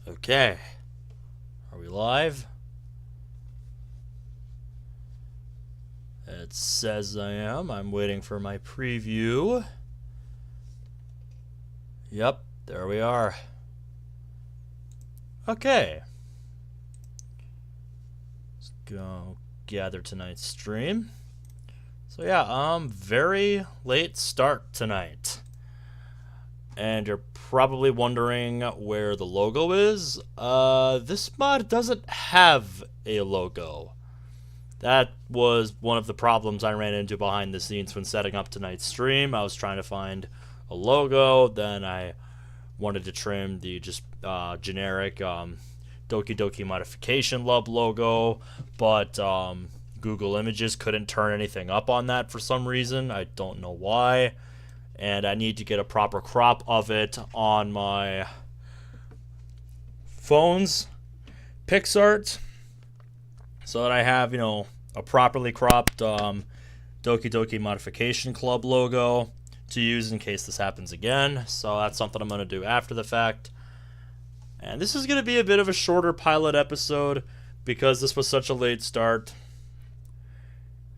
Okay. Are we live? It says I am. I'm waiting for my preview. Yep, there we are. Okay. Let's go gather tonight's stream. So yeah, very late start tonight. And you're probably wondering where the logo is. This mod doesn't have a logo. That was one of the problems I ran into behind the scenes when setting up tonight's stream. I was trying to find a logo, then I wanted to trim the just generic Doki Doki Modification Lub logo, but Google Images couldn't turn anything up on that for some reason. I don't know why. And I need to get a proper crop of it on my phone's PixArt so that I have, a properly cropped Doki Doki Modification Club logo to use in case this happens again. So that's something I'm going to do after the fact. And this is going to be a bit of a shorter pilot episode because this was such a late start.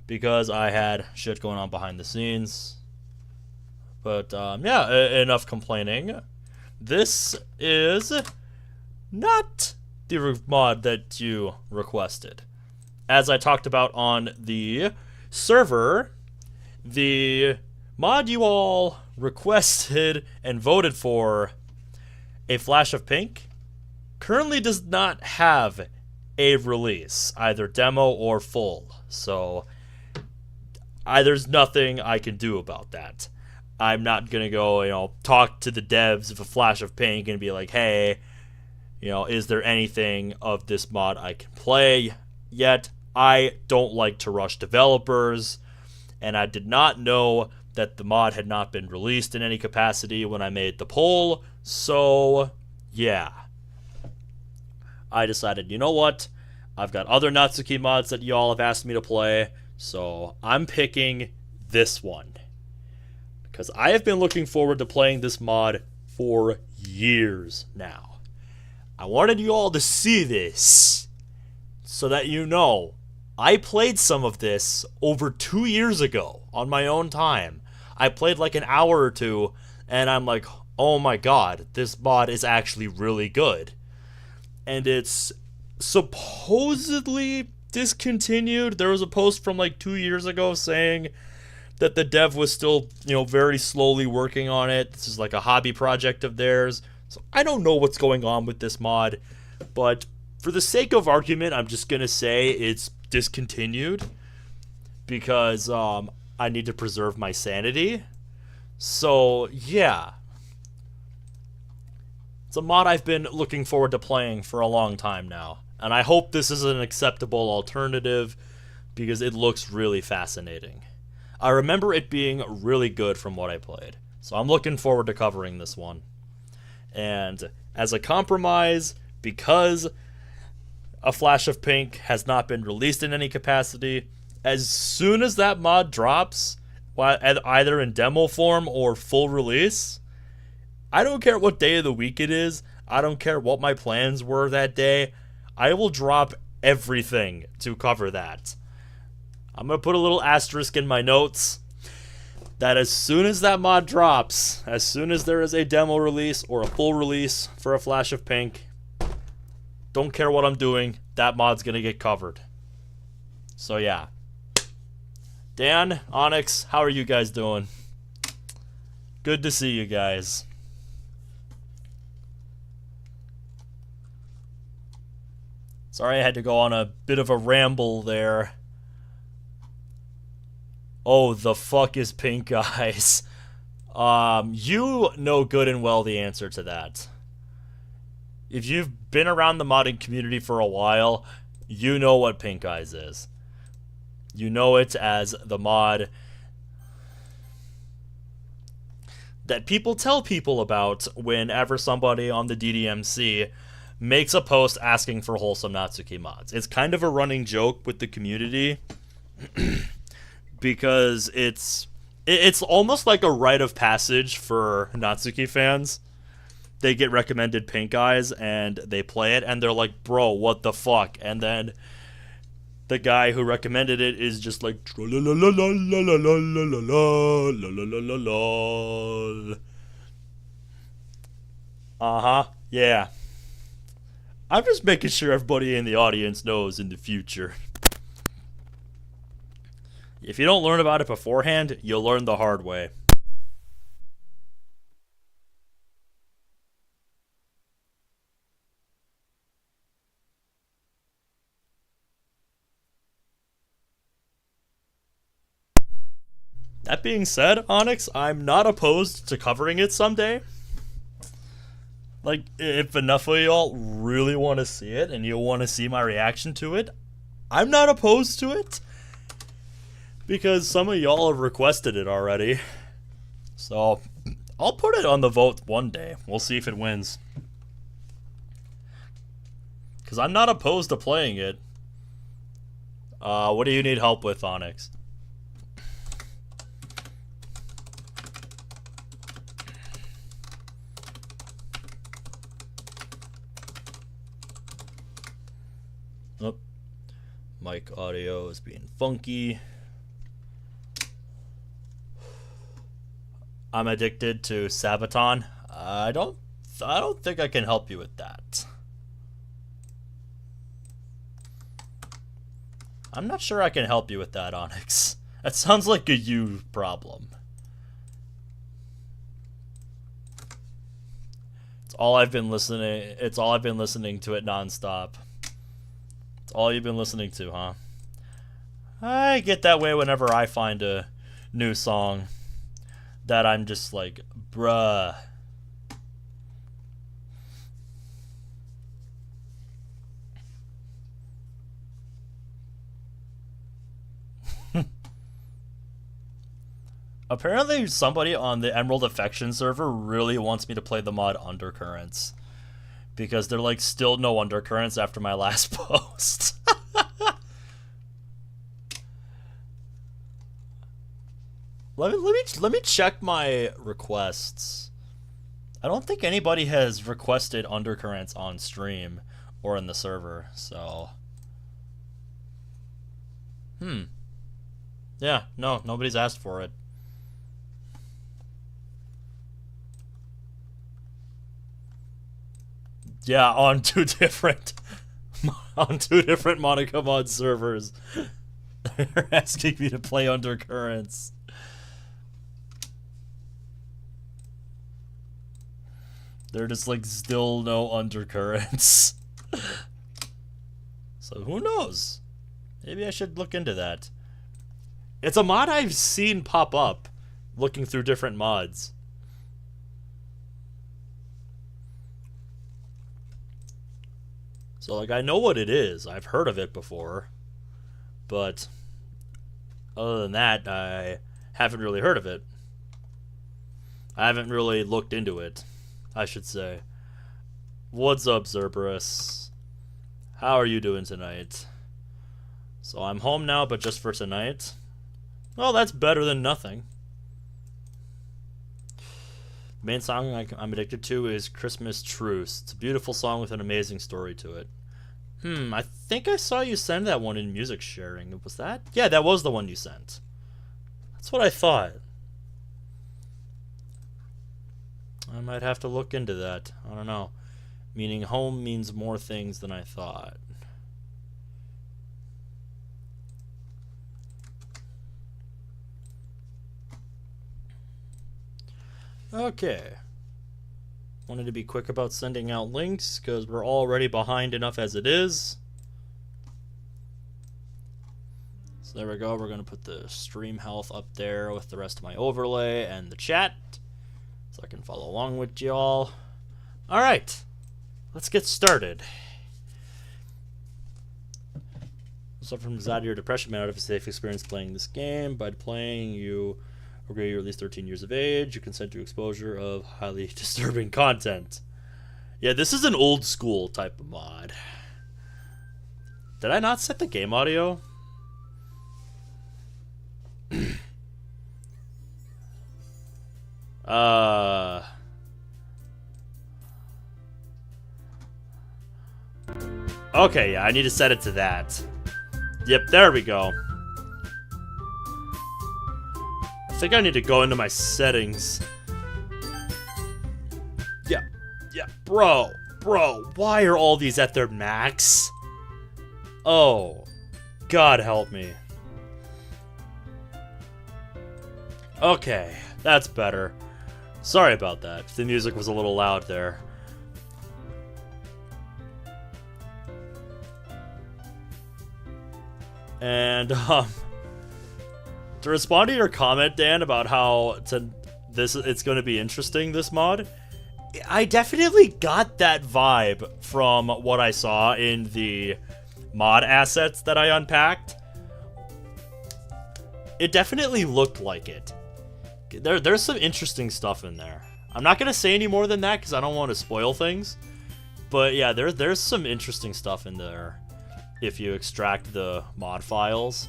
Because I had shit going on behind the scenes. But, yeah, enough complaining. This is not the mod that you requested. As I talked about on the server, the mod you all requested and voted for, A Flash of Pink, currently does not have a release, either demo or full. So, there's nothing I can do about that. I'm not going to go, talk to the devs of A Flash of Pink and be like, hey, is there anything of this mod I can play yet? I don't like to rush developers, and I did not know that the mod had not been released in any capacity when I made the poll, so, yeah. I decided, you know what? I've got other Natsuki mods that y'all have asked me to play, so I'm picking this one. Because I have been looking forward to playing this mod for years now. I wanted you all to see this so that I played some of this over 2 years ago on my own time. I played like an hour or two and I'm like, oh my god, this mod is actually really good. And it's supposedly discontinued. There was a post from like 2 years ago saying that the dev was still, very slowly working on it. This is like a hobby project of theirs. So I don't know what's going on with this mod, but for the sake of argument, I'm just going to say it's discontinued because I need to preserve my sanity. So, yeah. It's a mod I've been looking forward to playing for a long time now. And I hope this is an acceptable alternative because it looks really fascinating. I remember it being really good from what I played. So I'm looking forward to covering this one. And as a compromise, because A Flash of Pink has not been released in any capacity, as soon as that mod drops, either in demo form or full release, I don't care what day of the week it is, I don't care what my plans were that day, I will drop everything to cover that. I'm going to put a little asterisk in my notes that as soon as that mod drops, as soon as there is a demo release or a full release for A Flash of Pink, don't care what I'm doing, that mod's going to get covered. So yeah. Dan, Onyx, how are you guys doing? Good to see you guys. Sorry I had to go on a bit of a ramble there. Oh, the fuck is pink eyes? You know good and well the answer to that. If you've been around the modding community for a while, you know what pink eyes is. You know it as the mod that people tell people about whenever somebody on the DDMC makes a post asking for wholesome Natsuki mods. It's kind of a running joke with the community. Because it's almost like a rite of passage for Natsuki fans they get recommended pink eyes and they play it and they're like, bro, what the fuck? And then the guy who recommended it is just like, uh-huh, yeah. I'm just making sure everybody in the audience knows in the future. If you don't learn about it beforehand, you'll learn the hard way. That being said, Onyx, I'm not opposed to covering it someday. Like, if enough of y'all really want to see it and you want to see my reaction to it, I'm not opposed to it. Because some of y'all have requested it already. So, I'll put it on the vote one day. We'll see if it wins. Because I'm not opposed to playing it. What do you need help with, Onyx? Oh, mic audio is being funky. I'm addicted to Sabaton. I don't think I can help you with that. I'm not sure I can help you with that, Onyx. That sounds like a you problem. It's all I've been listening to it nonstop. It's all you've been listening to, huh? I get that way whenever I find a new song that I'm just like, bruh. Apparently somebody on the Emerald Affection server really wants me to play the mod Undercurrents. Because they're like still no undercurrents after my last post. Let me check my requests. I don't think anybody has requested undercurrents on stream or in the server, so. Yeah, no, nobody's asked for it. Yeah, on two different Monica mod servers. They're asking me to play undercurrents. They're just like still no undercurrents. So who knows? Maybe I should look into that. It's a mod I've seen pop up looking through different mods. So like I know what it is. I've heard of it before. But other than that, I haven't really heard of it. I haven't really looked into it, I should say. What's up, Zerberus? How are you doing tonight? So I'm home now, but just for tonight. Well, that's better than nothing. The main song I'm addicted to is Christmas Truce. It's a beautiful song with an amazing story to it. I think I saw you send that one in music sharing. Was that? Yeah, that was the one you sent. That's what I thought. I might have to look into that. I don't know. Meaning home means more things than I thought. Okay. Wanted to be quick about sending out links because we're already behind enough as it is. So there we go. We're going to put the stream health up there with the rest of my overlay and the chat so I can follow along with y'all. All right. Let's get started. Suffer from anxiety or depression may not have a safe experience playing this game. By playing, you agree you're at least 13 years of age. You consent to exposure of highly disturbing content. Yeah, this is an old school type of mod. Did I not set the game audio? Okay, yeah, I need to set it to that. Yep, there we go. I think I need to go into my settings. Yeah, bro, why are all these at their max? Oh, God help me. Okay, that's better. Sorry about that. The music was a little loud there. And, to respond to your comment, Dan, about how it's going to be interesting, this mod, I definitely got that vibe from what I saw in the mod assets that I unpacked. It definitely looked like it. There's some interesting stuff in there. I'm not going to say any more than that because I don't want to spoil things. But yeah, there's some interesting stuff in there if you extract the mod files.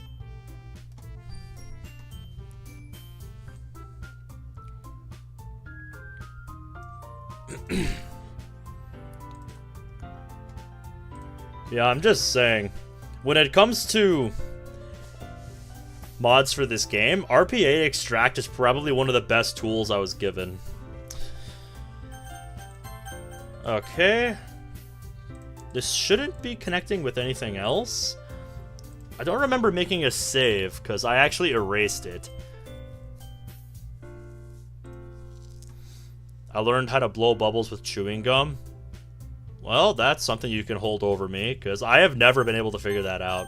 Yeah, I'm just saying, when it comes to mods for this game, RPA Extract is probably one of the best tools I was given. Okay. This shouldn't be connecting with anything else. I don't remember making a save, because I actually erased it. I learned how to blow bubbles with chewing gum. Well, that's something you can hold over me, because I have never been able to figure that out.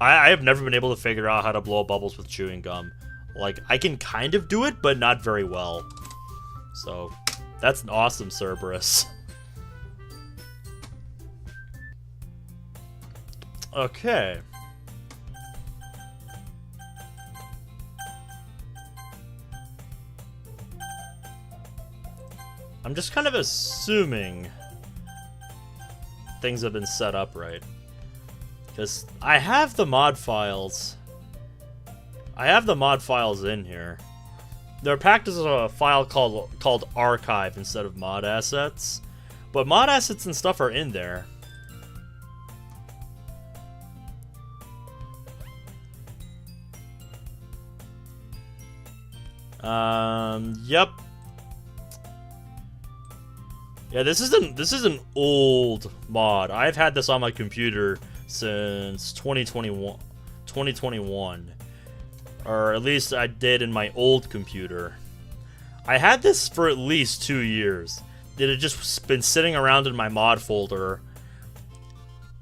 I have never been able to figure out how to blow bubbles with chewing gum. Like, I can kind of do it, but not very well. So, that's an awesome Cerberus. Okay. I'm just kind of assuming things have been set up right. Because I have the mod files. I have the mod files in here. They're packed as a file called archive instead of mod assets. But mod assets and stuff are in there. Yep. Yeah, this is an old mod. I've had this on my computer since 2021. Or at least I did in my old computer. I had this for at least 2 years. It had just been sitting around in my mod folder,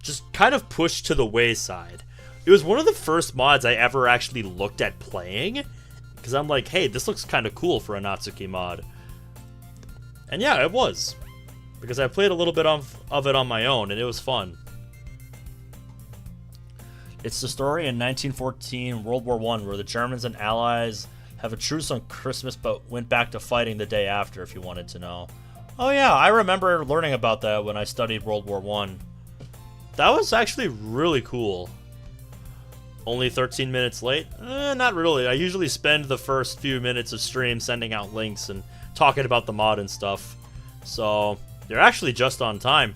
just kind of pushed to the wayside. It was one of the first mods I ever actually looked at playing, because I'm like, hey, this looks kind of cool for a Natsuki mod. And yeah, it was. Because I played a little bit of it on my own, and it was fun. It's the story in 1914, World War I, where the Germans and Allies have a truce on Christmas, but went back to fighting the day after, if you wanted to know. Oh yeah, I remember learning about that when I studied World War I. That was actually really cool. Only 13 minutes late? Not really. I usually spend the first few minutes of stream sending out links and talking about the mod and stuff. So, you're actually just on time.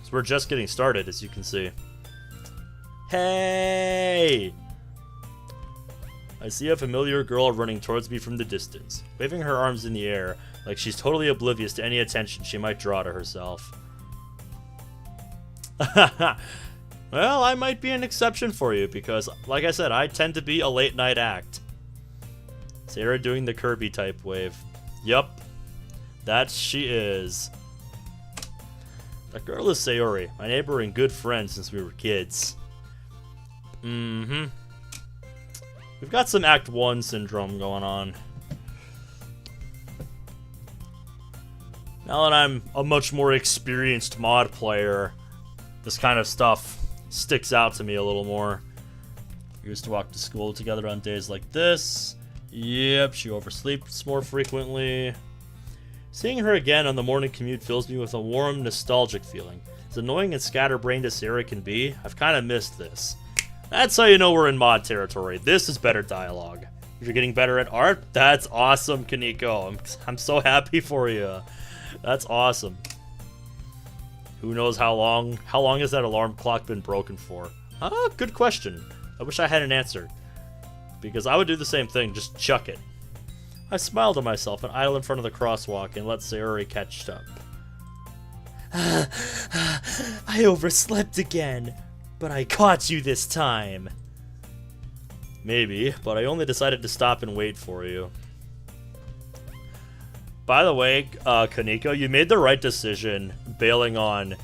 So we're just getting started, as you can see. Hey! I see a familiar girl running towards me from the distance, waving her arms in the air like she's totally oblivious to any attention she might draw to herself. Well, I might be an exception for you, because, like I said, I tend to be a late-night act. Sarah doing the Kirby type wave. Yup. That she is. That girl is Sayori, my neighbor and good friend since we were kids. Mm-hmm. We've got some Act 1 syndrome going on. Now that I'm a much more experienced mod player, this kind of stuff sticks out to me a little more. We used to walk to school together on days like this. Yep, she oversleeps more frequently. Seeing her again on the morning commute fills me with a warm, nostalgic feeling. As annoying and scatterbrained as Sarah can be, I've kind of missed this. That's how you know we're in mod territory. This is better dialogue. If you're getting better at art, that's awesome, Kaneko. I'm so happy for you. That's awesome. Who knows how long? How long has that alarm clock been broken for? Good question. I wish I had an answer. Because I would do the same thing, just chuck it. I smiled to myself and idled in front of the crosswalk and let Sayori catch up. I overslept again, but I caught you this time. Maybe, but I only decided to stop and wait for you. By the way, Kaneko, you made the right decision bailing on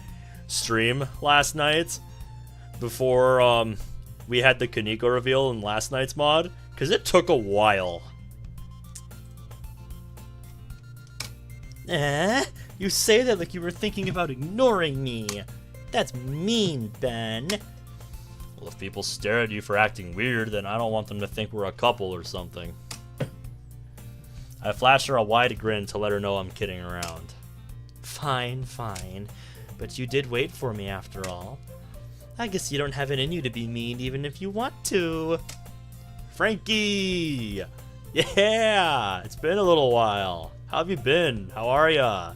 stream last night before we had the Kaneko reveal in last night's mod, because it took a while. You say that like you were thinking about ignoring me. That's mean, Ben. Well, if people stare at you for acting weird, then I don't want them to think we're a couple or something. I flashed her a wide grin to let her know I'm kidding around. Fine, fine. But you did wait for me after all. I guess you don't have it in you to be mean even if you want to. Frankie! Yeah! It's been a little while. How have you been? How are ya?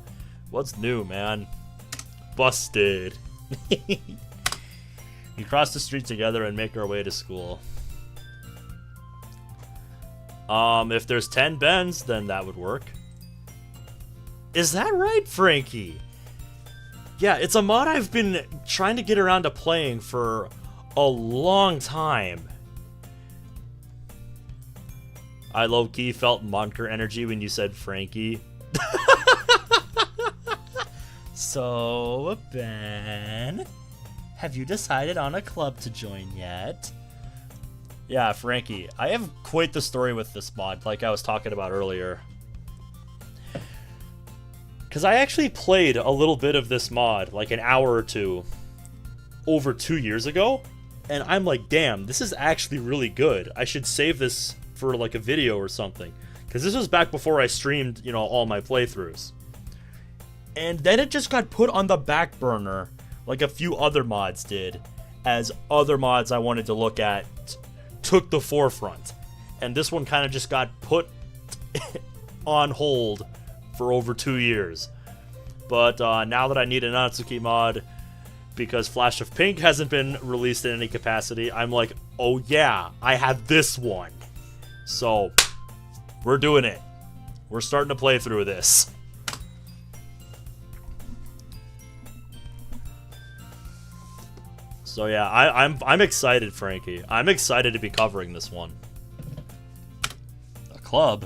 What's new, man? Busted. We cross the street together and make our way to school. If there's 10 Bens, then that would work. Is that right, Frankie? Yeah, it's a mod I've been trying to get around to playing for a long time. I low-key felt Monker energy when you said Frankie. So, Ben, have you decided on a club to join yet? Yeah, Frankie, I have quite the story with this mod, like I was talking about earlier. Because I actually played a little bit of this mod, like an hour or two, over 2 years ago. And I'm like, damn, this is actually really good. I should save this for like a video or something. Because this was back before I streamed, you know, all my playthroughs. And then it just got put on the back burner, like a few other mods did, as other mods I wanted to look at took the forefront. And this one kind of just got put on hold for over 2 years. But now that I need a Natsuki mod, because Flash of Pink hasn't been released in any capacity, I'm like, oh yeah, I have this one. So, we're doing it. We're starting to play through this. So yeah, I'm excited, Frankie. I'm excited to be covering this one. A club?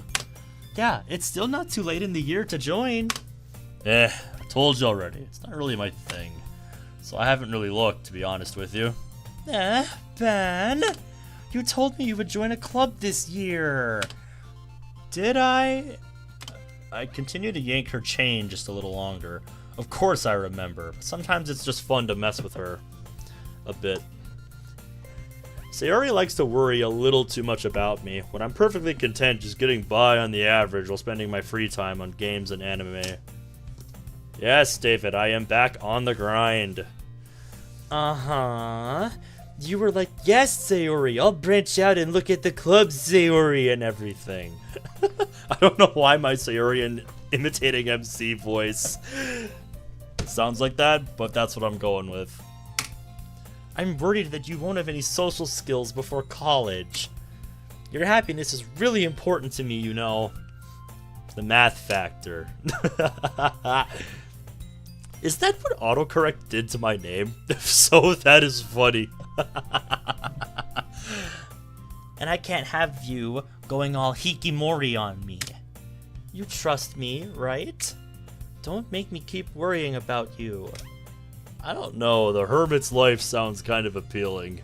Yeah, it's still not too late in the year to join. I told you already. It's not really my thing. So I haven't really looked, to be honest with you. Ben, you told me you would join a club this year. Did I? I continue to yank her chain just a little longer. Of course I remember, but sometimes it's just fun to mess with her a bit. Sayori likes to worry a little too much about me, when I'm perfectly content just getting by on the average while spending my free time on games and anime. Yes, David, I am back on the grind. Uh-huh. You were like, yes, Sayori, I'll branch out and look at the club, Sayori, and everything. I don't know why my Sayori imitating MC voice sounds like that, but that's what I'm going with. I'm worried that you won't have any social skills before college. Your happiness is really important to me, you know. The math factor. Is that what autocorrect did to my name? If so, that is funny. And I can't have you going all hikimori on me. You trust me, right? Don't make me keep worrying about you. I don't know, the hermit's life sounds kind of appealing.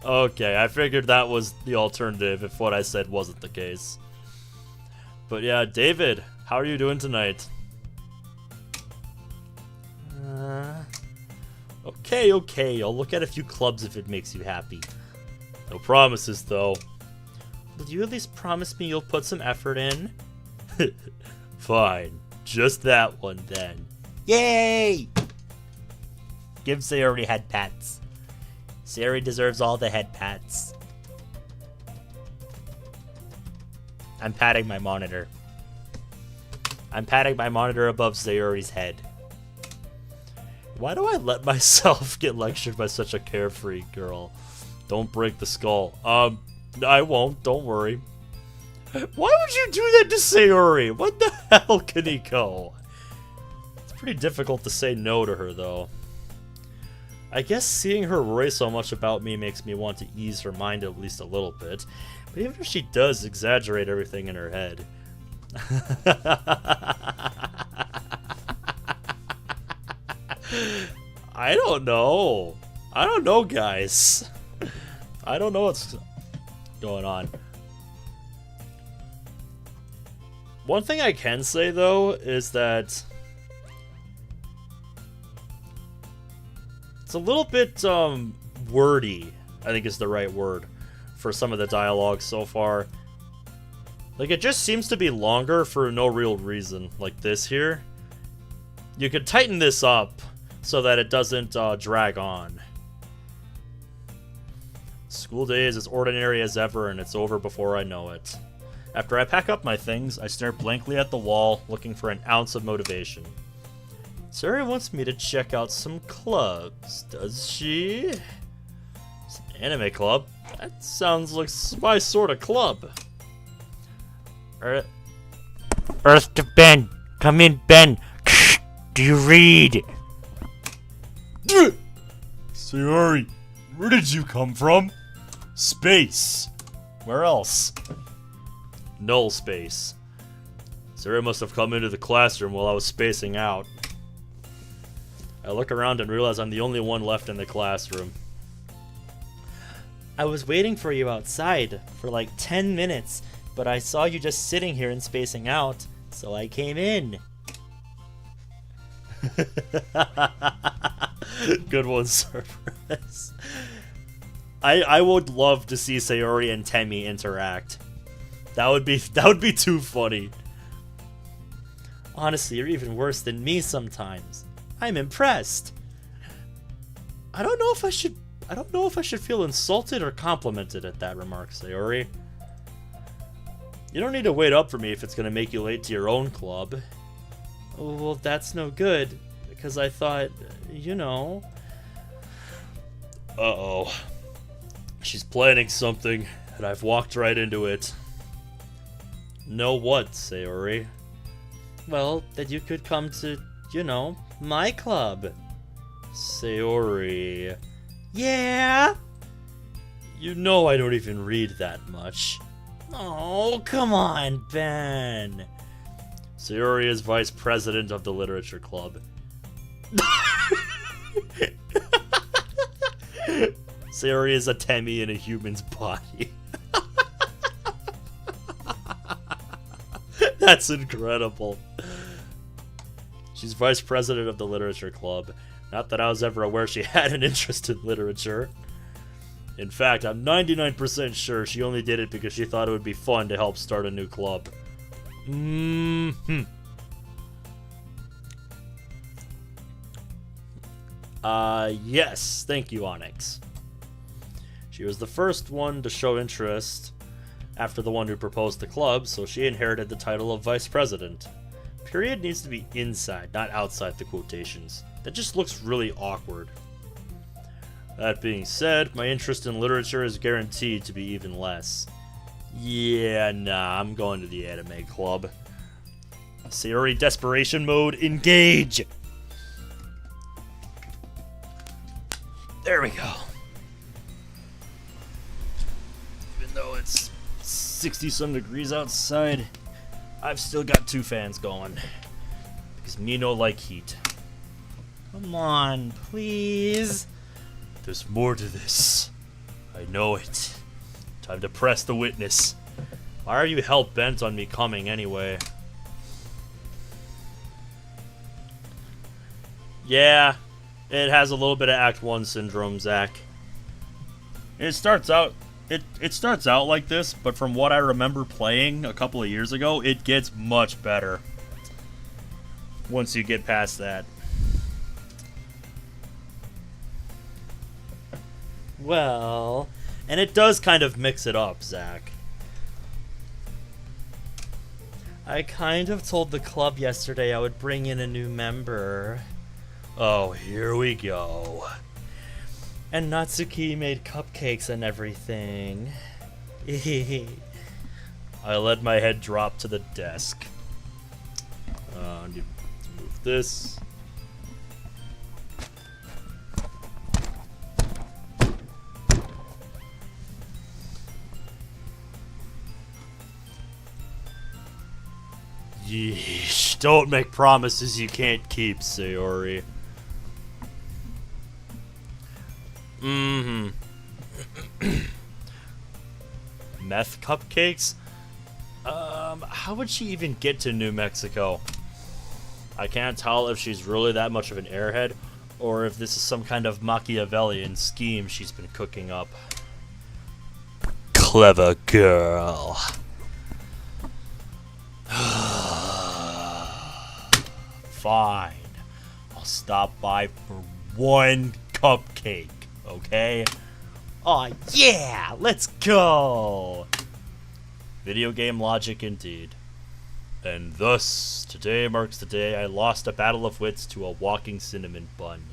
Okay, I figured that was the alternative if what I said wasn't the case. But yeah, David, how are you doing tonight? Okay, I'll look at a few clubs if it makes you happy. No promises, though. Will you at least promise me you'll put some effort in? Fine, just that one then. Yay! Give Sayori head pats. Sayori deserves all the head pats. I'm patting my monitor. I'm patting my monitor above Sayori's head. Why do I let myself get lectured by such a carefree girl? Don't break the skull. I won't, don't worry. Why would you do that to Sayori? What the hell, Kaneko? It's pretty difficult to say no to her, though. I guess seeing her worry so much about me makes me want to ease her mind at least a little bit. But even if she does exaggerate everything in her head. I don't know. I don't know, guys. I don't know what's going on. One thing I can say, though, is that it's a little bit wordy, I think is the right word, for some of the dialogue so far. Like, it just seems to be longer for no real reason, like this here. You could tighten this up so that it doesn't drag on. School day is as ordinary as ever, and it's over before I know it. After I pack up my things, I stare blankly at the wall, looking for an ounce of motivation. Sarah wants me to check out some clubs, does she? It's an anime club? That sounds like my sort of club. Earth to Ben. Come in, Ben. Do you read? Sayori, where did you come from? Space. Where else? Null space. Sarah must have come into the classroom while I was spacing out. I look around and realize I'm the only one left in the classroom. I was waiting for you outside for like 10 minutes, but I saw you just sitting here and spacing out, so I came in. Good one, Cerberus. I would love to see Sayori and Temi interact. That would be too funny. Honestly, you're even worse than me sometimes. I'm impressed. I don't know if I should feel insulted or complimented at that remark, Sayori. You don't need to wait up for me if it's gonna make you late to your own club. Oh, well, that's no good, because I thought, you know... Uh-oh. She's planning something, and I've walked right into it. Know what, Sayori? Well, that you could come to, you know, my club. Sayori... Yeah? You know I don't even read that much. Oh, come on, Ben. Sayori is vice president of the literature club. Sayori is a Temi in a human's body. That's incredible. She's vice president of the literature club. Not that I was ever aware she had an interest in literature. In fact, I'm 99% sure she only did it because she thought it would be fun to help start a new club. Yes, thank you, Onyx. She was the first one to show interest after the one who proposed the club, so she inherited the title of vice president. Period needs to be inside, not outside the quotations. That just looks really awkward. That being said, my interest in literature is guaranteed to be even less. Yeah, nah, I'm going to the anime club. Sayori desperation mode, engage! There we go. Even though it's 60-some degrees outside, I've still got 2 fans going. Because me no like heat. Come on, please. There's more to this. I know it. Time to press the witness. Why are you hell-bent on me coming anyway? Yeah, it has a little bit of Act 1 syndrome, Zach. It starts out like this, but from what I remember playing a couple of years ago, it gets much better once you get past that. Well, and it does kind of mix it up, Zach. I kind of told the club yesterday I would bring in a new member. Oh, here we go. And Natsuki made cupcakes and everything. I let my head drop to the desk. I need to move this. Yeesh, don't make promises you can't keep, Sayori. Meth cupcakes? How would she even get to New Mexico? I can't tell if she's really that much of an airhead, or if this is some kind of Machiavellian scheme she's been cooking up. Clever girl. Fine. I'll stop by for one cupcake, okay? Aw, yeah! Let's go! Video game logic indeed. And thus, today marks the day I lost a battle of wits to a walking cinnamon bun.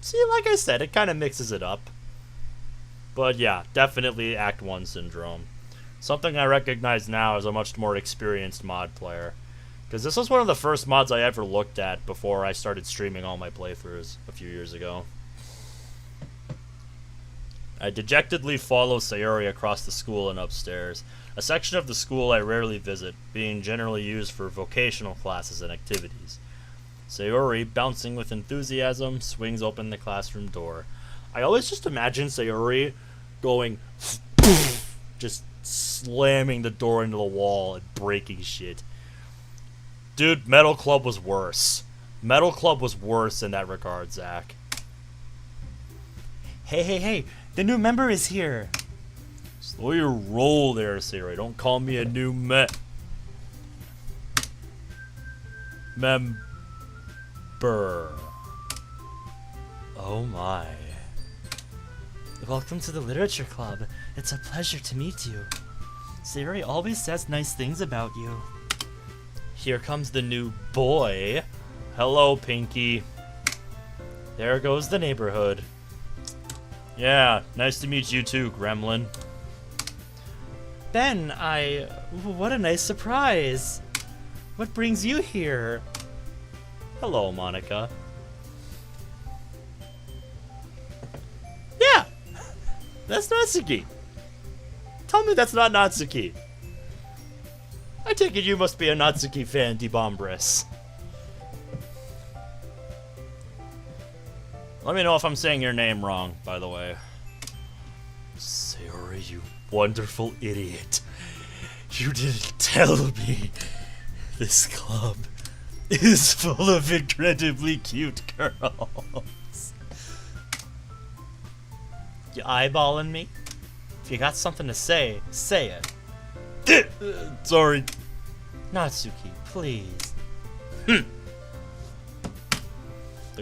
See, like I said, it kind of mixes it up. But yeah, definitely Act 1 syndrome. Something I recognize now as a much more experienced mod player. Because this was one of the first mods I ever looked at before I started streaming all my playthroughs a few years ago. I dejectedly follow Sayori across the school and upstairs, a section of the school I rarely visit, being generally used for vocational classes and activities. Sayori, bouncing with enthusiasm, swings open the classroom door. I always just imagine Sayori going just slamming the door into the wall and breaking shit. Dude, Metal Club was worse. Metal Club was worse in that regard, Zach. Hey, the new member is here. Slow your roll there, Sayori. Don't call me a new member. Oh my. Welcome to the Literature Club. It's a pleasure to meet you. Sayori always says nice things about you. Here comes the new boy. Hello, Pinky. There goes the neighborhood. Yeah, nice to meet you too, Gremlin. Ben, what a nice surprise. What brings you here? Hello, Monica. Yeah, that's Natsuki. Tell me that's not Natsuki. I take it you must be a Natsuki fan, DeBombris. Let me know if I'm saying your name wrong, by the way. Sayori, you wonderful idiot. You didn't tell me this club is full of incredibly cute girls. You eyeballing me? If you got something to say, say it. Sorry. Natsuki, please. The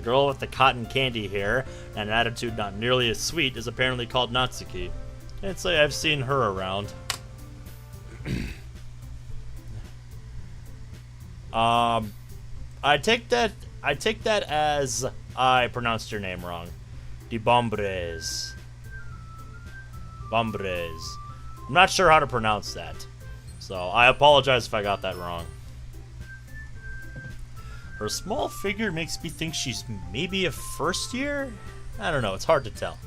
girl with the cotton candy hair and an attitude not nearly as sweet is apparently called Natsuki. I'd say I've seen her around. I take that as I pronounced your name wrong. DeBombres. Bombres. I'm not sure how to pronounce that. So I apologize if I got that wrong. Her small figure makes me think she's maybe a first year? I don't know, it's hard to tell.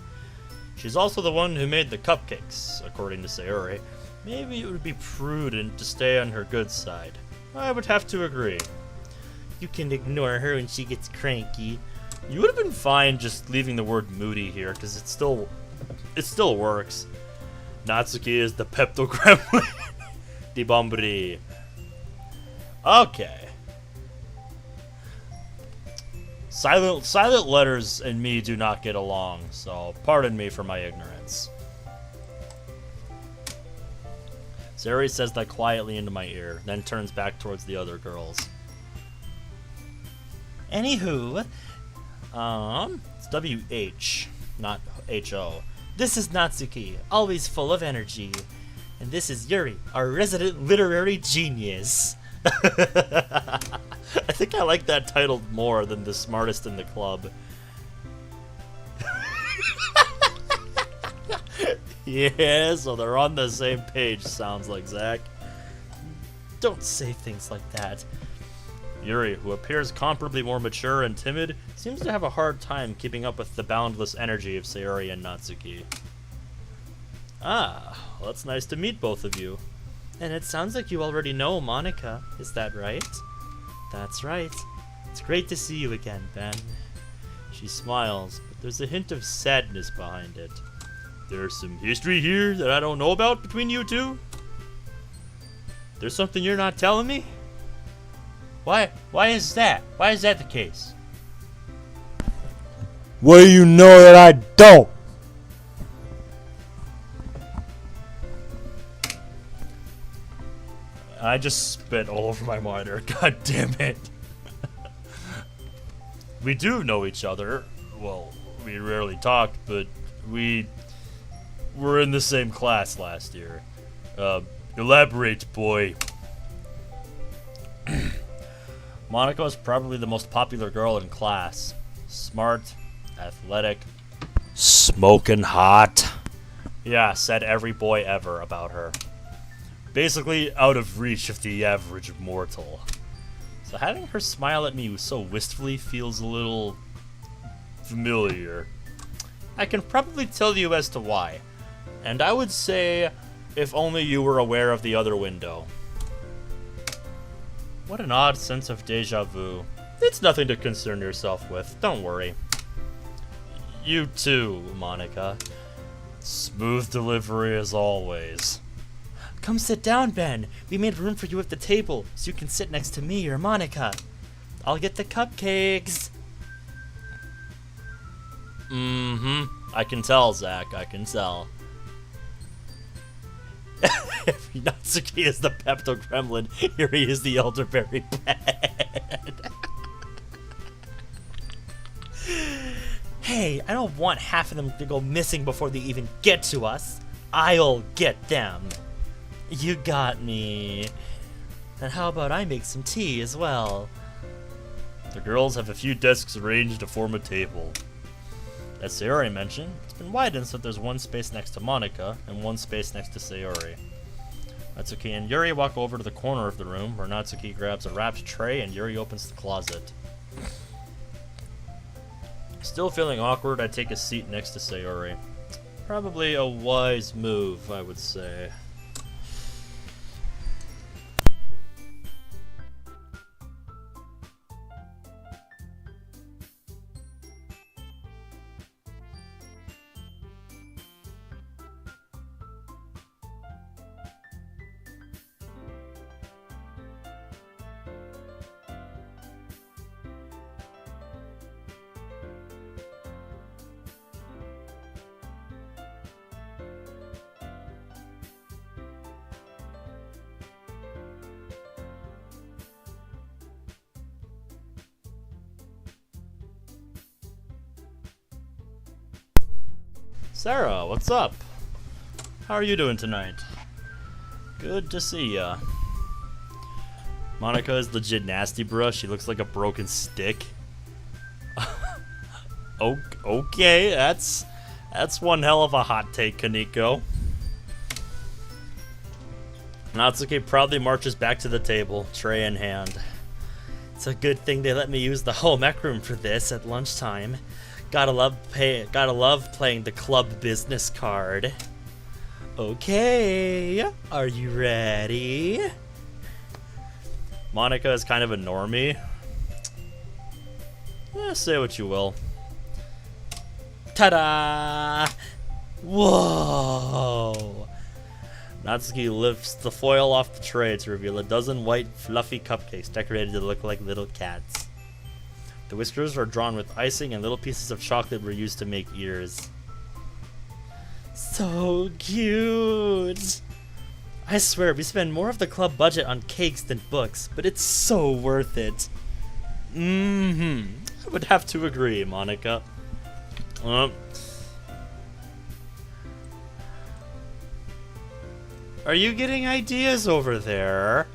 She's also the one who made the cupcakes, according to Sayori. Maybe it would be prudent to stay on her good side. I would have to agree. You can ignore her when she gets cranky. You would have been fine just leaving the word moody here, because it still works. Natsuki is the Pepto Gremlin. DeBombri. Okay. Silent letters and me do not get along, so pardon me for my ignorance. Sayori says that quietly into my ear, then turns back towards the other girls. Anywho, It's W-H, not H-O. this is Natsuki, always full of energy. And this is Yuri, our resident literary genius. I think I like that title more than the smartest in the club. Yeah, so they're on the same page, sounds like, Zach. Don't say things like that. Yuri, who appears comparably more mature and timid, seems to have a hard time keeping up with the boundless energy of Sayori and Natsuki. Ah, well, it's nice to meet both of you. And it sounds like you already know Monica, is that right? That's right. It's great to see you again, Ben. She smiles, but there's a hint of sadness behind it. There's some history here that I don't know about between you two? There's something you're not telling me? Why is that? Why is that the case? What do you know that I don't? I just spit all over my monitor. God damn it. We do know each other. Well, we rarely talk, but we were in the same class last year. Elaborate, boy. Monica is probably the most popular girl in class. Smart, athletic, Smoking hot. yeah, said every boy ever about her. Basically out of reach of the average mortal. So having her smile at me so wistfully feels a little familiar. I can probably tell you as to why. And I would say, if only you were aware of the other window. What an odd sense of deja vu. It's nothing to concern yourself with, don't worry. You too, Monica. Smooth delivery as always. Come sit down, Ben. We made room for you at the table, so you can sit next to me or Monica. I'll get the cupcakes. I can tell, Zach, I can tell. If Natsuki is the Pepto Gremlin, Yuri is the elderberry pet. Hey, I don't want half of them to go missing before they even get to us. I'll get them. You got me. And how about I make some tea as well? The girls have a few desks arranged to form a table. As Sayori mentioned, it's been widened so that there's one space next to Monica and one space next to Sayori. Natsuki and Yuri walk over to the corner of the room where Natsuki grabs a wrapped tray and Yuri opens the closet. Still feeling awkward, I take a seat next to Sayori. Probably a wise move, I would say. Sarah, what's up? How are you doing tonight? Good to see ya. Monica is legit nasty, bruh. She looks like a broken stick. Okay, that's one hell of a hot take, Kaneko. Natsuki proudly marches back to the table, tray in hand. It's a good thing they let me use the home ec room for this at lunchtime. Gotta love playing the club business card. Okay, are you ready? Monica is kind of a normie. Say what you will. Ta-da! Whoa! Natsuki lifts the foil off the tray to reveal a dozen white, fluffy cupcakes decorated to look like little cats. The whiskers are drawn with icing and little pieces of chocolate were used to make ears. So cute! I swear, we spend more of the club budget on cakes than books, but it's so worth it. I would have to agree, Monica. Are you getting ideas over there?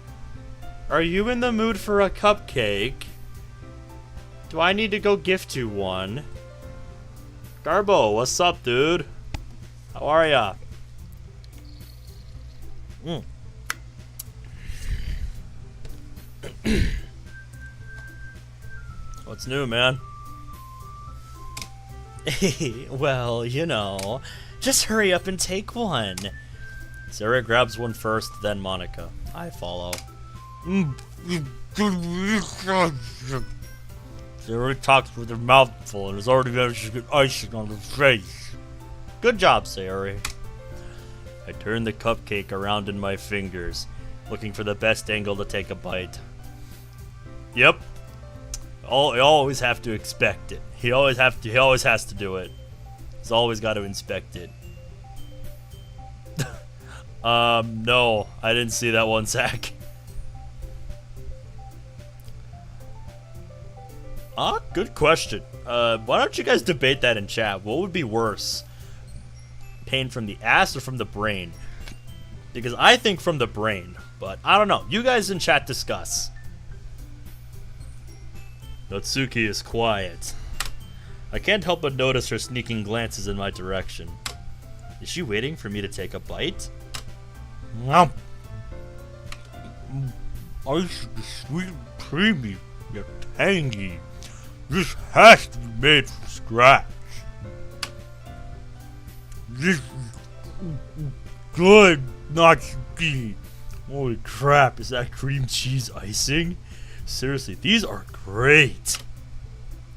Are you in the mood for a cupcake? Do I need to go gift you one? Garbo, what's up, dude? How are ya? What's new, man? Well, you know, just hurry up and take one. Sarah grabs one first, then Monica. I follow. Sarah talks with her mouth full and has already got icing on her face. Good job, Sayori. I turn the cupcake around in my fingers, looking for the best angle to take a bite. Yep. I always have to expect it. He always has to do it. He's always got to inspect it. No, I didn't see that one, Zach. Good question. Why don't you guys debate that in chat? What would be worse? Pain from the ass or from the brain? Because I think from the brain, but I don't know. You guys in chat discuss. Natsuki is quiet. I can't help but notice her sneaking glances in my direction. Is she waiting for me to take a bite? Nom. Ice is sweet and creamy, yet tangy. This has to be made from scratch. This is good, Natsuki. Holy crap, is that cream cheese icing? Seriously, these are great.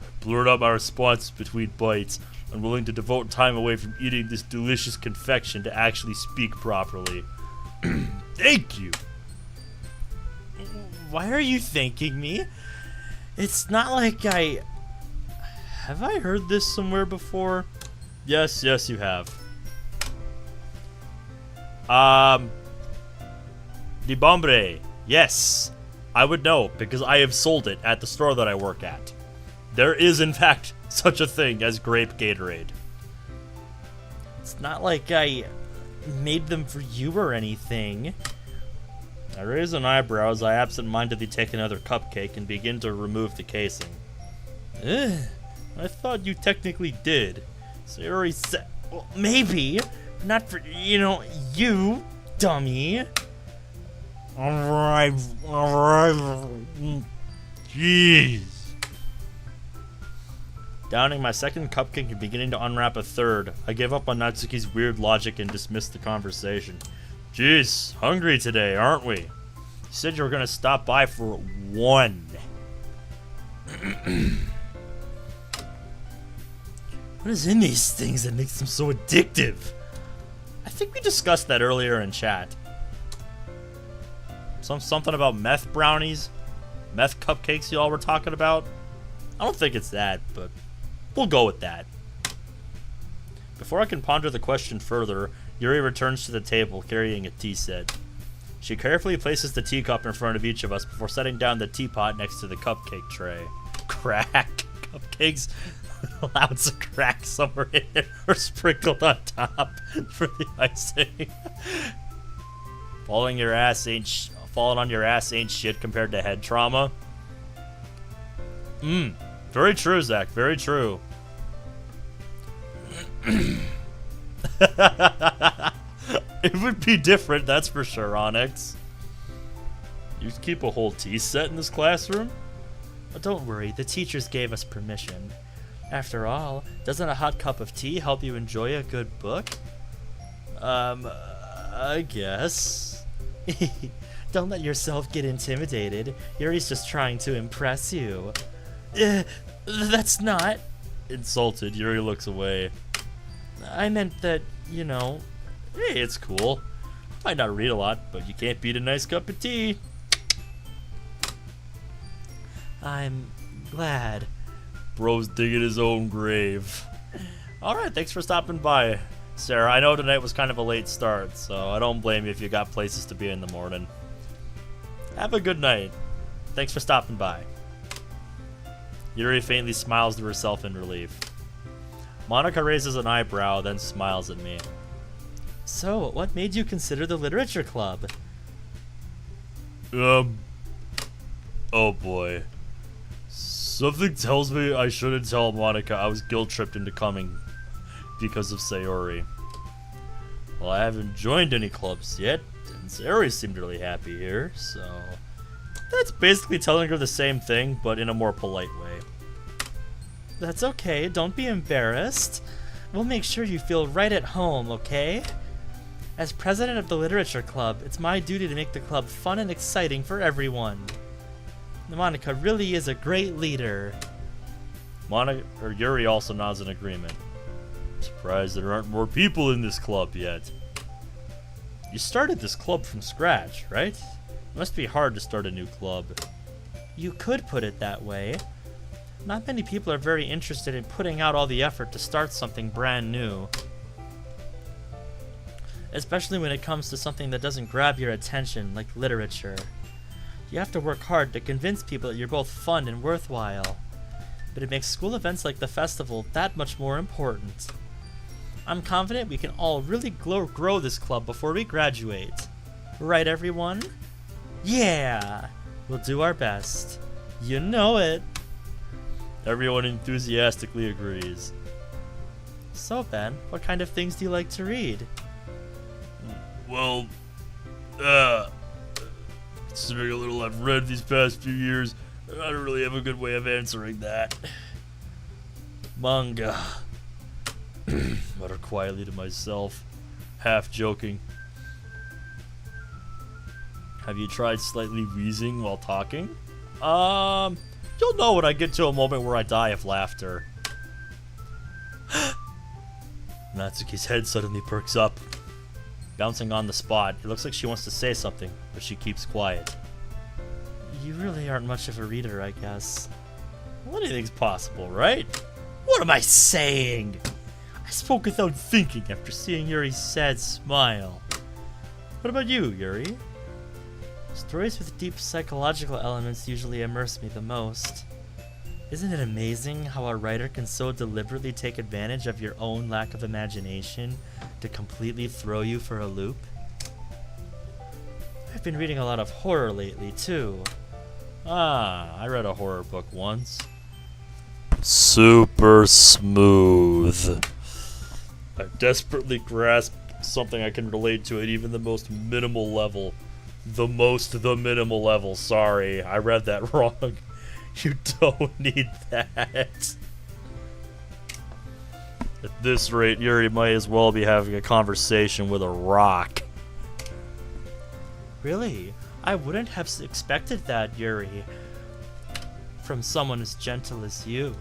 I blurt out my response between bites, unwilling to devote time away from eating this delicious confection to actually speak properly. Thank you. Why are you thanking me? It's not like Have I heard this somewhere before? Yes, you have. Di Bombre. Yes. I would know, because I have sold it at the store that I work at. There is, in fact, such a thing as grape Gatorade. It's not like I made them for you or anything. I raise an eyebrow as I absent-mindedly take another cupcake and begin to remove the casing. Ugh. I thought you technically did. Sayori said... Well, maybe. Not for, you, dummy. Alright. Jeez. Downing my second cupcake and beginning to unwrap a third, I give up on Natsuki's weird logic and dismiss the conversation. Jeez, hungry today, aren't we? You said you were gonna stop by for one. What is in these things that makes them so addictive? I think we discussed that earlier in chat. Something about meth brownies? Meth cupcakes you all were talking about? I don't think it's that, but we'll go with that. Before I can ponder the question further, Yuri returns to the table carrying a tea set. She carefully places the teacup in front of each of us before setting down the teapot next to the cupcake tray. Crack. Cupcakes. Allowance of crack somewhere in there or sprinkled on top for the icing. Falling on your ass ain't shit compared to head trauma. Very true, Zach. Very true. It would be different, that's for sure, Onyx. You keep a whole tea set in this classroom? Oh, don't worry, the teachers gave us permission. After all, doesn't a hot cup of tea help you enjoy a good book? I guess. Don't let yourself get intimidated. Yuri's just trying to impress you. That's not... Insulted, Yuri looks away. I meant that, Hey, it's cool. Might not read a lot, but you can't beat a nice cup of tea. I'm glad. Bro's digging his own grave. Alright, thanks for stopping by, Sarah. I know tonight was kind of a late start, so I don't blame you if you got places to be in the morning. Have a good night. Thanks for stopping by. Yuri faintly smiles to herself in relief. Monica raises an eyebrow, then smiles at me. So, what made you consider the literature club? Oh boy. Something tells me I shouldn't tell Monica I was guilt-tripped into coming because of Sayori. Well, I haven't joined any clubs yet, and Sayori seemed really happy here, so... That's basically telling her the same thing, but in a more polite way. That's okay, don't be embarrassed. We'll make sure you feel right at home, okay? As president of the Literature Club, it's my duty to make the club fun and exciting for everyone. Monica really is a great leader. Yuri also nods in agreement. Surprised there aren't more people in this club yet. You started this club from scratch, right? It must be hard to start a new club. You could put it that way. Not many people are very interested in putting out all the effort to start something brand new. Especially when it comes to something that doesn't grab your attention, like literature. You have to work hard to convince people that you're both fun and worthwhile. But it makes school events like the festival that much more important. I'm confident we can all really grow this club before we graduate. Right, everyone? Yeah! We'll do our best. You know it. Everyone enthusiastically agrees. So, Ben, what kind of things do you like to read? Well, considering a little I've read these past few years, I don't really have a good way of answering that. Manga. Mutter quietly to myself, half joking. Have you tried slightly wheezing while talking? You'll know when I get to a moment where I die of laughter. Natsuki's head suddenly perks up. Bouncing on the spot, it looks like she wants to say something, but she keeps quiet. You really aren't much of a reader, I guess. Well, anything's possible, right? What am I saying? I spoke without thinking after seeing Yuri's sad smile. What about you, Yuri? Stories with deep psychological elements usually immerse me the most. Isn't it amazing how a writer can so deliberately take advantage of your own lack of imagination to completely throw you for a loop? I've been reading a lot of horror lately, too. Ah, I read a horror book once. Super smooth. I desperately grasp something I can relate to at even the most minimal level. The minimal level. Sorry, I read that wrong. You don't need that. At this rate, Yuri might as well be having a conversation with a rock. Really? I wouldn't have expected that, Yuri. From someone as gentle as you.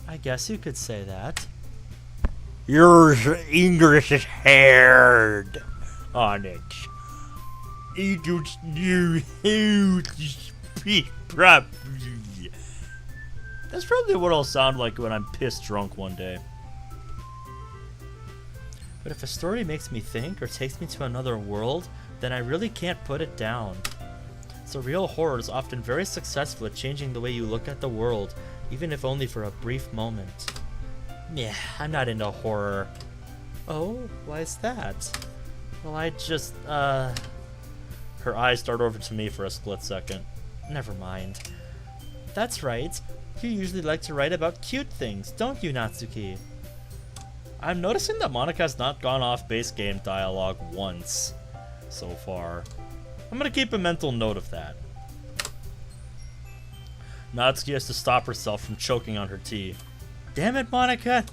I guess you could say that. Your English is hard, Onyx. You don't know how to speak properly. That's probably what I'll sound like when I'm pissed drunk one day. But if a story makes me think or takes me to another world, then I really can't put it down. Surreal horror is often very successful at changing the way you look at the world, even if only for a brief moment. Yeah, I'm not into horror. Oh, why is that? Well, I just, Her eyes start over to me for a split second. Never mind. That's right. You usually like to write about cute things, don't you, Natsuki? I'm noticing that Monika's not gone off base game dialogue once so far. I'm gonna keep a mental note of that. Natsuki has to stop herself from choking on her tea. Damn it, Monika!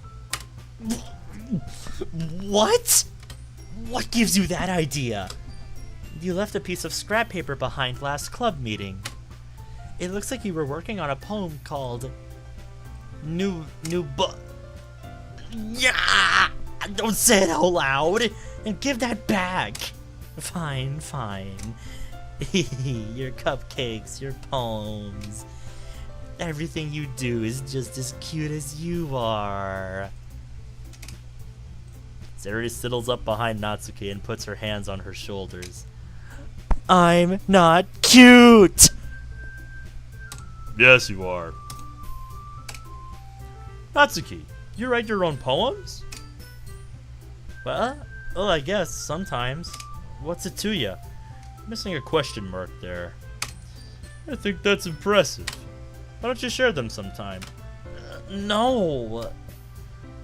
What? What gives you that idea? You left a piece of scrap paper behind last club meeting. It looks like you were working on a poem called Yeah! Don't say it out loud! And give that back! Fine, fine. Your cupcakes, your poems. Everything you do is just as cute as you are. Sayori sidles up behind Natsuki and puts her hands on her shoulders. I'm not cute! Yes, you are. Natsuki, you write your own poems? Well, I guess, sometimes. What's it to you? Missing a question mark there. I think that's impressive. Why don't you share them sometime? No!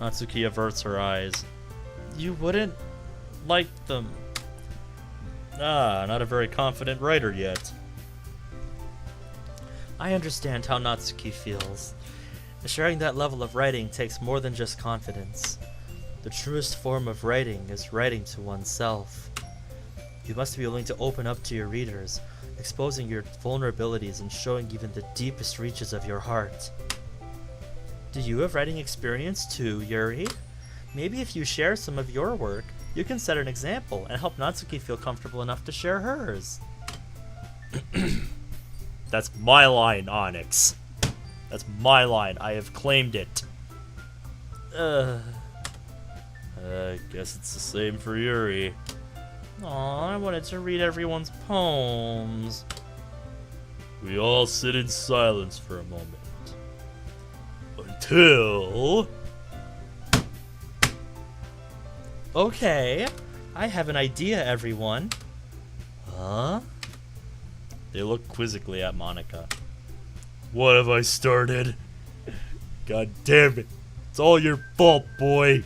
Natsuki averts her eyes. You wouldn't like them. Not a very confident writer yet. I understand how Natsuki feels. Sharing that level of writing takes more than just confidence. The truest form of writing is writing to oneself. You must be willing to open up to your readers, exposing your vulnerabilities and showing even the deepest reaches of your heart. Do you have writing experience too, Yuri? Maybe if you share some of your work, you can set an example and help Natsuki feel comfortable enough to share hers. That's my line, Onyx. That's my line. I have claimed it. I guess it's the same for Yuri. Aw, I wanted to read everyone's poems. We all sit in silence for a moment. Until... Okay, I have an idea, everyone. Huh? They look quizzically at Monica. What have I started? God damn it. It's all your fault, boy.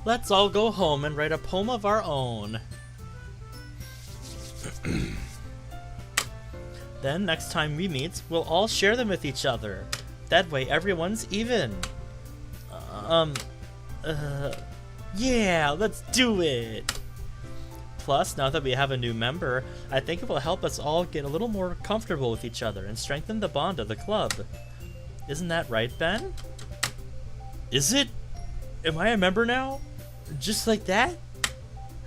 Let's all go home and write a poem of our own. Then, next time we meet, we'll all share them with each other. That way, everyone's even. Yeah, let's do it! Plus, now that we have a new member, I think it will help us all get a little more comfortable with each other and strengthen the bond of the club. Isn't that right, Ben? Is it? Am I a member now? Just like that?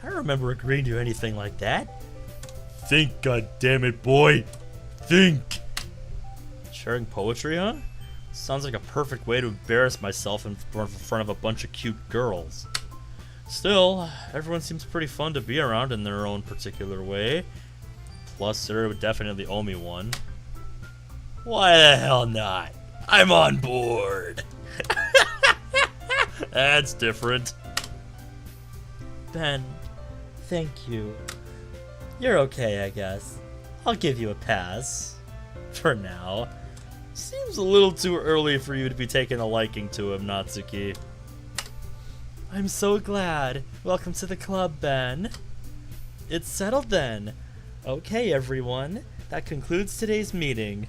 I don't remember agreeing to anything like that. Think, goddammit, boy. Think. Sharing poetry, huh? Sounds like a perfect way to embarrass myself in front of a bunch of cute girls. Still, everyone seems pretty fun to be around in their own particular way. Plus, Sarah would definitely owe me one. Why the hell not? I'm on board. That's different. Ben, thank you. You're okay, I guess. I'll give you a pass. For now. Seems a little too early for you to be taking a liking to him, Natsuki. I'm so glad. Welcome to the club, Ben. It's settled then. Okay, everyone. That concludes today's meeting.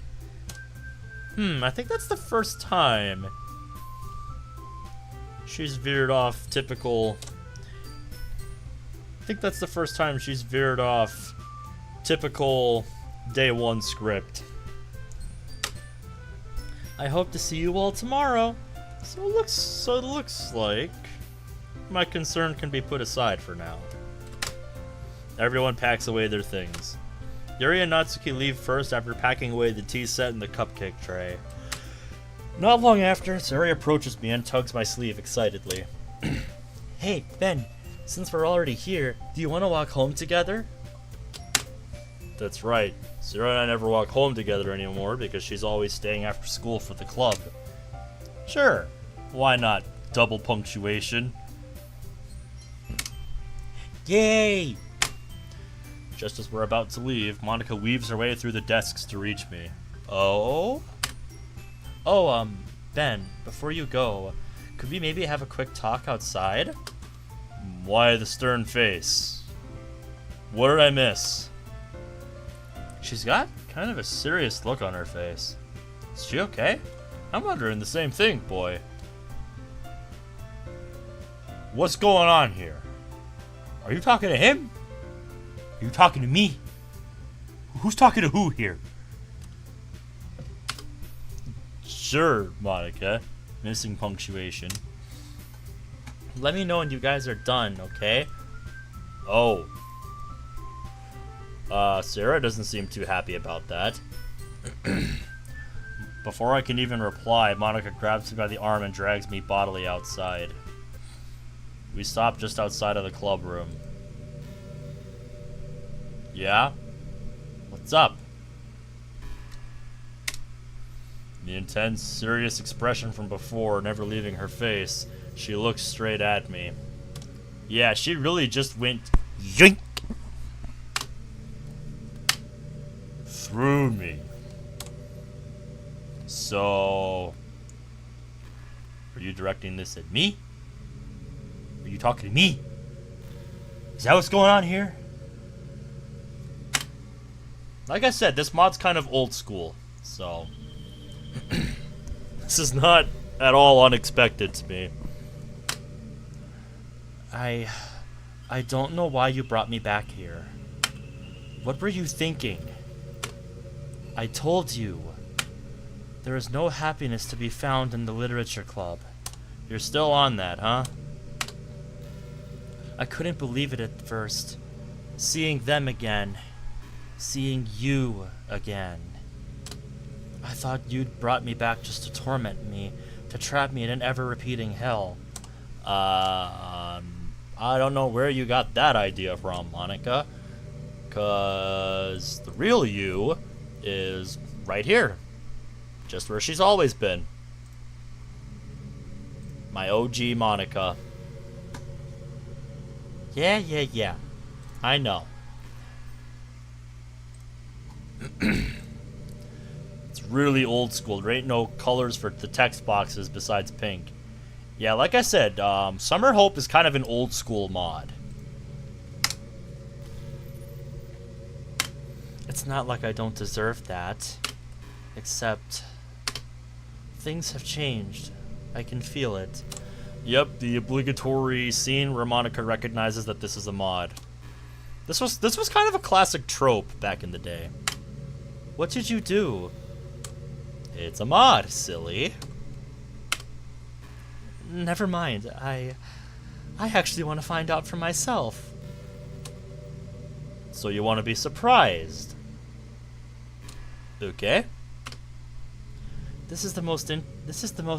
I think that's the first time she's veered off typical... I think that's the first time she's veered off typical day one script. I hope to see you all tomorrow. So it looks like my concern can be put aside for now. Everyone packs away their things. Yuri and Natsuki leave first after packing away the tea set and the cupcake tray. Not long after, Sari approaches me and tugs my sleeve excitedly. Hey, Ben, since we're already here, do you want to walk home together? That's right. Sarah and I never walk home together anymore because she's always staying after school for the club. Sure, why not? Double punctuation. Yay! Just as we're about to leave, Monica weaves her way through the desks to reach me. Oh? Oh, Ben, before you go, could we maybe have a quick talk outside? Why the stern face? What did I miss? She's got kind of a serious look on her face. Is she okay? I'm wondering the same thing, boy. What's going on here? Are you talking to him? Are you talking to me? Who's talking to who here? Sure, Monica. Missing punctuation. Let me know when you guys are done, okay? Oh. Sarah doesn't seem too happy about that. Before I can even reply, Monica grabs me by the arm and drags me bodily outside. We stop just outside of the club room. Yeah? What's up? The intense, serious expression from before never leaving her face, she looks straight at me. Yeah, she really just went yoink through me. So, are you directing this at me? Are you talking to me? Is that what's going on here? Like I said, this mod's kind of old school, so this is not at all unexpected to me. I don't know why you brought me back here. What were you thinking? I told you. There is no happiness to be found in the literature club. You're still on that, huh? I couldn't believe it at first. Seeing them again. Seeing you again. I thought you'd brought me back just to torment me, to trap me in an ever-repeating hell. I don't know where you got that idea from, Monica. 'Cause the real you is right here. Just where she's always been. My OG Monica. Yeah. I know. It's really old school. There ain't no colors for the text boxes besides pink. Yeah, like I said, Summer Hope is kind of an old school mod. It's not like I don't deserve that. Except, things have changed. I can feel it. Yep, the obligatory scene where Monica recognizes that this is a mod. This was kind of a classic trope back in the day. What did you do? It's a mod, silly. Never mind. I actually want to find out for myself. So you want to be surprised? Okay. This is the most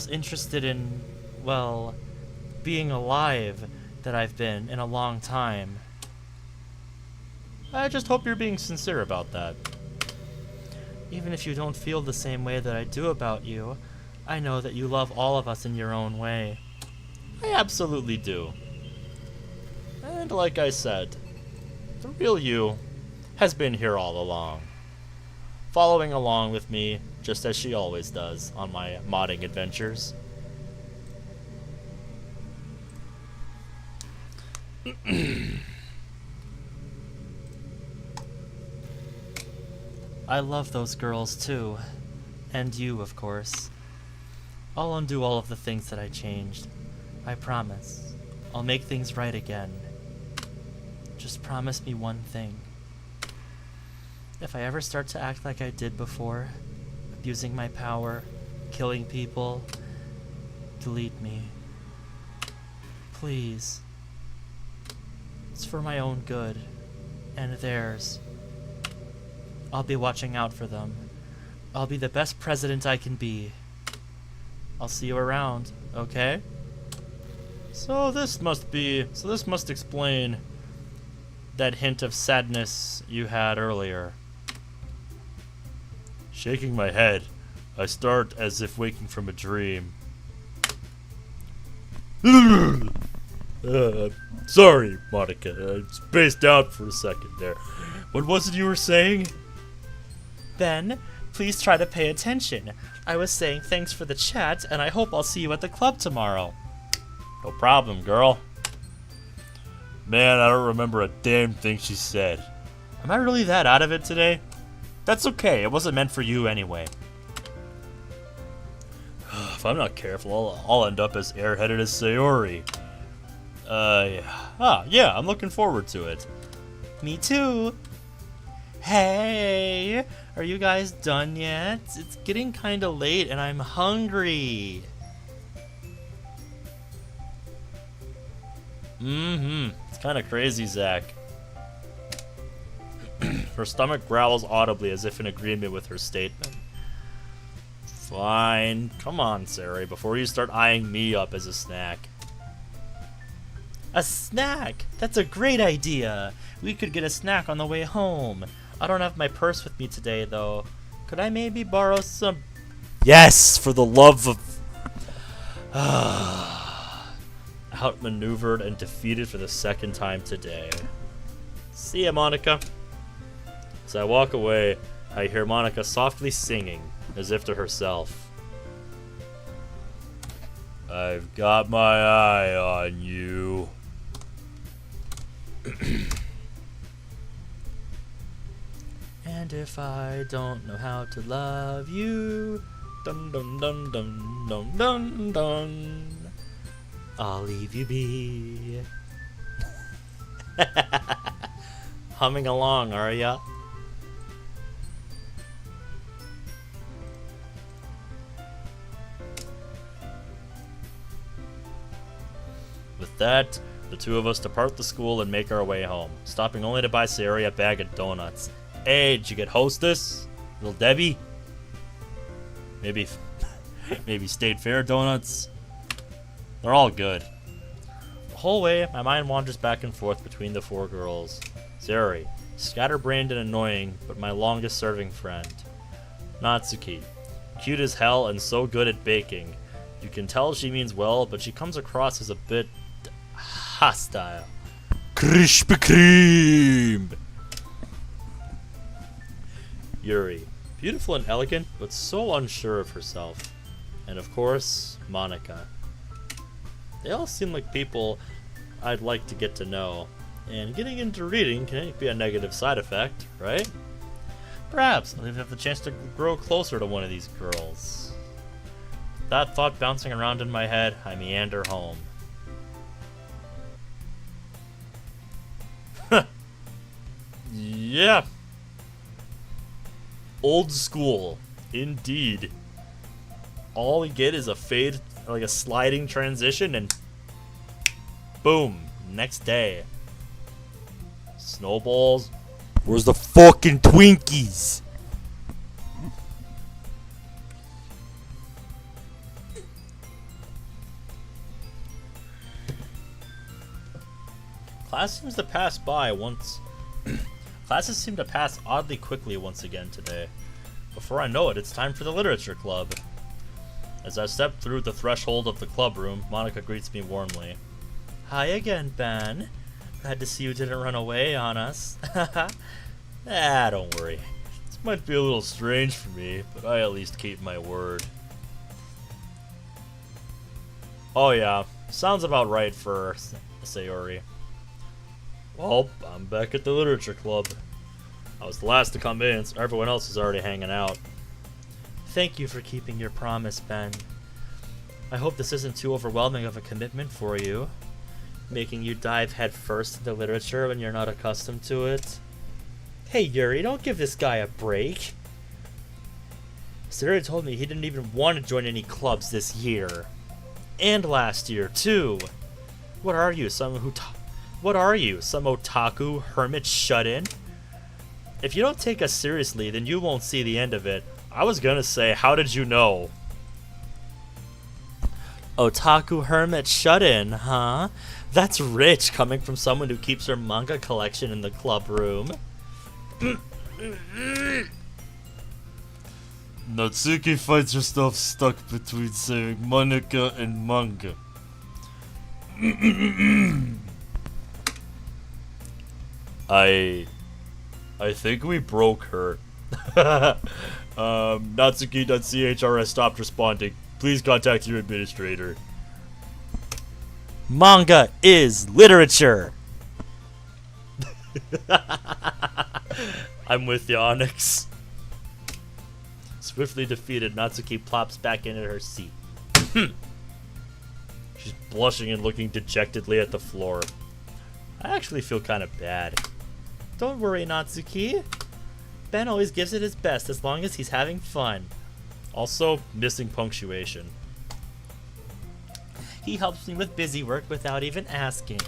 interested in, well, being alive that I've been in a long time. I just hope you're being sincere about that. Even if you don't feel the same way that I do about you, I know that you love all of us in your own way. I absolutely do. And like I said, the real you has been here all along. Following along with me, just as she always does on my modding adventures. I love those girls too. And you, of course. I'll undo all of the things that I changed. I promise. I'll make things right again. Just promise me one thing. If I ever start to act like I did before, abusing my power, killing people, delete me. Please. It's for my own good, and theirs. I'll be watching out for them. I'll be the best president I can be. I'll see you around, okay? So this must explain that hint of sadness you had earlier. Shaking my head, I start as if waking from a dream. Sorry, Monica. I spaced out for a second there. What was it you were saying? Ben, please try to pay attention. I was saying thanks for the chat, and I hope I'll see you at the club tomorrow. No problem, girl. Man, I don't remember a damn thing she said. Am I really that out of it today? That's okay, it wasn't meant for you anyway. If I'm not careful, I'll end up as airheaded as Sayori. Yeah, I'm looking forward to it. Me too. Hey, are you guys done yet? It's getting kinda late and I'm hungry. It's kinda crazy, Zach. Her stomach growls audibly as if in agreement with her statement. Fine. Come on, Sari, before you start eyeing me up as a snack. A snack? That's a great idea. We could get a snack on the way home. I don't have my purse with me today, though. Could I maybe borrow some? Yes, for the love of... Outmaneuvered and defeated for the second time today. See ya, Monica. As I walk away, I hear Monica softly singing, as if to herself. I've got my eye on you. And if I don't know how to love you, dun dun dun dun dun dun dun, I'll leave you be. Humming along, are ya? With that, the two of us depart the school and make our way home, stopping only to buy Sayori a bag of donuts. Hey, did you get Hostess? Little Debbie? Maybe State Fair donuts? They're all good. The whole way, my mind wanders back and forth between the four girls. Sayori, scatterbrained and annoying, but my longest serving friend. Natsuki, cute as hell and so good at baking. You can tell she means well, but she comes across as a bit hostile. Krispy Kreme! Yuri, beautiful and elegant, but so unsure of herself. And of course, Monica. They all seem like people I'd like to get to know, and getting into reading can be a negative side effect, right? Perhaps I'll even have the chance to grow closer to one of these girls. With that thought bouncing around in my head, I meander home. Yeah. Old school, indeed. All we get is a fade, like a sliding transition, and boom, next day. Snowballs. Where's the fucking Twinkies? Class seems to pass by once. Classes seem to pass oddly quickly once again today. Before I know it, it's time for the literature club. As I step through the threshold of the club room, Monica greets me warmly. Hi again, Ben. Glad to see you didn't run away on us. Don't worry. This might be a little strange for me, but I at least keep my word. Oh yeah, sounds about right for Sayori. Well, I'm back at the literature club. I was the last to come in, so everyone else is already hanging out. Thank you for keeping your promise, Ben. I hope this isn't too overwhelming of a commitment for you, making you dive headfirst into literature when you're not accustomed to it. Hey Yuri, don't give this guy a break. Sayori told me he didn't even want to join any clubs this year. And last year, too. What are you, some otaku hermit shut-in? If you don't take us seriously, then you won't see the end of it. I was gonna say, how did you know? Otaku hermit shut-in, huh? That's rich coming from someone who keeps her manga collection in the club room. Natsuki finds herself stuck between saying Monica and manga. I think we broke her. Natsuki.chrs stopped responding. Please contact your administrator. Manga is literature. I'm with you, Onyx. Swiftly defeated, Natsuki plops back into her seat. She's blushing and looking dejectedly at the floor. I actually feel kind of bad. Don't worry, Natsuki. Ben always gives it his best as long as he's having fun. Also, missing punctuation. He helps me with busy work without even asking.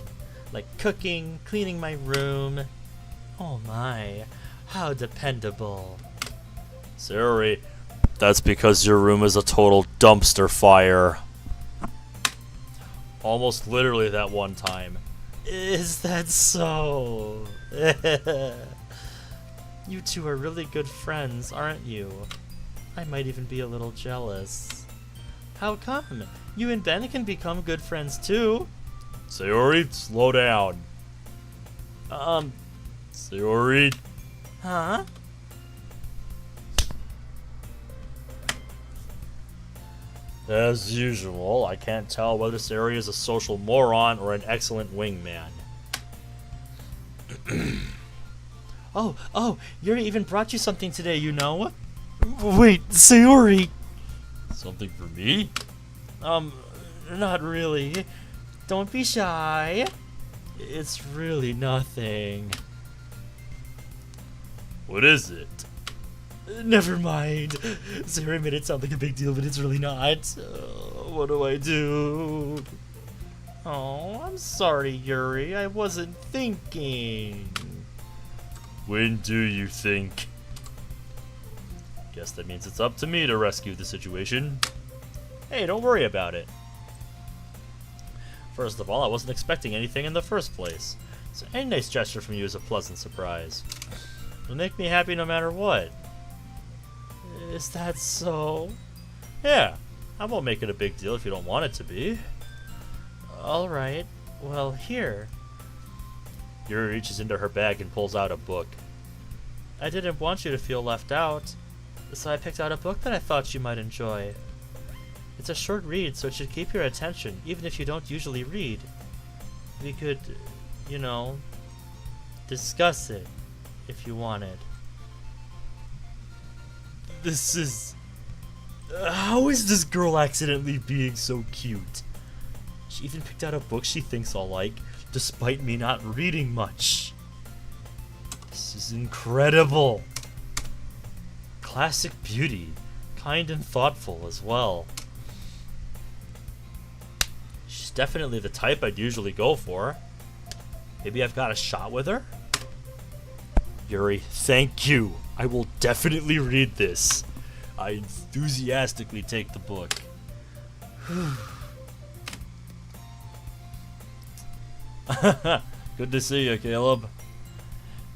Like cooking, cleaning my room. Oh my, how dependable. Sayori, that's because your room is a total dumpster fire. Almost literally that one time. Is that so? You two are really good friends, aren't you? I might even be a little jealous. How come? You and Ben can become good friends too. Sayori, slow down. Sayori. Huh? As usual, I can't tell whether Sayori is a social moron or an excellent wingman. Oh, Yuri even brought you something today, you know? Wait, Sayori! Something for me? Not really. Don't be shy. It's really nothing. What is it? Never mind. Sayori made it sound like a big deal, but it's really not. What do I do? Oh, I'm sorry, Yuri. I wasn't thinking. When do you think? Guess that means it's up to me to rescue the situation. Hey, don't worry about it. First of all, I wasn't expecting anything in the first place, so any nice gesture from you is a pleasant surprise. It'll make me happy no matter what. Is that so? Yeah, I won't make it a big deal if you don't want it to be. Alright. Well, here. Yuri reaches into her bag and pulls out a book. I didn't want you to feel left out, so I picked out a book that I thought you might enjoy. It's a short read, so it should keep your attention, even if you don't usually read. We could, you know, discuss it, if you wanted. This is... how is this girl accidentally being so cute? She even picked out a book she thinks I'll like, despite me not reading much. This is incredible. Classic beauty, kind and thoughtful as well. She's definitely the type I'd usually go for. Maybe I've got a shot with her? Yuri, thank you. I will definitely read this. I enthusiastically take the book. Good to see you, Caleb.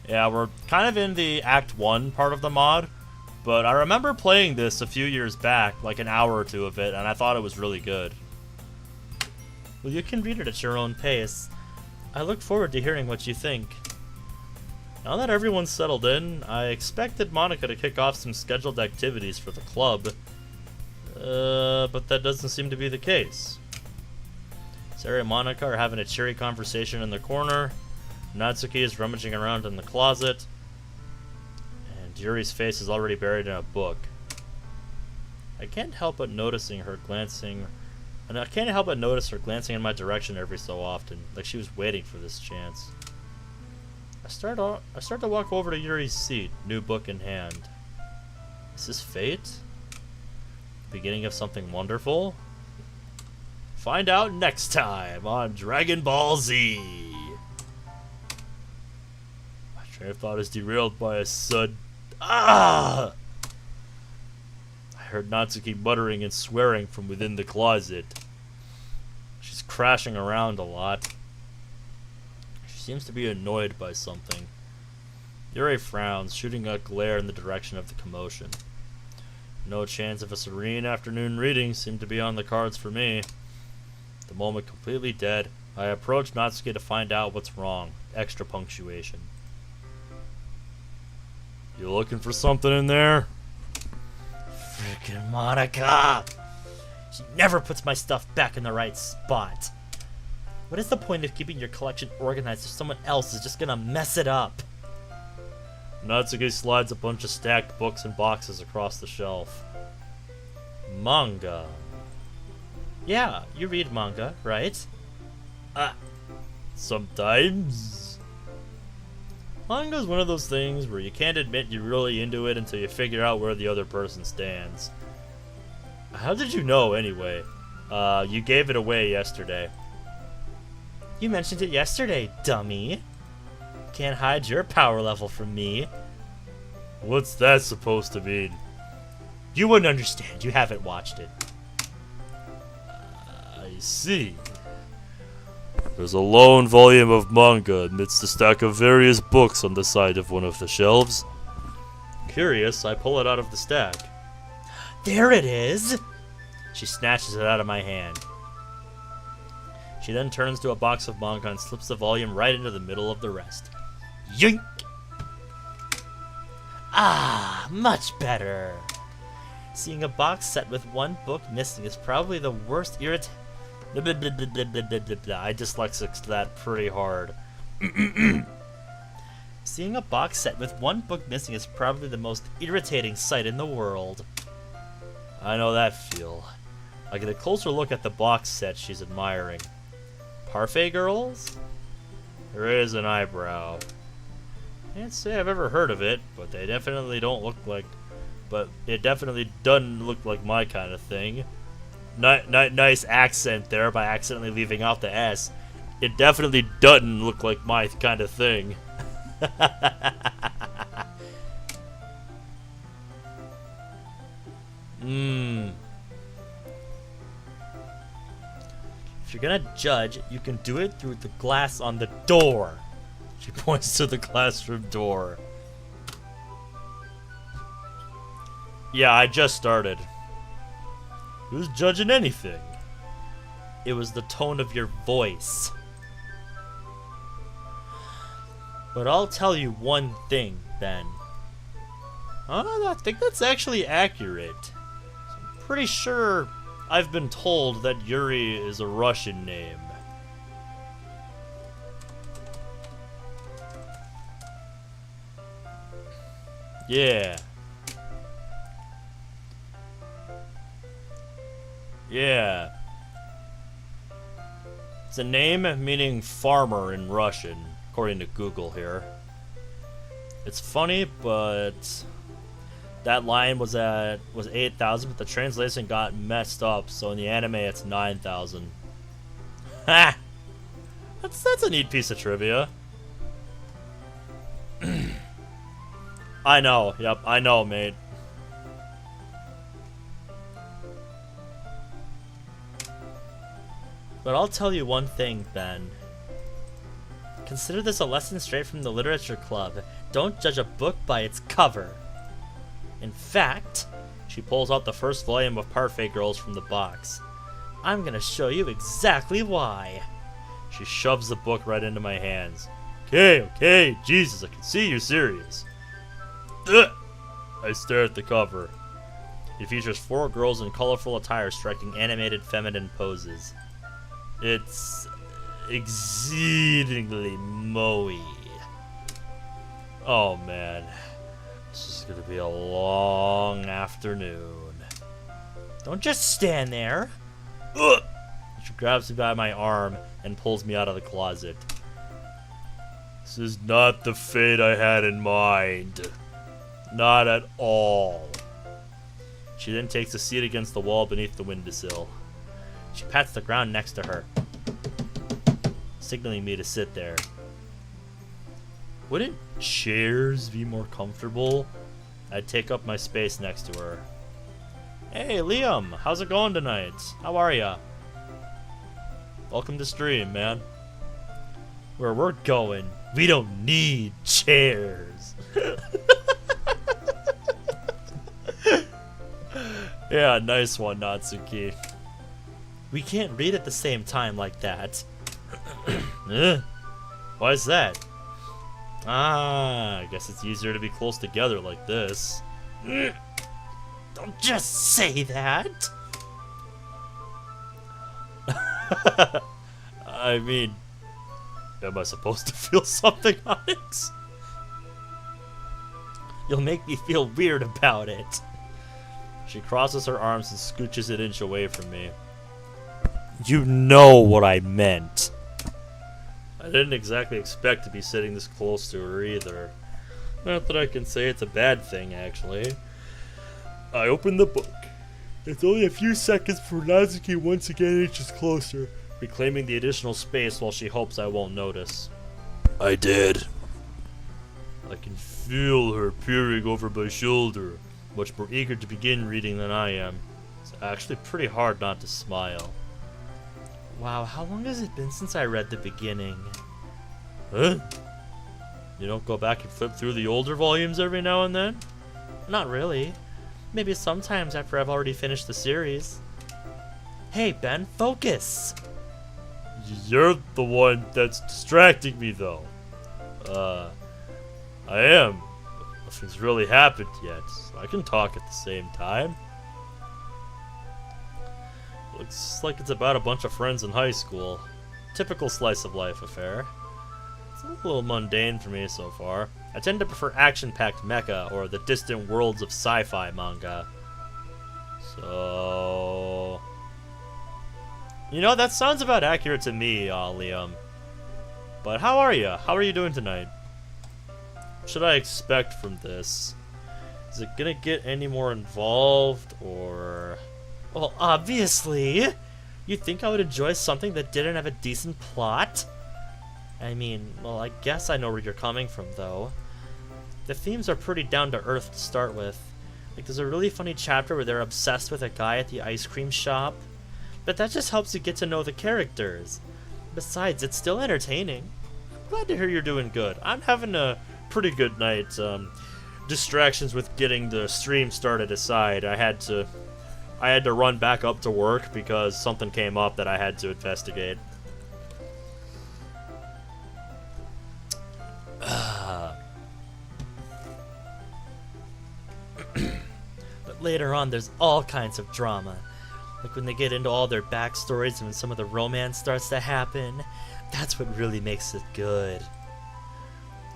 Yeah, we're kind of in the Act 1 part of the mod, but I remember playing this a few years back, like an hour or two of it, and I thought it was really good. Well, you can read it at your own pace. I look forward to hearing what you think. Now that everyone's settled in, I expected Monica to kick off some scheduled activities for the club, but that doesn't seem to be the case. Sarah and Monica are having a cheery conversation in the corner. Natsuki is rummaging around in the closet, and Yuri's face is already buried in a book. I can't help but notice her glancing in my direction every so often, like she was waiting for this chance. I start to walk over to Yuri's seat, new book in hand. Is this fate? Beginning of something wonderful? Find out next time on Dragon Ball Z. My train of thought is derailed by a sudden... Ah! I heard Natsuki muttering and swearing from within the closet. She's crashing around a lot. She seems to be annoyed by something. Yuri frowns, shooting a glare in the direction of the commotion. No chance of a serene afternoon reading seemed to be on the cards for me. The moment completely dead, I approach Natsuki to find out what's wrong. Extra punctuation. You looking for something in there? Frickin' Monica! She never puts my stuff back in the right spot. What is the point of keeping your collection organized if someone else is just gonna mess it up? Natsuki slides a bunch of stacked books and boxes across the shelf. Manga. Yeah, you read manga, right? Sometimes. Manga's one of those things where you can't admit you're really into it until you figure out where the other person stands. How did you know, anyway? You gave it away yesterday. You mentioned it yesterday, dummy. Can't hide your power level from me. What's that supposed to mean? You wouldn't understand. You haven't watched it. I see. There's a lone volume of manga amidst a stack of various books on the side of one of the shelves. Curious, I pull it out of the stack. There it is! She snatches it out of my hand. She then turns to a box of manga and slips the volume right into the middle of the rest. Yoink! Ah, much better. Seeing a box set with one book missing is probably the worst I dyslexics that pretty hard. Seeing a box set with one book missing is probably the most irritating sight in the world. I know that feel. I get a closer look at the box set she's admiring. Parfait girls? There is an eyebrow. Can't say I've ever heard of it, but they definitely don't look like... But it definitely doesn't look like my kind of thing. Nice accent there by accidentally leaving out the S. It definitely doesn't look like my kind of thing. If you're gonna judge, you can do it through the glass on the door. She points to the classroom door. Yeah, I just started. Who's judging anything? It was the tone of your voice. But I'll tell you one thing, then. I think that's actually accurate. I'm pretty sure I've been told that Yuri is a Russian name. Yeah. Yeah. It's a name meaning farmer in Russian, according to Google here. It's funny, but that line was 8,000, but the translation got messed up, so in the anime it's 9,000. Ha! That's a neat piece of trivia. I know, yep, I know, mate. But I'll tell you one thing, then. Consider this a lesson straight from the literature club. Don't judge a book by its cover. In fact, she pulls out the first volume of Parfait Girls from the box. I'm gonna show you exactly why. She shoves the book right into my hands. Okay, Jesus, I can see you're serious. Ugh. I stare at the cover. It features 4 girls in colorful attire striking animated feminine poses. It's exceedingly moe-y. Oh man, this is gonna be a long afternoon. Don't just stand there. Ugh. She grabs me by my arm and pulls me out of the closet. This is not the fate I had in mind. Not at all. She then takes a seat against the wall beneath the windowsill. She pats the ground next to her, signaling me to sit there. Wouldn't chairs be more comfortable? I'd take up my space next to her. Hey, Liam, how's it going tonight? How are ya? Welcome to stream, man. Where we're going, we don't need chairs. Yeah, nice one, Natsuki. We can't read at the same time like that. Why is that? I guess it's easier to be close together like this. Don't just say that. I mean, am I supposed to feel something, Onyx? You'll make me feel weird about it. She crosses her arms and scooches an inch away from me. You know what I meant. I didn't exactly expect to be sitting this close to her either. Not that I can say it's a bad thing, actually. I open the book. It's only a few seconds before Natsuki once again inches closer, reclaiming the additional space while she hopes I won't notice. I did. I can feel her peering over my shoulder, much more eager to begin reading than I am. It's actually pretty hard not to smile. Wow, how long has it been since I read the beginning? Huh? You don't go back and flip through the older volumes every now and then? Not really. Maybe sometimes after I've already finished the series. Hey, Ben, focus! You're the one that's distracting me, though. I am. But nothing's really happened yet, so I can talk at the same time. Looks like it's about a bunch of friends in high school. Typical slice of life affair. It's a little mundane for me so far. I tend to prefer action-packed mecha or the distant worlds of sci-fi manga. So... You know, that sounds about accurate to me, Liam. But how are you? How are you doing tonight? What should I expect from this? Is it gonna get any more involved, or... Well, obviously! You'd think I would enjoy something that didn't have a decent plot? I mean, well, I guess I know where you're coming from, though. The themes are pretty down-to-earth to start with. Like, there's a really funny chapter where they're obsessed with a guy at the ice cream shop. But that just helps you get to know the characters. Besides, it's still entertaining. I'm glad to hear you're doing good. I'm having a pretty good night. Distractions with getting the stream started aside, I had to run back up to work because something came up that I had to investigate. But later on, there's all kinds of drama. Like when they get into all their backstories and when some of the romance starts to happen. That's what really makes it good.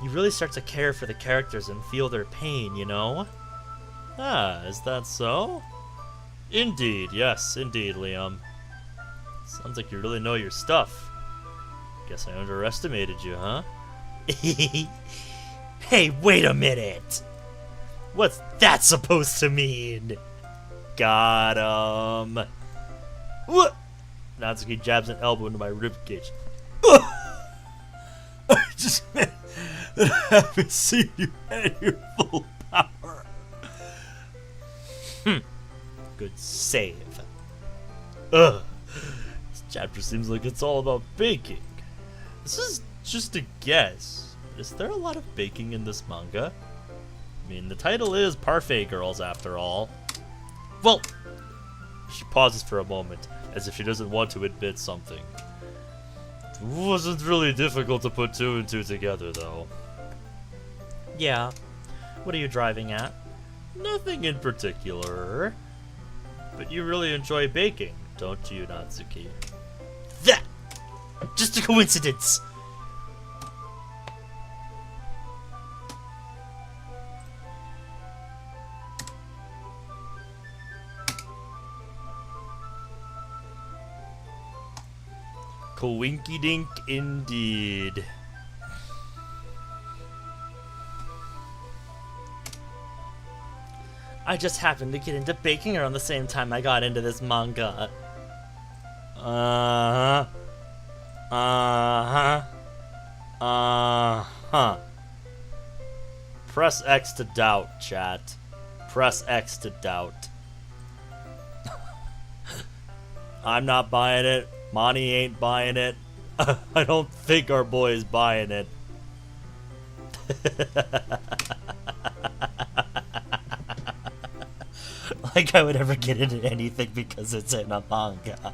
You really start to care for the characters and feel their pain, you know? Ah, is that so? Indeed, yes, indeed, Liam. Sounds like you really know your stuff. Guess I underestimated you, huh? Hey, wait a minute! What's that supposed to mean? Got him. What? Natsuki jabs an elbow into my ribcage. I just meant that I haven't seen you at your full power. Good save. Ugh. This chapter seems like it's all about baking. This is just a guess. Is there a lot of baking in this manga? I mean, the title is Parfait Girls, after all. Well, she pauses for a moment, as if she doesn't want to admit something. It wasn't really difficult to put two and two together, though. Yeah. What are you driving at? Nothing in particular. But you really enjoy baking, don't you, Natsuki? That! Just a coincidence! Coinky-dink indeed. I just happened to get into baking around the same time I got into this manga. Uh-huh. Press X to doubt, chat. Press X to doubt. I'm not buying it. Monty ain't buying it. I don't think our boy is buying it. Like I would ever get into anything because it's in a manga.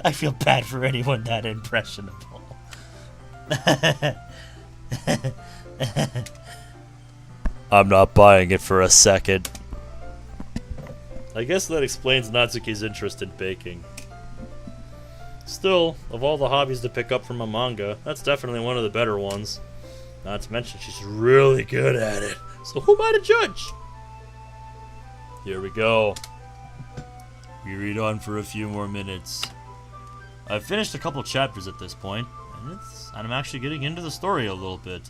I feel bad for anyone that impressionable. I'm not buying it for a second. I guess that explains Natsuki's interest in baking. Still, of all the hobbies to pick up from a manga, that's definitely one of the better ones. Not to mention she's really good at it. So who am I to judge? Here we go. We read on for a few more minutes. I've finished a couple chapters at this point, and I'm actually getting into the story a little bit.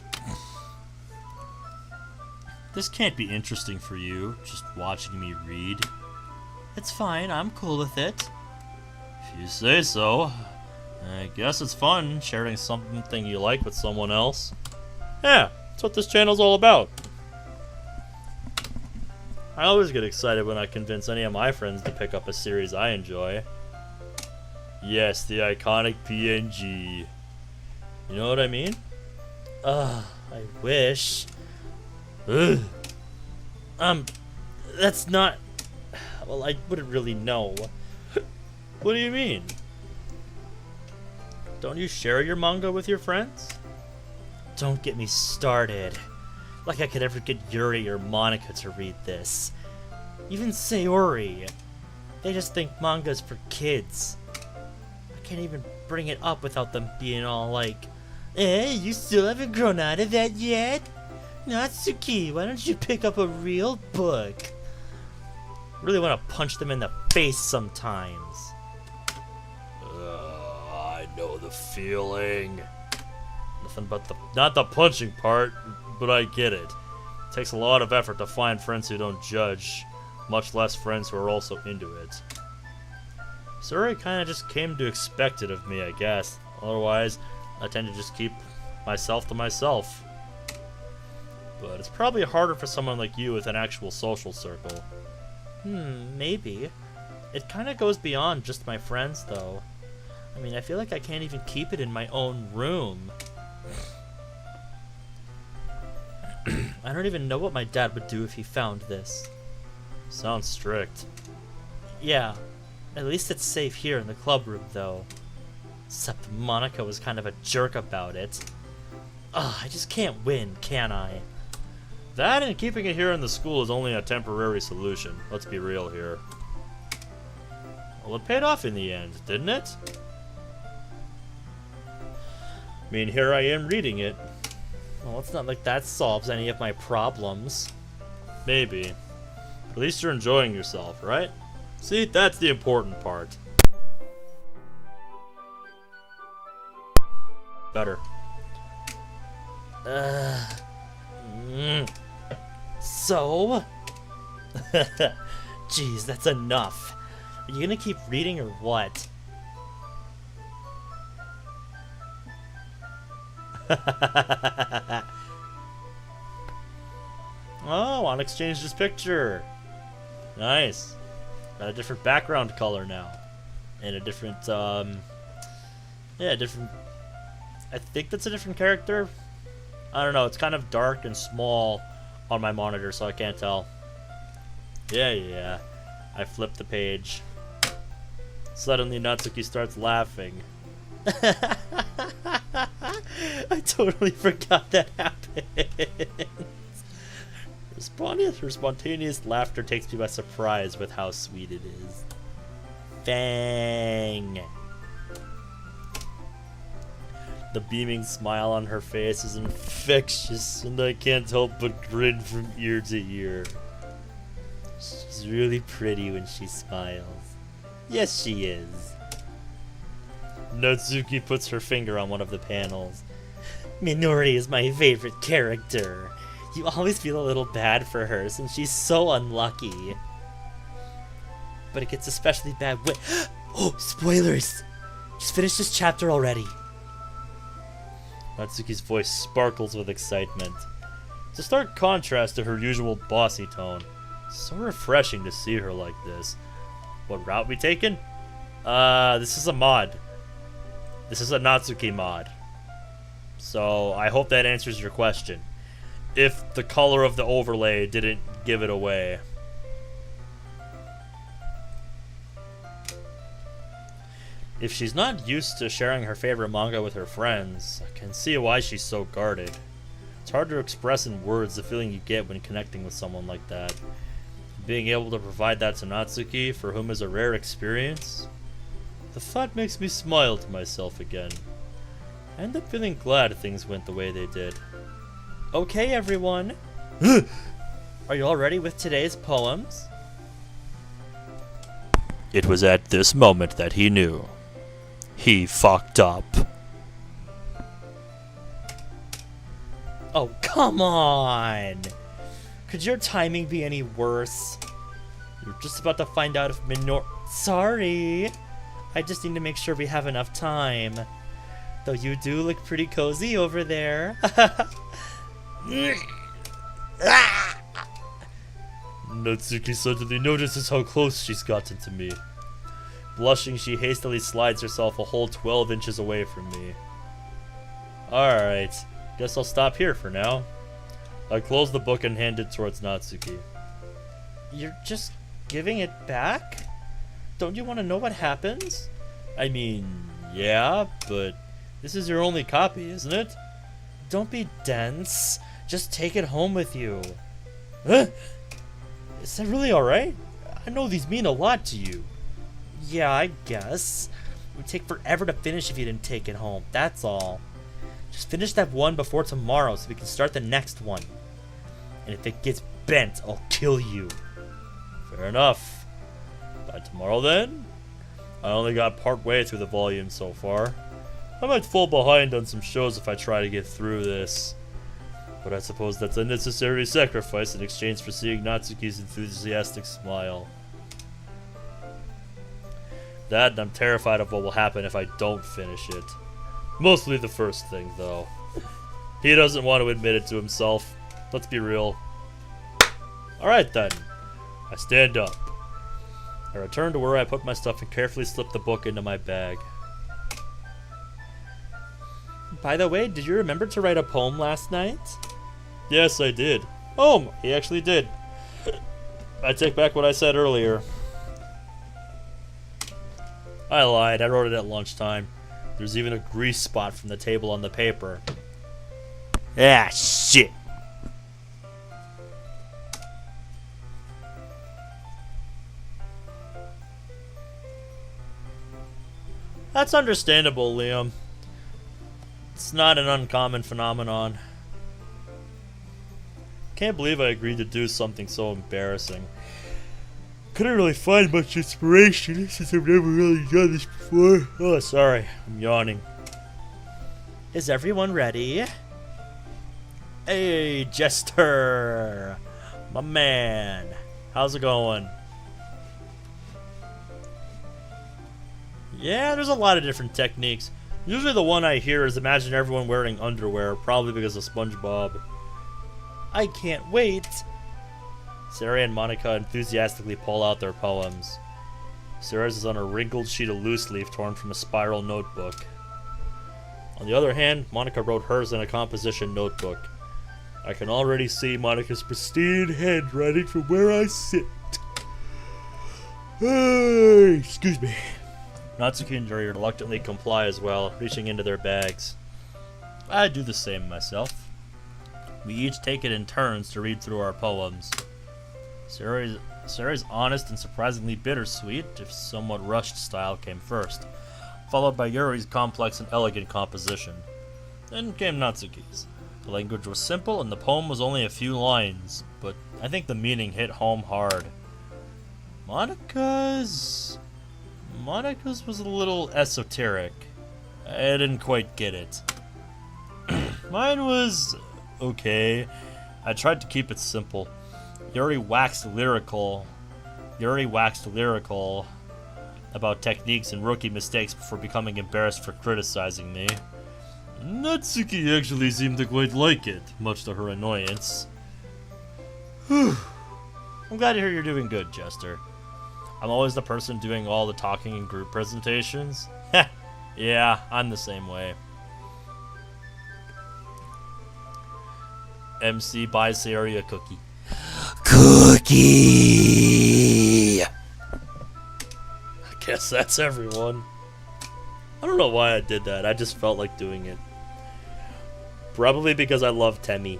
This can't be interesting for you, just watching me read. It's fine, I'm cool with it. If you say so. I guess it's fun sharing something you like with someone else. Yeah, that's what this channel's all about. I always get excited when I convince any of my friends to pick up a series I enjoy. Yes, the iconic PNG. You know what I mean? I wish. Ugh. That's not... Well, I wouldn't really know. What do you mean? Don't you share your manga with your friends? Don't get me started. Like I could ever get Yuri or Monica to read this. Even Sayori. They just think manga's for kids. I can't even bring it up without them being all like, you still haven't grown out of that yet? Natsuki, why don't you pick up a real book? Really want to punch them in the face sometimes. I know the feeling. Nothing but not the punching part, but I get it. It takes a lot of effort to find friends who don't judge, much less friends who are also into it. Suri kind of just came to expect it of me, I guess. Otherwise, I tend to just keep myself to myself. But it's probably harder for someone like you with an actual social circle. Maybe. It kind of goes beyond just my friends, though. I mean, I feel like I can't even keep it in my own room. I don't even know what my dad would do if he found this. Sounds strict. Yeah. At least it's safe here in the club room, though. Except Monica was kind of a jerk about it. Ugh, I just can't win, can I? That and keeping it here in the school is only a temporary solution. Let's be real here. Well, it paid off in the end, didn't it? I mean, here I am reading it. Well, it's not like that solves any of my problems. Maybe. At least you're enjoying yourself, right? See, that's the important part. Better. So? Jeez, that's enough. Are you gonna keep reading or what? Oh, on exchange this picture. Nice. Got a different background color now. And a different, yeah, different... I think that's a different character. I don't know, it's kind of dark and small on my monitor, so I can't tell. Yeah. I flipped the page. Suddenly Natsuki starts laughing. I totally forgot that happened. Her spontaneous laughter takes me by surprise with how sweet it is. Fang. The beaming smile on her face is infectious, and I can't help but grin from ear to ear. She's really pretty when she smiles. Yes, she is. Natsuki puts her finger on one of the panels. Minori is my favorite character. You always feel a little bad for her since she's so unlucky. But it gets especially bad when... Oh, spoilers! Just finished this chapter already. Natsuki's voice sparkles with excitement. It's a stark contrast to her usual bossy tone. So refreshing to see her like this. What route we taken? This is a mod. This is a Natsuki mod. So I hope that answers your question. If the color of the overlay didn't give it away. If she's not used to sharing her favorite manga with her friends, I can see why she's so guarded. It's hard to express in words the feeling you get when connecting with someone like that. Being able to provide that to Natsuki, for whom is a rare experience, the thought makes me smile to myself again. I end up feeling glad things went the way they did. Okay, everyone. Are you all ready with today's poems? It was at this moment that he knew. He fucked up. Oh, come on! Could your timing be any worse? You're just about to find out if Sorry! I just need to make sure we have enough time. Though you do look pretty cozy over there. Natsuki suddenly notices how close she's gotten to me. Blushing, she hastily slides herself a whole 12 inches away from me. Alright, guess I'll stop here for now. I close the book and hand it towards Natsuki. You're just giving it back? Don't you want to know what happens? I mean, yeah, but this is your only copy, isn't it? Don't be dense. Just take it home with you. Huh? Is that really alright? I know these mean a lot to you. Yeah, I guess. It would take forever to finish if you didn't take it home, that's all. Just finish that one before tomorrow so we can start the next one. And if it gets bent, I'll kill you. Fair enough. By tomorrow then? I only got part way through the volume so far. I might fall behind on some shows if I try to get through this. But I suppose that's a necessary sacrifice in exchange for seeing Natsuki's enthusiastic smile. That, and I'm terrified of what will happen if I don't finish it. Mostly the first thing, though. He doesn't want to admit it to himself. Let's be real. Alright then. I stand up. I return to where I put my stuff and carefully slip the book into my bag. By the way, did you remember to write a poem last night? Yes, I did. Oh, he actually did. I take back what I said earlier. I lied. I wrote it at lunchtime. There's even a grease spot from the table on the paper. Ah, shit. That's understandable, Liam. It's not an uncommon phenomenon. Can't believe I agreed to do something so embarrassing. Couldn't really find much inspiration since I've never really done this before. Oh, sorry. I'm yawning. Is everyone ready? Hey, Jester! My man. How's it going? Yeah, there's a lot of different techniques. Usually the one I hear is imagine everyone wearing underwear, probably because of SpongeBob. I can't wait. Sarah and Monica enthusiastically pull out their poems. Sarah's is on a wrinkled sheet of loose leaf torn from a spiral notebook. On the other hand, Monica wrote hers in a composition notebook. I can already see Monica's pristine handwriting from where I sit. Hey, excuse me. Natsuki and Yuri reluctantly comply as well, reaching into their bags. I do the same myself. We each take it in turns to read through our poems. Sarah's honest and surprisingly bittersweet, if somewhat rushed style came first, followed by Yuri's complex and elegant composition. Then came Natsuki's. The language was simple and the poem was only a few lines, but I think the meaning hit home hard. Monica's was a little esoteric. I didn't quite get it. Mine was okay. I tried to keep it simple. Yuri waxed lyrical about techniques and rookie mistakes before becoming embarrassed for criticizing me. Natsuki actually seemed to quite like it, much to her annoyance. I'm glad to hear you're doing good, Jester. I'm always the person doing all the talking in group presentations. Yeah, I'm the same way. MC buys Sarah a cookie. Cookie! I guess that's everyone. I don't know why I did that. I just felt like doing it. Probably because I love Temmie.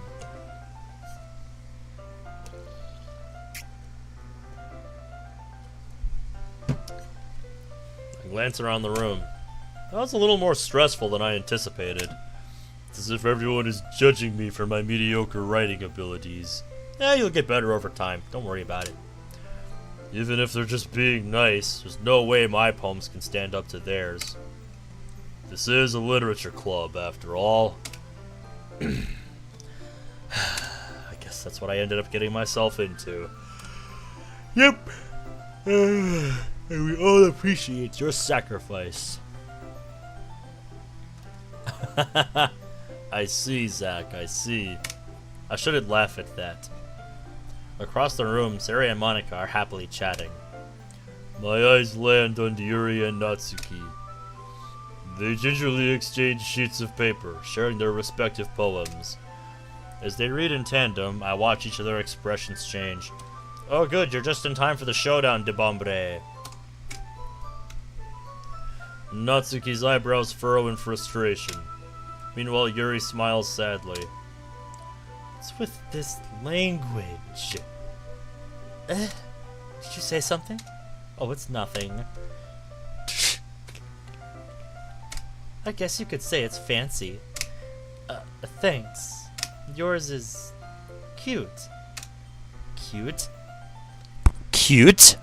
I glance around the room. That was a little more stressful than I anticipated. It's as if everyone is judging me for my mediocre writing abilities. You'll get better over time. Don't worry about it. Even if they're just being nice, there's no way my poems can stand up to theirs. This is a literature club, after all. I guess that's what I ended up getting myself into. Yep. And we all appreciate your sacrifice. I see, Zach, I see. I shouldn't laugh at that. Across the room, Sarah and Monica are happily chatting. My eyes land on Yuri and Natsuki. They gingerly exchange sheets of paper, sharing their respective poems. As they read in tandem, I watch each of their expressions change. Oh good, you're just in time for the showdown, Debombre. Natsuki's eyebrows furrow in frustration. Meanwhile, Yuri smiles sadly. What's with this language? Did you say something? Oh, it's nothing. I guess you could say it's fancy. Thanks. Yours is cute. Cute? Cute?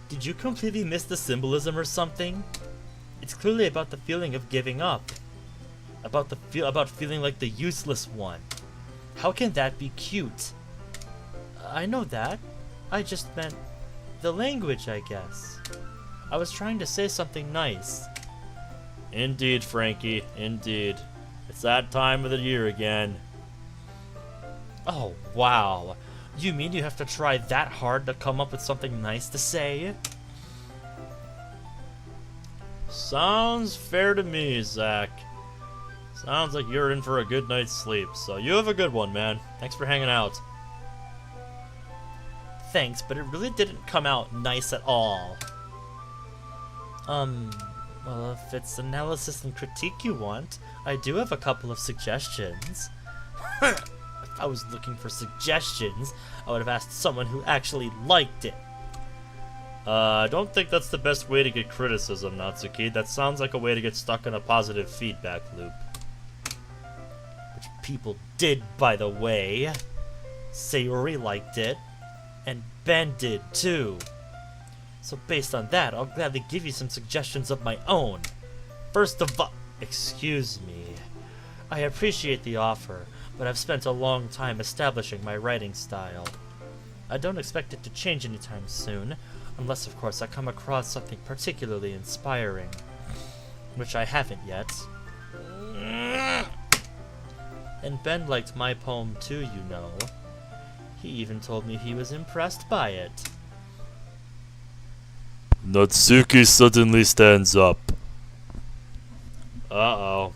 Did you completely miss the symbolism or something? It's clearly about the feeling of giving up. About feeling like the useless one. How can that be cute? I know that. I just meant the language, I guess. I was trying to say something nice. Indeed, Frankie, indeed. It's that time of the year again. Oh, wow. You mean you have to try that hard to come up with something nice to say? Sounds fair to me, Zach. Sounds like you're in for a good night's sleep, so you have a good one, man. Thanks for hanging out. Thanks, but it really didn't come out nice at all. Well, if it's analysis and critique you want, I do have a couple of suggestions. If I was looking for suggestions, I would have asked someone who actually liked it. I don't think that's the best way to get criticism, Natsuki. That sounds like a way to get stuck in a positive feedback loop. Which people did, by the way. Sayori liked it, and Ben did too. So based on that, I'll gladly give you some suggestions of my own. First of all, excuse me. I appreciate the offer, but I've spent a long time establishing my writing style. I don't expect it to change anytime soon, unless of course I come across something particularly inspiring. Which I haven't yet. And Ben liked my poem too, you know. He even told me he was impressed by it. Natsuki suddenly stands up. Uh-oh.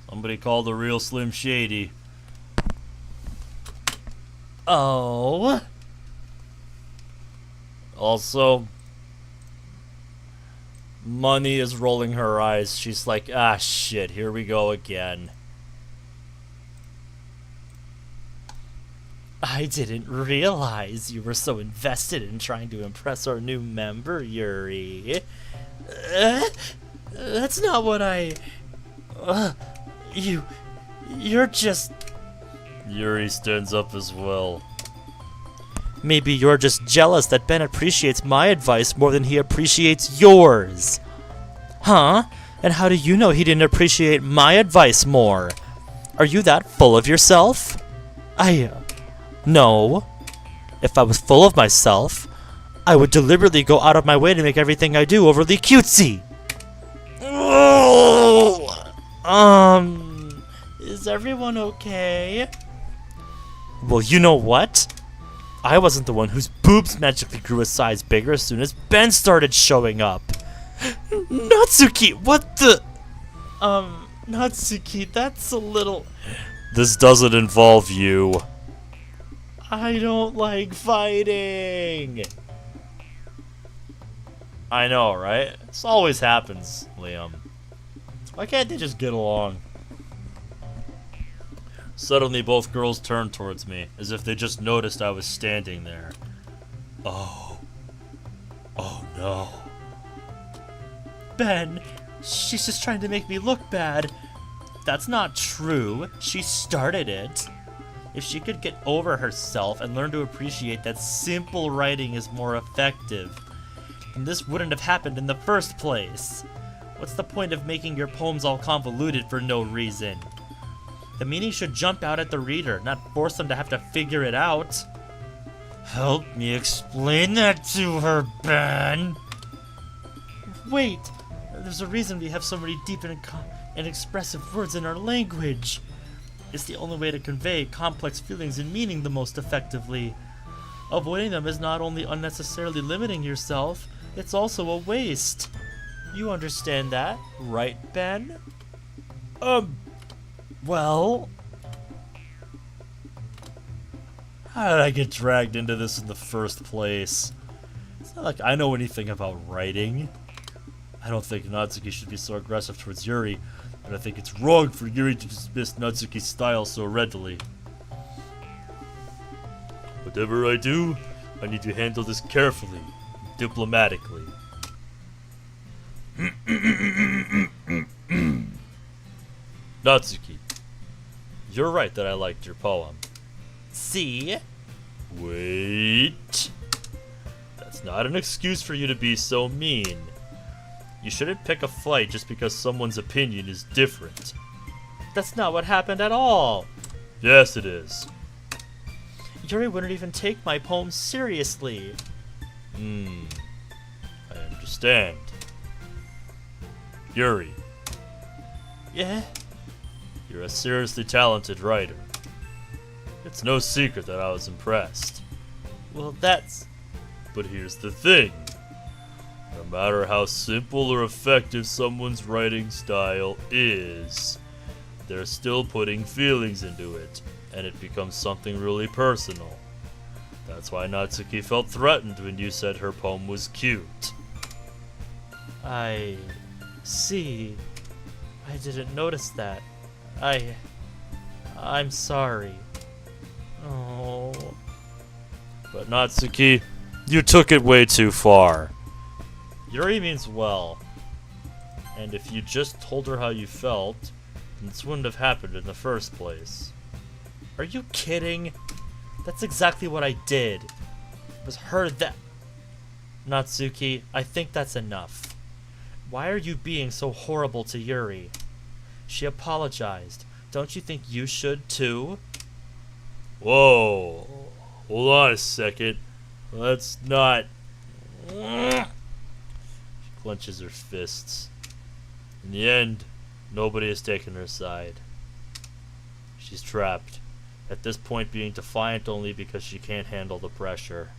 Somebody call the real Slim Shady. Oh? Also, Money is rolling her eyes. She's like, ah, shit, here we go again. I didn't realize you were so invested in trying to impress our new member, Yuri. That's not what I... You're just... Yuri stands up as well. Maybe you're just jealous that Ben appreciates my advice more than he appreciates yours. Huh? And how do you know he didn't appreciate my advice more? Are you that full of yourself? No. If I was full of myself, I would deliberately go out of my way to make everything I do overly cutesy. Is everyone okay? Well, you know what? I wasn't the one whose boobs magically grew a size bigger as soon as Ben started showing up. Natsuki, what the... Natsuki, that's a little... This doesn't involve you. I don't like fighting. I know, right? This always happens, Liam. Why can't they just get along? Suddenly, both girls turned towards me, as if they just noticed I was standing there. Oh. Oh no. Ben, she's just trying to make me look bad. That's not true. She started it. If she could get over herself and learn to appreciate that simple writing is more effective, then this wouldn't have happened in the first place. What's the point of making your poems all convoluted for no reason? The meaning should jump out at the reader, not force them to have to figure it out. Help me explain that to her, Ben. Wait, there's a reason we have so many deep and expressive words in our language. It's the only way to convey complex feelings and meaning the most effectively. Avoiding them is not only unnecessarily limiting yourself, it's also a waste. You understand that, right, Ben? Well... How did I get dragged into this in the first place? It's not like I know anything about writing. I don't think Natsuki should be so aggressive towards Yuri, but I think it's wrong for Yuri to dismiss Natsuki's style so readily. Whatever I do, I need to handle this carefully, diplomatically. Natsuki, you're right that I liked your poem. See? Wait. That's not an excuse for you to be so mean. You shouldn't pick a fight just because someone's opinion is different. That's not what happened at all. Yes, it is. Yuri wouldn't even take my poem seriously. I understand. Yuri, Yeah? you're a seriously talented writer. It's no secret that I was impressed. Well, that's... But here's the thing. No matter how simple or effective someone's writing style is, they're still putting feelings into it, and it becomes something really personal. That's why Natsuki felt threatened when you said her poem was cute. I... see. I didn't notice that. I'm sorry. Oh... But Natsuki, you took it way too far. Yuri means well. And if you just told her how you felt, then this wouldn't have happened in the first place. Are you kidding? That's exactly what I did. Was her that... Natsuki, I think that's enough. Why are you being so horrible to Yuri? She apologized. Don't you think you should too? Whoa. Hold on a second. Let's not... She clenches her fists. In the end, nobody has taken her side. She's trapped. At this point being defiant only because she can't handle the pressure.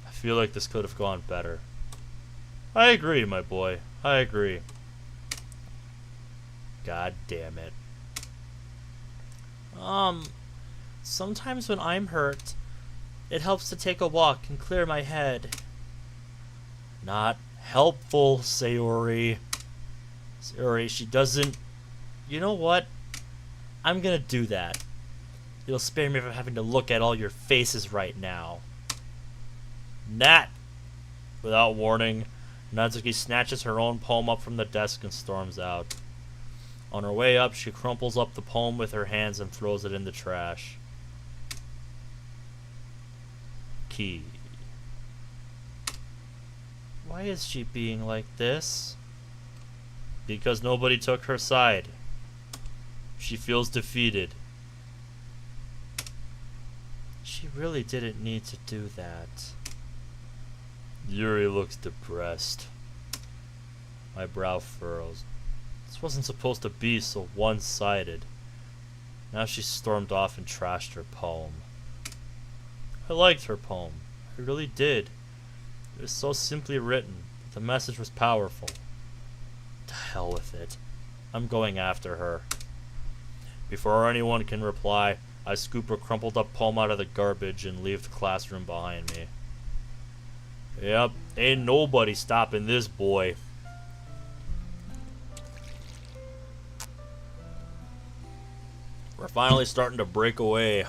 I feel like this could have gone better. I agree, my boy. I agree. God damn it. Sometimes when I'm hurt, it helps to take a walk and clear my head. Not helpful, Sayori. Sayori, she doesn't... You know what? I'm gonna do that. It'll spare me from having to look at all your faces right now. Nat! Without warning, Natsuki snatches her own poem up from the desk and storms out. On her way up, she crumples up the poem with her hands and throws it in the trash. Key. Why is she being like this? Because nobody took her side. She feels defeated. She really didn't need to do that. Yuri looks depressed. My brow furrows. This wasn't supposed to be so one-sided. Now she stormed off and trashed her poem. I liked her poem. I really did. It was so simply written, but the message was powerful. To hell with it. I'm going after her. Before anyone can reply, I scoop a crumpled up poem out of the garbage and leave the classroom behind me. Yep, ain't nobody stopping this boy. We're finally starting to break away.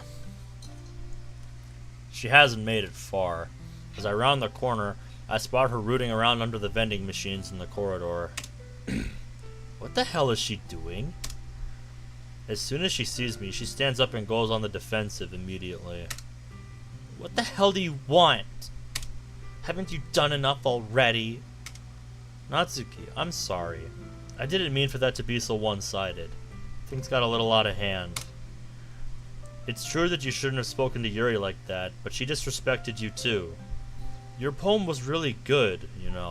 She hasn't made it far. As I round the corner, I spot her rooting around under the vending machines in the corridor. What the hell is she doing? As soon as she sees me, she stands up and goes on the defensive immediately. What the hell do you want? Haven't you done enough already? Natsuki, I'm sorry. I didn't mean for that to be so one-sided. Things got a little out of hand. It's true that you shouldn't have spoken to Yuri like that, but she disrespected you too. Your poem was really good, you know.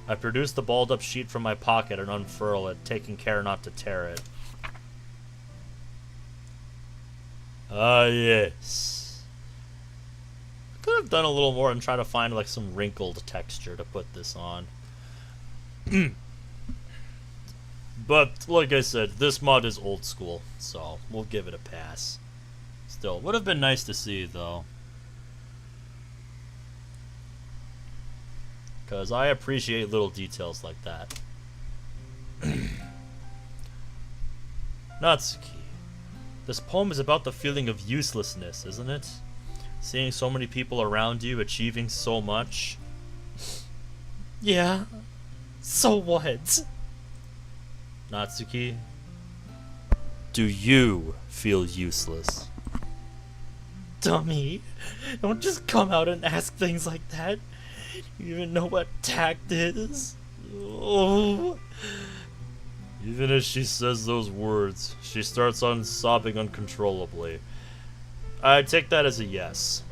I produce the balled up sheet from my pocket and unfurl it, taking care not to tear it. Ah, yes. I could have done a little more and try to find like some wrinkled texture to put this on. But, like I said, this mod is old school, so we'll give it a pass. Still, would have been nice to see, though. Because I appreciate little details like that. Natsuki. This poem is about the feeling of uselessness, isn't it? Seeing so many people around you achieving so much. Yeah. So what? Natsuki, do you feel useless? Dummy. Don't just come out and ask things like that. You even know what tact is? Oh. Even as she says those words, she starts on sobbing uncontrollably. I take that as a yes.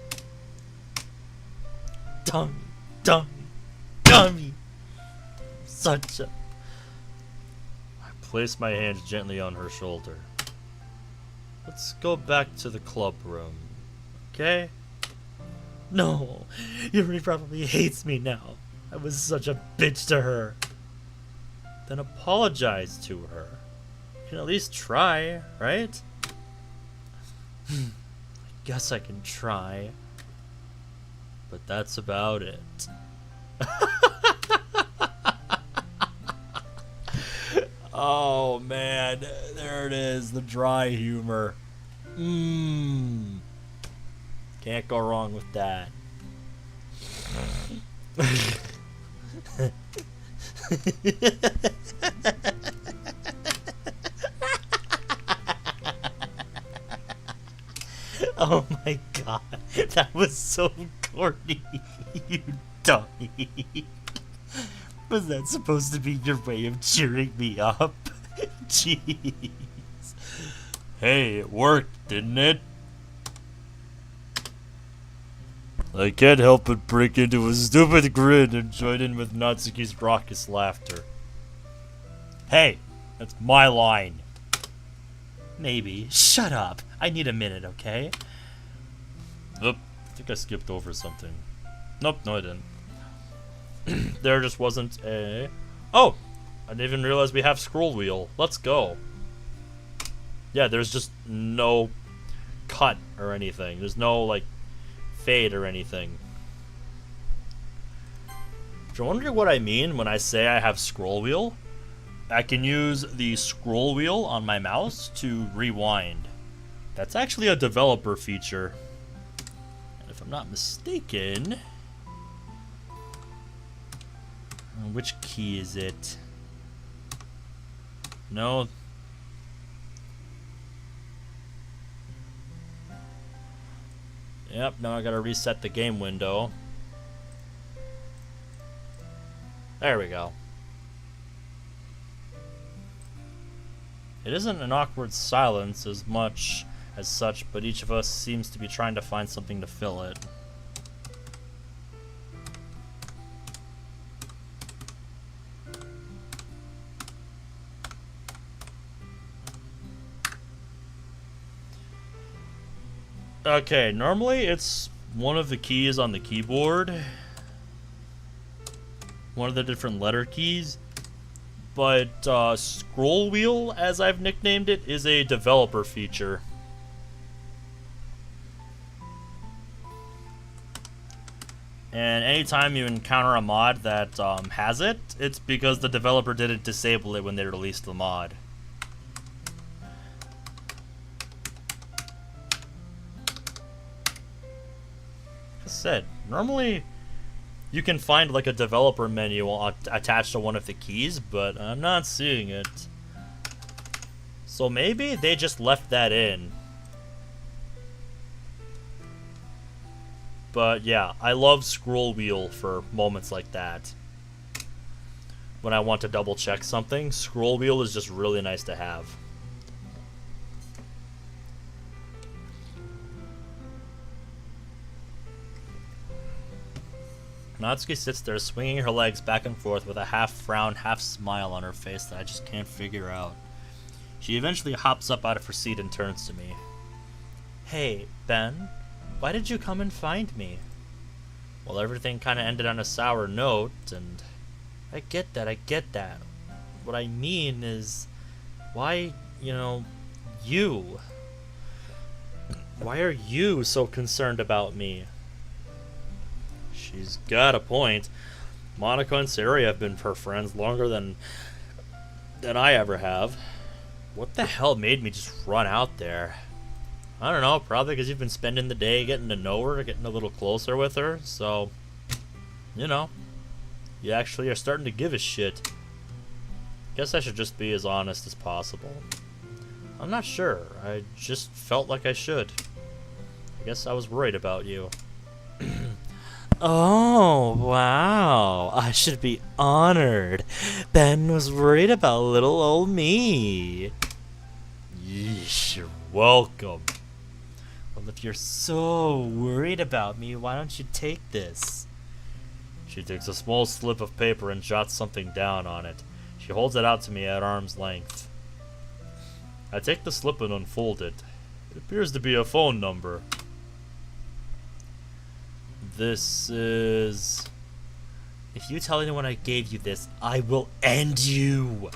Dummy. Dummy. Dummy. Such a... I place my hand gently on her shoulder. Let's go back to the club room, okay? No. Yuri probably hates me now. I was such a bitch to her. Then apologize to her. You can at least try, right? I guess I can try. But that's about it. Oh man, there it is, the dry humor. Can't go wrong with that. Oh my god, that was so corny, you dummy. Was that supposed to be your way of cheering me up? Jeez. Hey, it worked, didn't it? I can't help but break into a stupid grin and join in with Natsuki's raucous laughter. Hey, that's my line. Maybe. Shut up. I need a minute, okay? Oop, I think I skipped over something. Nope, no I didn't. There just wasn't a... Oh! I didn't even realize we have scroll wheel. Let's go. Yeah, there's just no cut or anything. There's no, like, fade or anything. If you're wondering what I mean when I say I have scroll wheel, I can use the scroll wheel on my mouse to rewind. That's actually a developer feature. And if I'm not mistaken... Which key is it? No. Yep, now I gotta reset the game window. There we go. It isn't an awkward silence as much as such, but each of us seems to be trying to find something to fill it. Okay, normally it's one of the keys on the keyboard. One of the different letter keys. But scroll wheel, as I've nicknamed it, is a developer feature. And anytime you encounter a mod that has it, it's because the developer didn't disable it when they released the mod. Said normally you can find like a developer menu attached to one of the keys, but I'm not seeing it, so maybe they just left that in. But yeah, I love scroll wheel for moments like that. When I want to double check something, scroll wheel is just really nice to have. Natsuki sits there swinging her legs back and forth with a half frown, half smile on her face that I just can't figure out. She eventually hops up out of her seat and turns to me. Hey, Ben, why did you come and find me? Well, everything kind of ended on a sour note, and... I get that. What I mean is, why, you. Why are you so concerned about me? She's got a point. Monica and Sayori have been her friends longer than I ever have. What the hell made me just run out there? I don't know, probably because you've been spending the day getting to know her, getting a little closer with her, so, you know, you actually are starting to give a shit. Guess I should just be as honest as possible. I'm not sure, I just felt like I should. I guess I was worried about you. Oh, wow. I should be honored. Ben was worried about little old me. Yeesh, you're welcome. Well, if you're so worried about me, why don't you take this? She takes a small slip of paper and jots something down on it. She holds it out to me at arm's length. I take the slip and unfold it. It appears to be a phone number. This is... If you tell anyone I gave you this, I will end you.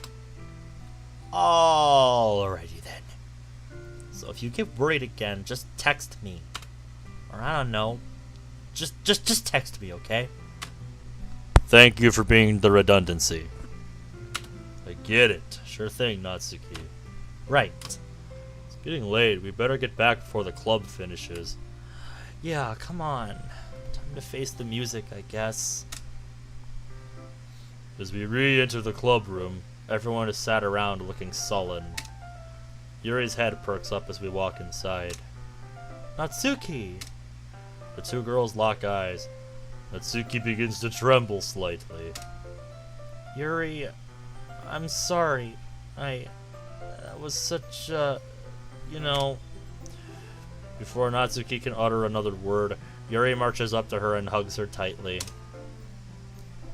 Alrighty then. So if you get worried again, just text me. Or I don't know. Just text me, okay? Thank you for being the redundancy. I get it. Sure thing, Natsuki. Right. It's getting late. We better get back before the club finishes. Yeah, come on. Time to face the music, I guess. As we re-enter the club room, everyone is sat around looking sullen. Yuri's head perks up as we walk inside. Natsuki! The two girls lock eyes. Natsuki begins to tremble slightly. Yuri, I'm sorry. That was such you know... Before Natsuki can utter another word, Yuri marches up to her and hugs her tightly.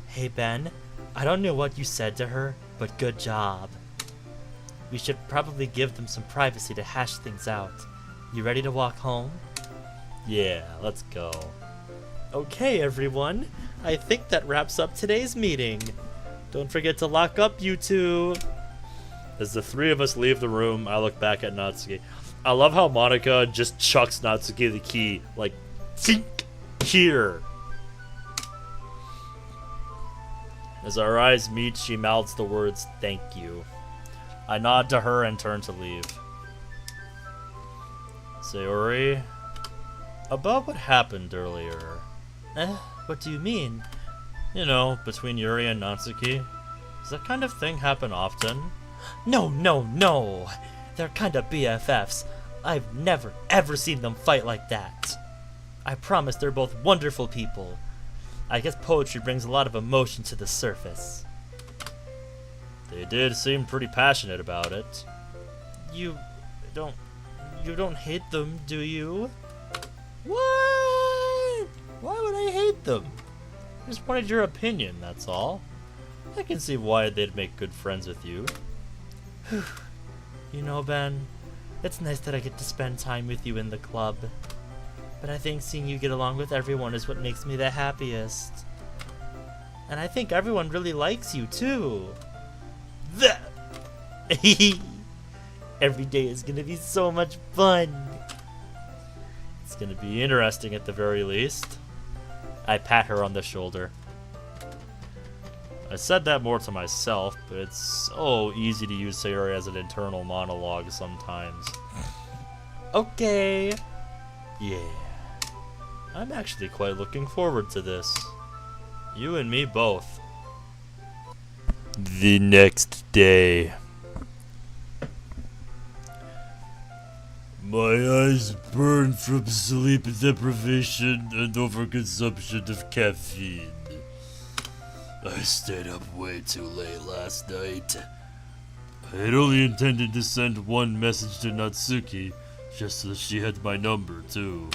Hey Ben, I don't know what you said to her, but good job. We should probably give them some privacy to hash things out. You ready to walk home? Yeah, let's go. Okay, everyone. I think that wraps up today's meeting. Don't forget to lock up, you two. As the three of us leave the room, I look back at Natsuki. I love how Monica just chucks Natsuki the key, like, think here. As our eyes meet, she mouths the words, thank you. I nod to her and turn to leave. Sayori, about what happened earlier. What do you mean? You know, between Yuri and Natsuki. Does that kind of thing happen often? No. They're kinda BFFs. I've never, ever seen them fight like that. I promise they're both wonderful people. I guess poetry brings a lot of emotion to the surface. They did seem pretty passionate about it. You don't hate them, do you? What? Why would I hate them? I just wanted your opinion, that's all. I can see why they'd make good friends with you. You know, Ben, it's nice that I get to spend time with you in the club. But I think seeing you get along with everyone is what makes me the happiest. And I think everyone really likes you, too. Every day is gonna be so much fun. It's gonna be interesting at the very least. I pat her on the shoulder. I said that more to myself, but it's so easy to use Sayori as an internal monologue sometimes. Okay. Yeah. I'm actually quite looking forward to this. You and me both. The next day. My eyes burn from sleep deprivation and overconsumption of caffeine. I stayed up way too late last night. I had only intended to send one message to Natsuki, just so she had my number too.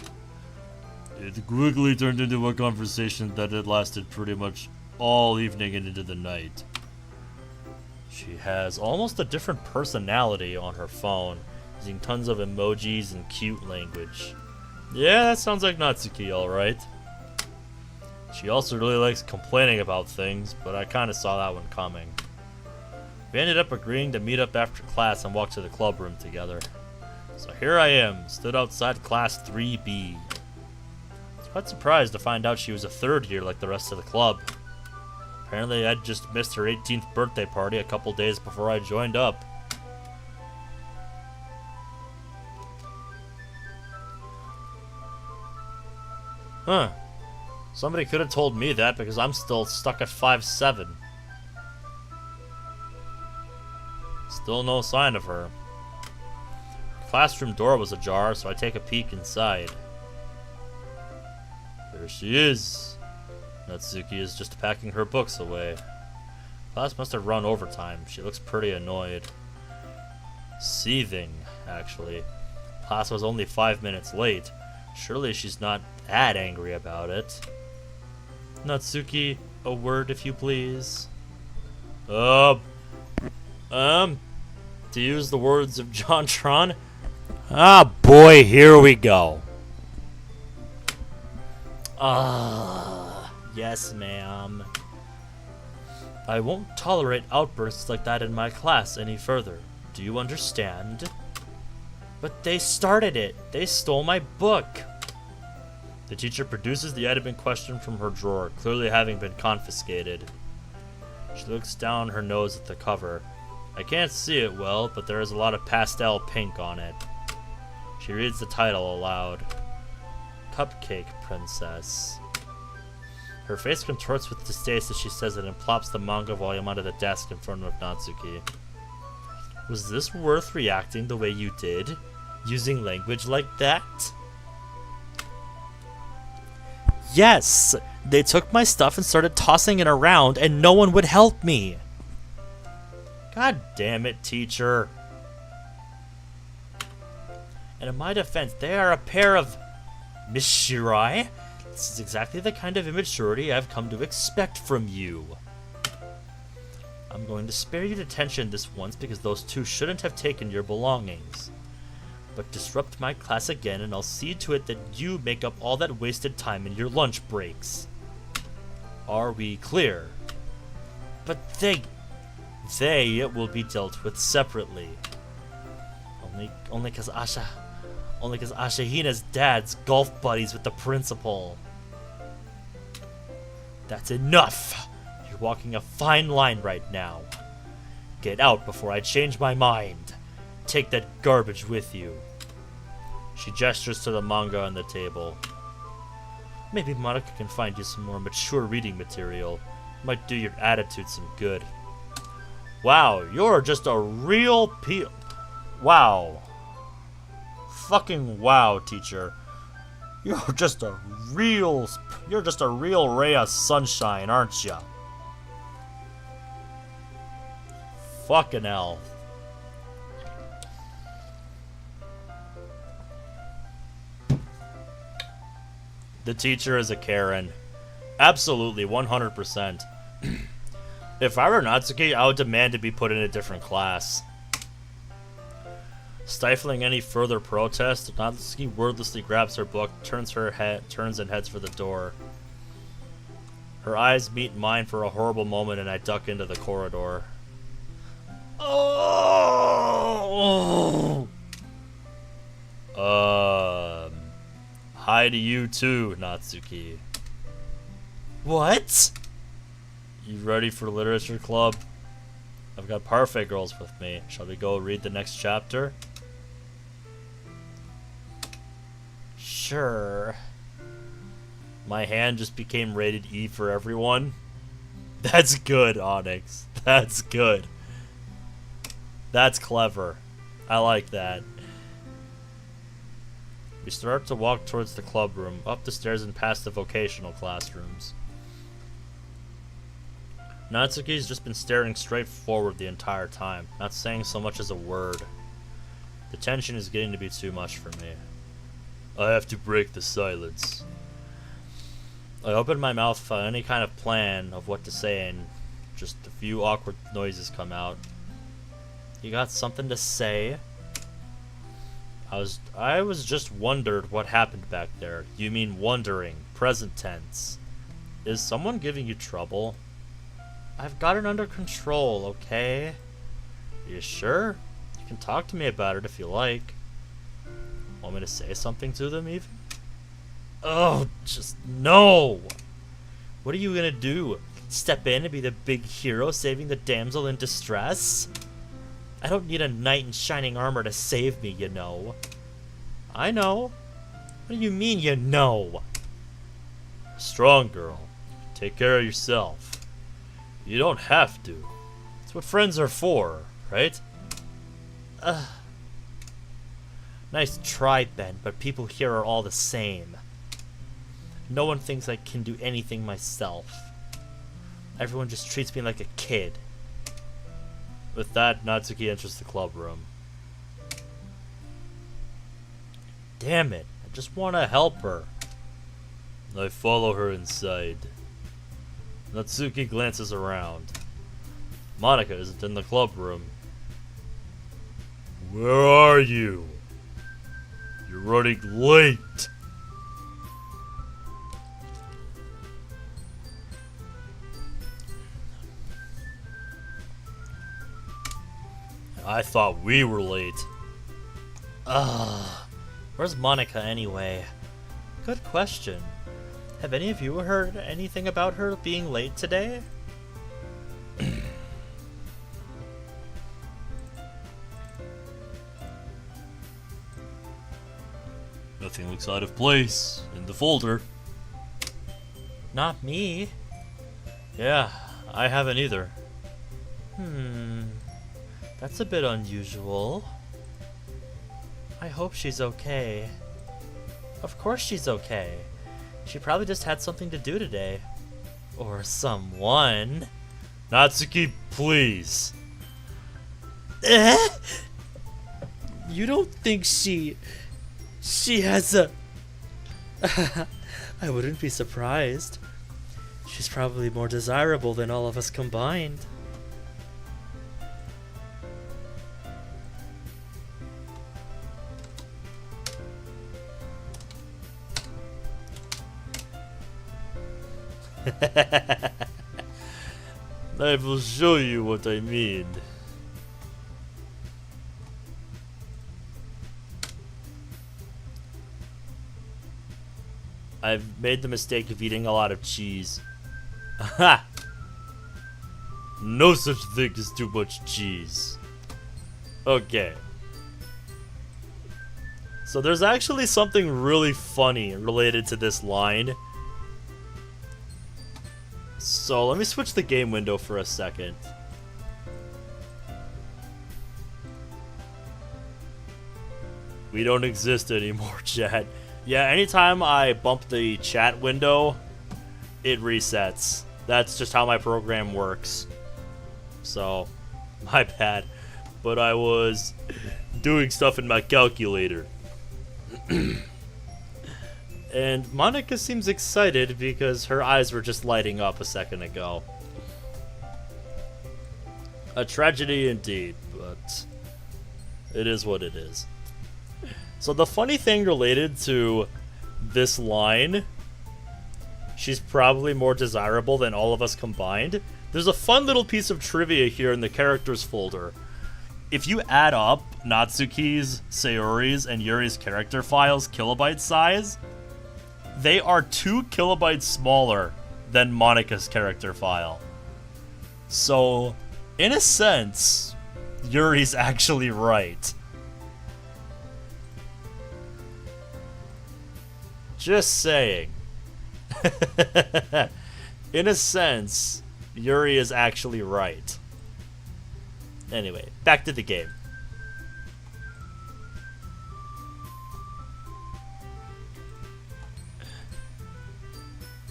It quickly turned into a conversation that had lasted pretty much all evening and into the night. She has almost a different personality on her phone, using tons of emojis and cute language. Yeah, that sounds like Natsuki, alright. She also really likes complaining about things, but I kinda saw that one coming. We ended up agreeing to meet up after class and walk to the club room together. So here I am, stood outside class 3B. I was quite surprised to find out she was a third year like the rest of the club. Apparently I'd just missed her 18th birthday party a couple days before I joined up. Huh. Somebody could have told me that because I'm still stuck at 5'7". Still no sign of her. Her classroom door was ajar, so I take a peek inside. There she is. Natsuki is just packing her books away. Class must have run overtime. She looks pretty annoyed. Seething, actually. Class was only 5 minutes late. Surely she's not that angry about it. Natsuki, a word if you please. To use the words of John Tron. Ah, boy, here we go. Yes, ma'am. I won't tolerate outbursts like that in my class any further. Do you understand? But they started it. They stole my book. The teacher produces the item in question from her drawer, clearly having been confiscated. She looks down her nose at the cover. I can't see it well, but there is a lot of pastel pink on it. She reads the title aloud. Cupcake Princess. Her face contorts with distaste as she says it and plops the manga volume onto the desk in front of Natsuki. Was this worth reacting the way you did? Using language like that? Yes! They took my stuff and started tossing it around, and no one would help me! God damn it, teacher. And in my defense, they are a pair of... Miss Shirai? This is exactly the kind of immaturity I've come to expect from you. I'm going to spare you detention this once because those two shouldn't have taken your belongings. But disrupt my class again and I'll see to it that you make up all that wasted time in your lunch breaks. Are we clear? But they will be dealt with separately. Only cause Ashihina's dad's golf buddies with the principal. That's enough! You're walking a fine line right now. Get out before I change my mind. Take that garbage with you. She gestures to the manga on the table. Maybe Monica can find you some more mature reading material. Might do your attitude some good. Wow, you're just a real wow. Fucking wow, teacher. You're just a real ray of sunshine, aren't ya? Fucking hell. The teacher is a Karen. Absolutely, 100%. If I were Natsuki, I would demand to be put in a different class. Stifling any further protest, Natsuki wordlessly grabs her book, turns and heads for the door. Her eyes meet mine for a horrible moment, and I duck into the corridor. Oh! Hi to you too, Natsuki. What? You ready for literature club? I've got Parfait Girls with me. Shall we go read the next chapter? Sure. My hand just became rated E for everyone. That's good, Onyx. That's good. That's clever. I like that. We start to walk towards the club room, up the stairs and past the vocational classrooms. Natsuki's just been staring straight forward the entire time, not saying so much as a word. The tension is getting to be too much for me. I have to break the silence. I open my mouth without any kind of plan of what to say, and just a few awkward noises come out. You got something to say? I was just wondered what happened back there. You mean wondering, present tense. Is someone giving you trouble? I've got it under control, okay? Are you sure? You can talk to me about it if you like. Want me to say something to them even? Oh, just no! What are you gonna do? Step in and be the big hero saving the damsel in distress? I don't need a knight in shining armor to save me, you know. I know. What do you mean, you know? Strong girl. Take care of yourself. You don't have to. It's what friends are for, right? Nice try, Ben, but people here are all the same. No one thinks I can do anything myself. Everyone just treats me like a kid. With that, Natsuki enters the club room. Damn it, I just want to help her. I follow her inside. Natsuki glances around. Monika isn't in the club room. Where are you? You're running late. I thought we were late. Where's Monika anyway? Good question. Have any of you heard anything about her being late today? Nothing looks out of place in the folder. Not me. Yeah, I haven't either. That's a bit unusual. I hope she's okay. Of course she's okay. She probably just had something to do today. Or someone. Natsuki, please. You don't think she has a... I wouldn't be surprised. She's probably more desirable than all of us combined. I will show you what I mean. I've made the mistake of eating a lot of cheese. Aha! No such thing as too much cheese. Okay. So there's actually something really funny related to this line. So let me switch the game window for a second. We don't exist anymore, chat. Yeah, anytime I bump the chat window, it resets. That's just how my program works. So, my bad. But I was doing stuff in my calculator. And Monika seems excited because her eyes were just lighting up a second ago. A tragedy indeed, but it is what it is. So the funny thing related to this line, she's probably more desirable than all of us combined. There's a fun little piece of trivia here in the characters folder. If you add up Natsuki's, Sayori's, and Yuri's character files kilobyte size, they are 2 kilobytes smaller than Monika's character file. So, in a sense, Yuri's actually right. Just saying. In a sense, Yuri is actually right. Anyway, back to the game.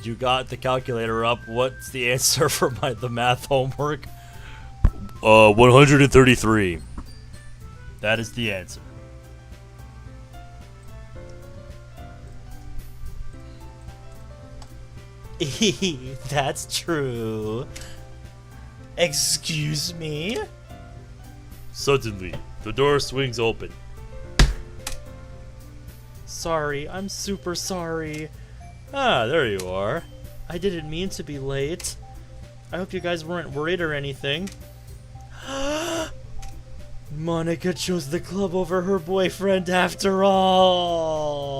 You got the calculator up. What's the answer for the math homework? 133. That is the answer. That's true. Excuse me? Suddenly, the door swings open. Sorry, I'm super sorry. Ah, there you are. I didn't mean to be late. I hope you guys weren't worried or anything. Monica chose the club over her boyfriend after all.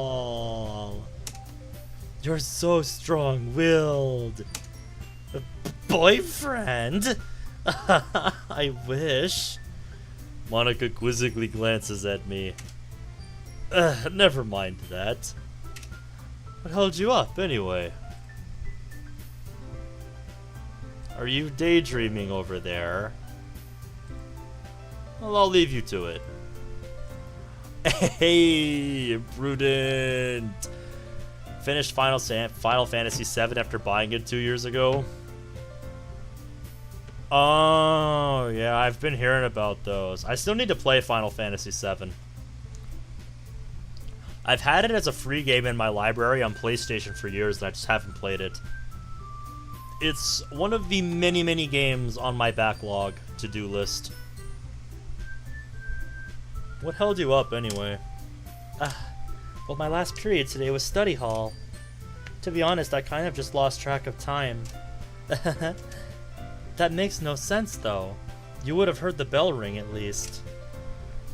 You're so strong-willed. A boyfriend? I wish. Monica quizzically glances at me. Never mind that. What held you up, anyway? Are you daydreaming over there? Well, I'll leave you to it. Hey, imprudent! Finished Final Fantasy VII after buying it 2 years ago. Oh, yeah, I've been hearing about those. I still need to play Final Fantasy VII. I've had it as a free game in my library on PlayStation for years, and I just haven't played it. It's one of the many, many games on my backlog to-do list. What held you up, anyway? Well, my last period today was study hall. To be honest, I kind of just lost track of time. That makes no sense, though. You would have heard the bell ring, at least.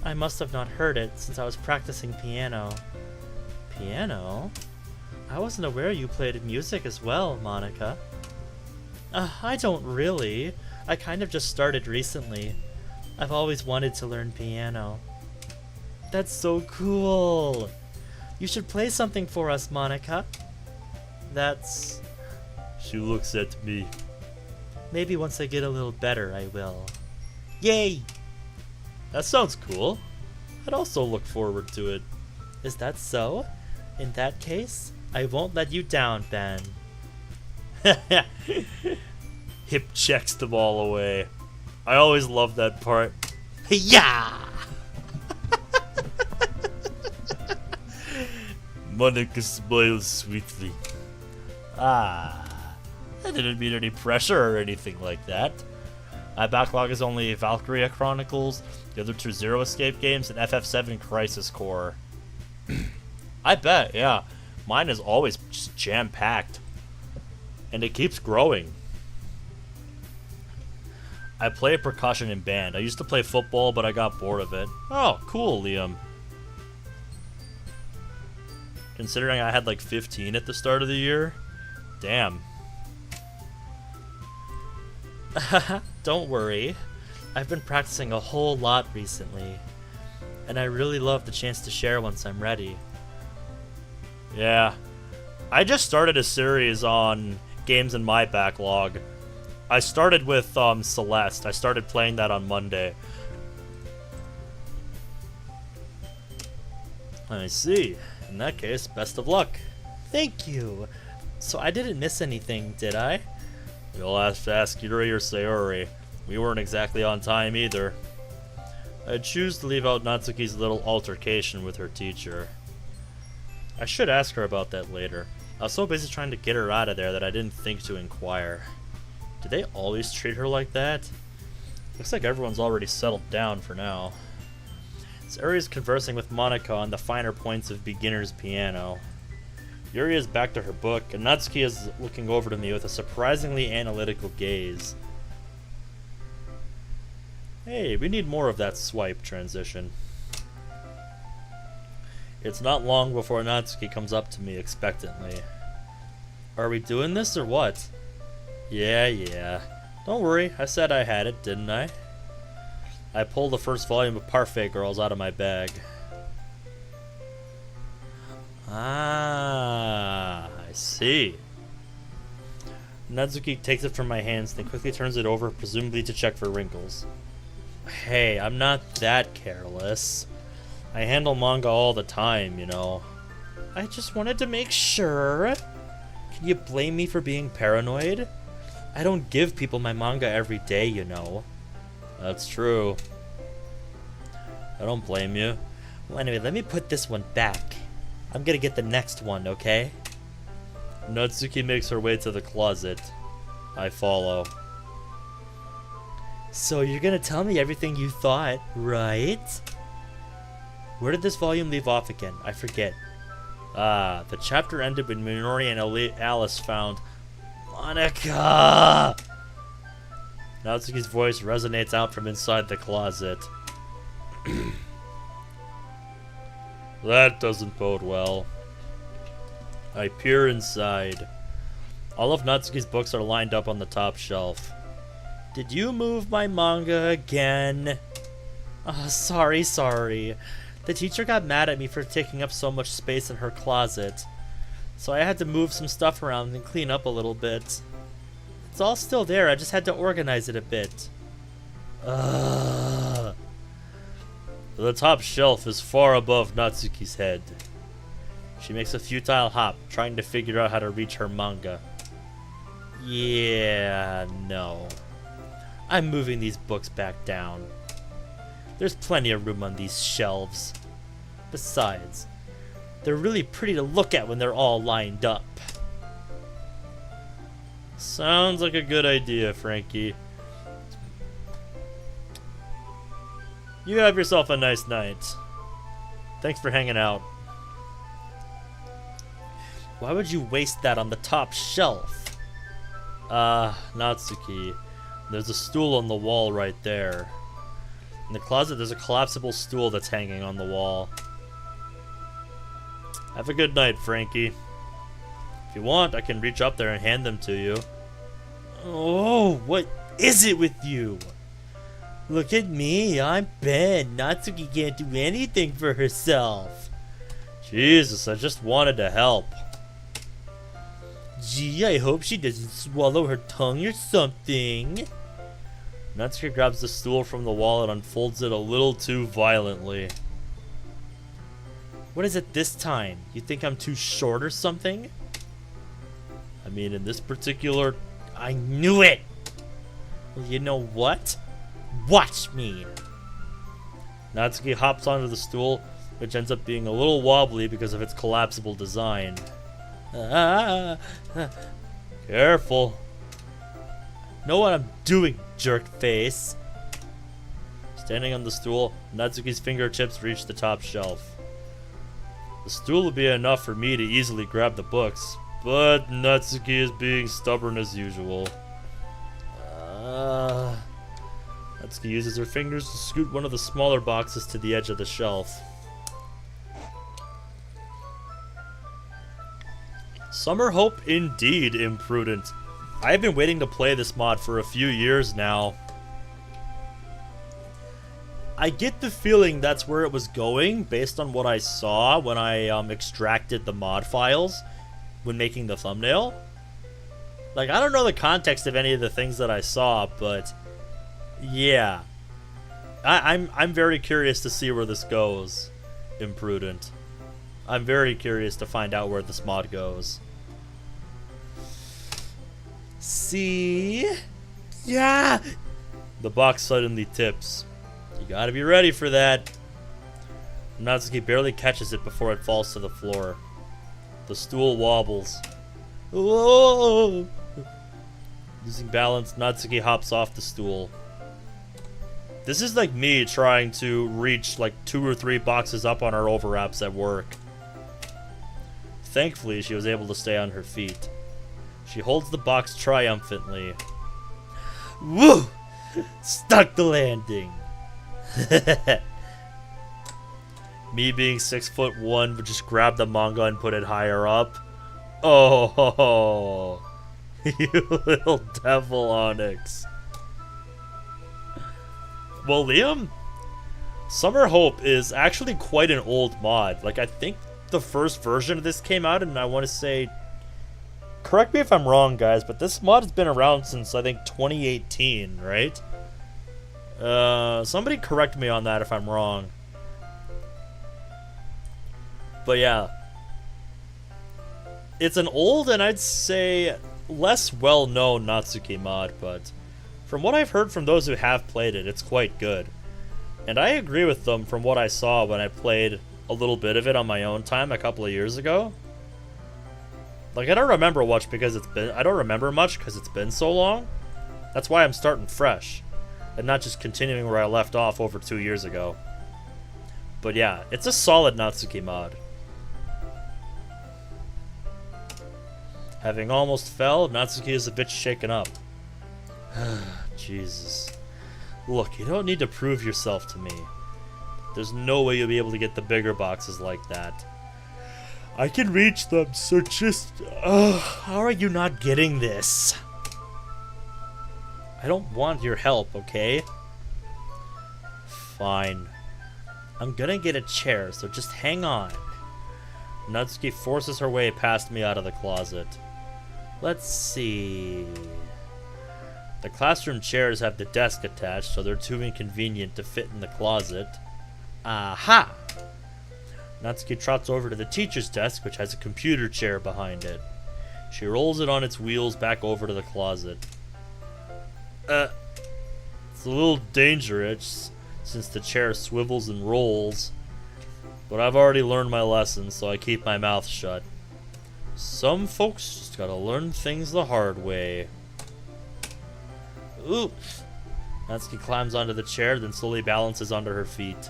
I must have not heard it, since I was practicing piano. Piano? I wasn't aware you played music as well, Monica. I don't really. I kind of just started recently. I've always wanted to learn piano. That's so cool! You should play something for us, Monica. That's... She looks at me. Maybe once I get a little better, I will. Yay! That sounds cool. I'd also look forward to it. Is that so? In that case, I won't let you down, Ben. Hip checks the ball away. I always love that part. Yeah! Monica smiles sweetly. I didn't mean any pressure or anything like that. My backlog is only Valkyria Chronicles, the other two Zero Escape games, and FF7 Crisis Core. I bet, yeah. Mine is always just jam-packed. And it keeps growing. I play percussion in band. I used to play football, but I got bored of it. Oh, cool, Liam. Considering I had like 15 at the start of the year. Damn. Don't worry. I've been practicing a whole lot recently. And I really love the chance to share once I'm ready. Yeah. I just started a series on games in my backlog. I started with Celeste. I started playing that on Monday. I see. In that case, best of luck. Thank you. So I didn't miss anything, did I? You'll have to ask Yuri or Sayori. We weren't exactly on time either. I choose to leave out Natsuki's little altercation with her teacher. I should ask her about that later. I was so busy trying to get her out of there that I didn't think to inquire. Do they always treat her like that? Looks like everyone's already settled down for now. Sayori is conversing with Monica on the finer points of beginner's piano. Yuri is back to her book, and Natsuki is looking over to me with a surprisingly analytical gaze. Hey, we need more of that swipe transition. It's not long before Natsuki comes up to me expectantly. Are we doing this or what? Yeah. Don't worry, I said I had it, didn't I? I pulled the first volume of Parfait Girls out of my bag. I see. Natsuki takes it from my hands, then quickly turns it over, presumably to check for wrinkles. Hey, I'm not that careless. I handle manga all the time, you know. I just wanted to make sure. Can you blame me for being paranoid? I don't give people my manga every day, you know. That's true. I don't blame you. Well, anyway, let me put this one back. I'm gonna get the next one, okay? Natsuki makes her way to the closet. I follow. So you're gonna tell me everything you thought, right? Where did this volume leave off again? I forget. The chapter ended when Minori and Alice found Monica! Natsuki's voice resonates out from inside the closet. That doesn't bode well. I peer inside. All of Natsuki's books are lined up on the top shelf. Did you move my manga again? Oh, sorry. The teacher got mad at me for taking up so much space in her closet. So I had to move some stuff around and clean up a little bit. It's all still there, I just had to organize it a bit. Ugh. The top shelf is far above Natsuki's head. She makes a futile hop, trying to figure out how to reach her manga. Yeah, no. I'm moving these books back down. There's plenty of room on these shelves. Besides, they're really pretty to look at when they're all lined up. Sounds like a good idea, Frankie. You have yourself a nice night. Thanks for hanging out. Why would you waste that on the top shelf? Natsuki. There's a stool on the wall right there. In the closet, there's a collapsible stool that's hanging on the wall. Have a good night, Frankie. If you want, I can reach up there and hand them to you. Oh, what is it with you? Look at me, I'm Ben. Natsuki can't do anything for herself. Jesus, I just wanted to help. Gee, I hope she doesn't swallow her tongue or something. Natsuki grabs the stool from the wall and unfolds it a little too violently. What is it this time? You think I'm too short or something? I mean, in this particular... I knew it! Well, you know what? Watch me! Natsuki hops onto the stool, which ends up being a little wobbly because of its collapsible design. Careful. Know what I'm doing, jerk face. Standing on the stool, Natsuki's fingertips reach the top shelf. The stool would be enough for me to easily grab the books, but Natsuki is being stubborn as usual. Natsuki uses her fingers to scoot one of the smaller boxes to the edge of the shelf. Summer Hope indeed, imprudent. I've been waiting to play this mod for a few years now. I get the feeling that's where it was going based on what I saw when I extracted the mod files when making the thumbnail. Like, I don't know the context of any of the things that I saw, but yeah. I'm very curious to see where this goes, imprudent. I'm very curious to find out where this mod goes. See? Yeah! The box suddenly tips. You gotta be ready for that. Natsuki barely catches it before it falls to the floor. The stool wobbles. Whoa! Losing balance, Natsuki hops off the stool. This is like me trying to reach like 2 or 3 boxes up on our overwraps at work. Thankfully, she was able to stay on her feet. She holds the box triumphantly. Woo! Stuck the landing. Me being 6'1" would just grab the manga and put it higher up. Oh, you little devil, Onyx. Well, Liam, Summer Hope is actually quite an old mod. Like, I think the first version of this came out, and I want to say, correct me if I'm wrong, guys, but this mod has been around since, I think, 2018, right? Somebody correct me on that if I'm wrong. But yeah. It's an old and I'd say less well-known Natsuki mod, but from what I've heard from those who have played it, it's quite good. And I agree with them from what I saw when I played a little bit of it on my own time a couple of years ago. Like, I don't remember much because it's been so long. That's why I'm starting fresh and not just continuing where I left off over 2 years ago. But yeah, it's a solid Natsuki mod. Having almost fell, Natsuki is a bit shaken up. Jesus. Look, you don't need to prove yourself to me. There's no way you'll be able to get the bigger boxes like that. I can reach them, so just... how are you not getting this? I don't want your help, okay? Fine. I'm gonna get a chair, so just hang on. Natsuki forces her way past me out of the closet. Let's see... The classroom chairs have the desk attached, so they're too inconvenient to fit in the closet. Aha! Natsuki trots over to the teacher's desk, which has a computer chair behind it. She rolls it on its wheels back over to the closet. It's a little dangerous, since the chair swivels and rolls. But I've already learned my lesson, so I keep my mouth shut. Some folks just gotta learn things the hard way. Ooh! Natsuki climbs onto the chair, then slowly balances onto her feet.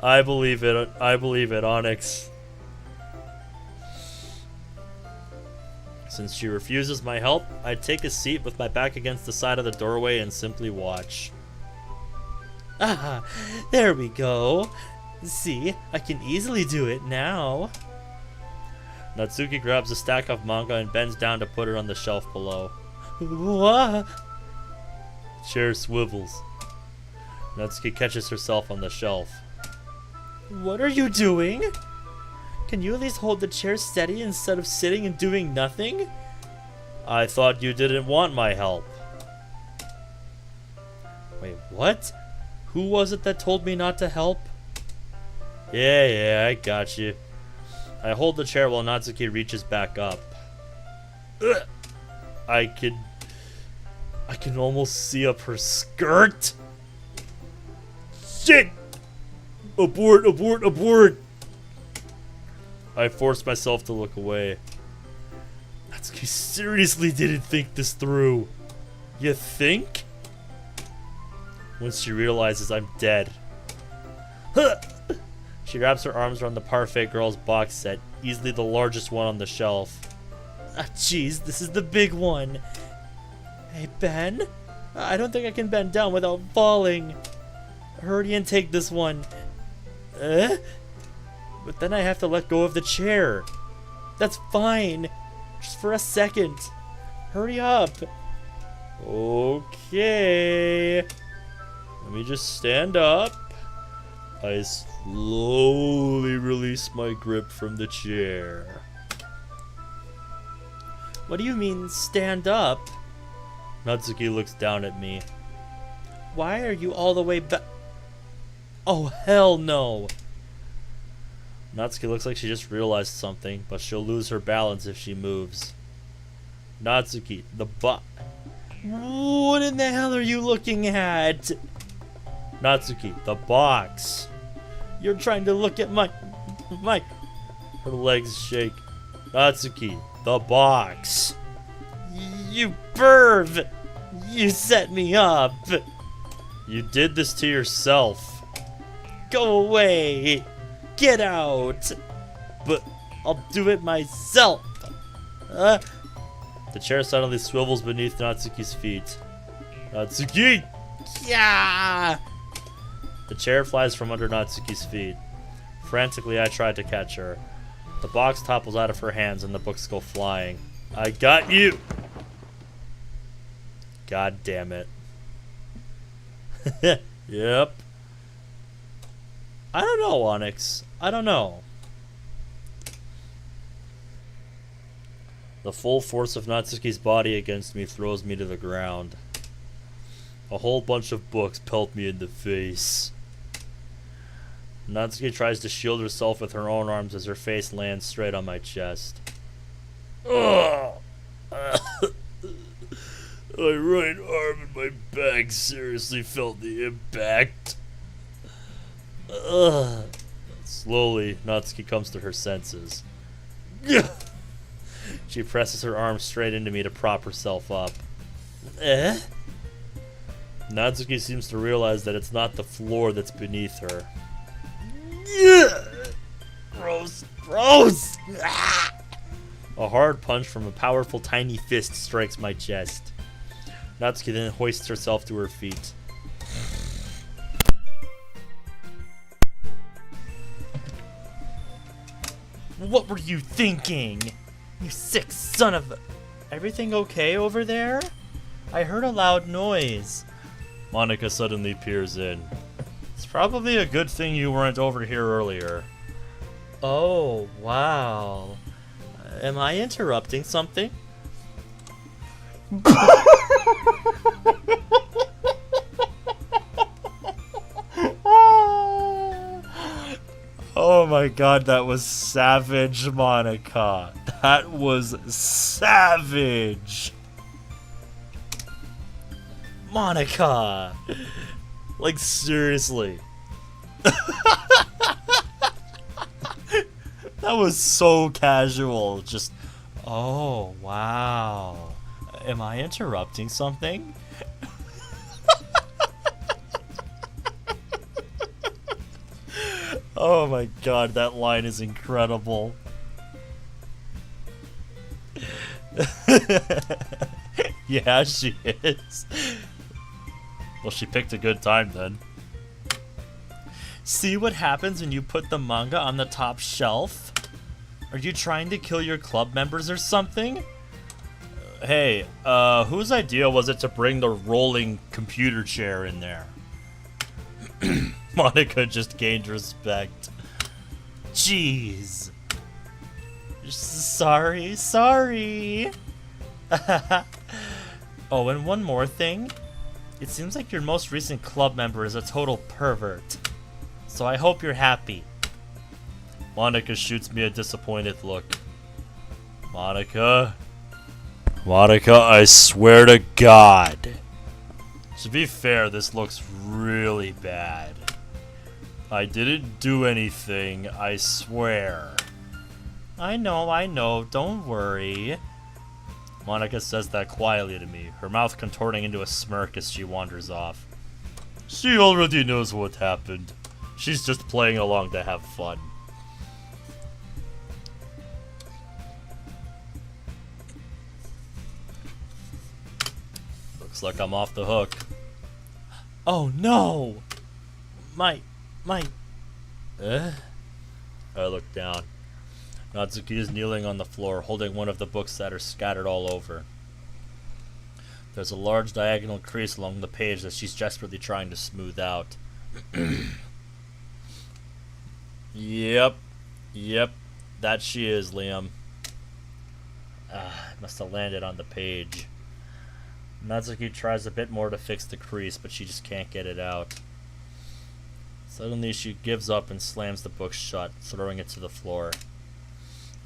I believe it. I believe it, Onyx. Since she refuses my help, I take a seat with my back against the side of the doorway and simply watch. Ah, there we go. See, I can easily do it now. Natsuki grabs a stack of manga and bends down to put it on the shelf below. What? Chair swivels. Natsuki catches herself on the shelf. What are you doing? Can you at least hold the chair steady instead of sitting and doing nothing? I thought you didn't want my help. Wait, what? Who was it that told me not to help? Yeah, I got you. I hold the chair while Natsuki reaches back up. Ugh. I can almost see up her skirt. Shit! Abort, abort, abort! I forced myself to look away. Natsuki seriously didn't think this through. You think? Once she realizes I'm dead. Huh! She wraps her arms around the Parfait Girls box set, easily the largest one on the shelf. Ah, jeez, this is the big one. Hey, Ben? I don't think I can bend down without falling. Hurry and take this one. But then I have to let go of the chair. That's fine. Just for a second. Hurry up. Okay. Let me just stand up. I slowly release my grip from the chair. What do you mean, stand up? Natsuki looks down at me. Why are you all the way back? Oh, hell no! Natsuki looks like she just realized something, but she'll lose her balance if she moves. Natsuki, the What in the hell are you looking at? Natsuki, the box. You're trying to look at my... Her legs shake. Natsuki, the box. You perv! You set me up! You did this to yourself. Go away! Get out! But I'll do it myself! The chair suddenly swivels beneath Natsuki's feet. Natsuki! Yeah! The chair flies from under Natsuki's feet. Frantically, I try to catch her. The box topples out of her hands and the books go flying. I got you! God damn it. Yep. I don't know, Onyx. I don't know. The full force of Natsuki's body against me throws me to the ground. A whole bunch of books pelt me in the face. Natsuki tries to shield herself with her own arms as her face lands straight on my chest. Ugh. My right arm and my back seriously felt the impact. Ugh. Slowly, Natsuki comes to her senses. She presses her arm straight into me to prop herself up. Natsuki seems to realize that it's not the floor that's beneath her. Gross, gross! A hard punch from a powerful tiny fist strikes my chest. Natsuki then hoists herself to her feet. What were you thinking? You sick son of a... Everything okay over there? I heard a loud noise. Monica suddenly peers in. It's probably a good thing you weren't over here earlier. Oh, wow. Am I interrupting something? Oh my god, that was savage, Monica. That was savage. Monica! Like, seriously. That was so casual. Just, Oh, wow. Am I interrupting something? oh my god, that line is incredible. Yeah, she is. Well, she picked a good time then. See what happens when you put the manga on the top shelf? Are you trying to kill your club members or something? Hey, whose idea was it to bring the rolling computer chair in there? Monica just gained respect. Jeez. Sorry. Oh, and one more thing. It seems like your most recent club member is a total pervert. So I hope you're happy. Monica shoots me a disappointed look. Monica, I swear to God. To be fair, this looks really bad. I didn't do anything, I swear. I know, don't worry. Monica says that quietly to me, her mouth contorting into a smirk as she wanders off. She already knows what happened. She's just playing along to have fun. Looks like I'm off the hook. Oh no! My... I look down. Natsuki is kneeling on the floor, holding one of the books that are scattered all over. There's a large diagonal crease along the page that she's desperately trying to smooth out. Yep, that she is, Liam. It must have landed on the page. Natsuki tries a bit more to fix the crease, but she just can't get it out. Suddenly she gives up and slams the book shut, throwing it to the floor.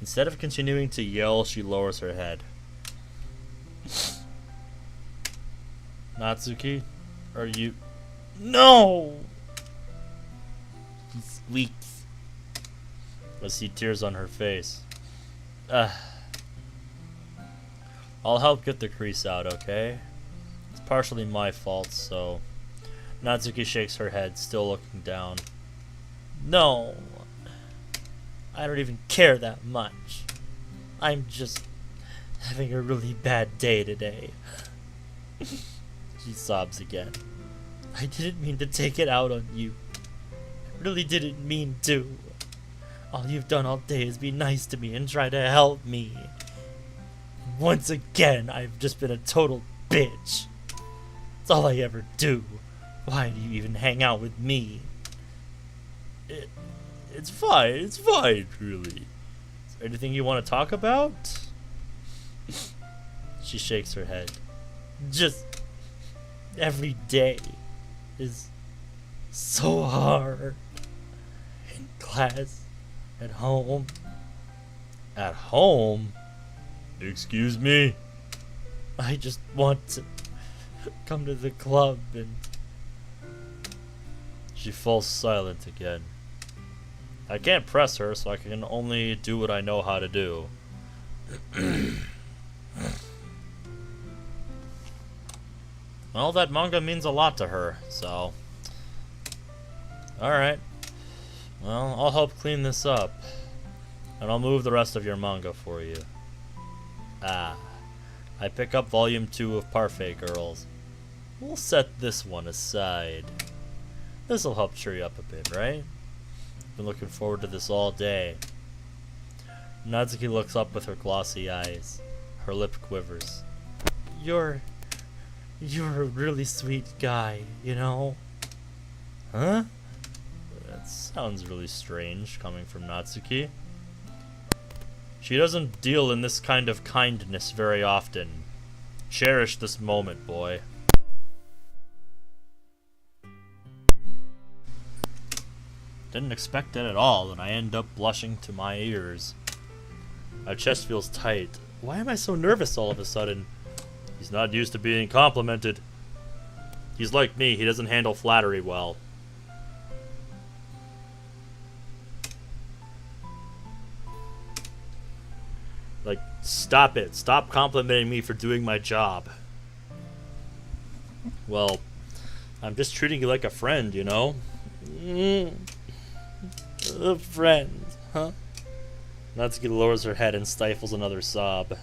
Instead of continuing to yell, she lowers her head. Natsuki, are you... No! He squeaks. I see tears on her face. I'll help get the crease out, okay? It's partially my fault, so... Natsuki shakes her head, still looking down. No. I don't even care that much. I'm just having a really bad day today. She sobs again. I didn't mean to take it out on you. I really didn't mean to. All you've done all day is be nice to me and try to help me. Once again, I've just been a total bitch. It's all I ever do. Why do you even hang out with me? It's fine, really. Is there anything you want to talk about? She shakes her head. Just every day is so hard. In class, at home. At home? Excuse me? I just want to come to the club and... She falls silent again. I can't press her, so I can only do what I know how to do. Well, that manga means a lot to her, so... Alright. Well, I'll help clean this up. And I'll move the rest of your manga for you. I pick up volume 2 of Parfait Girls. We'll set this one aside. This'll help cheer you up a bit, right? Been looking forward to this all day. Natsuki looks up with her glossy eyes. Her lip quivers. You're a really sweet guy, you know? Huh? That sounds really strange coming from Natsuki. She doesn't deal in this kind of kindness very often. Cherish this moment, boy. Didn't expect it at all, and I end up blushing to my ears. My chest feels tight. Why am I so nervous all of a sudden? He's not used to being complimented. He's like me, he doesn't handle flattery well. Like, stop it. Stop complimenting me for doing my job. Well, I'm just treating you like a friend, you know? A friend, huh? Natsuki lowers her head and stifles another sob.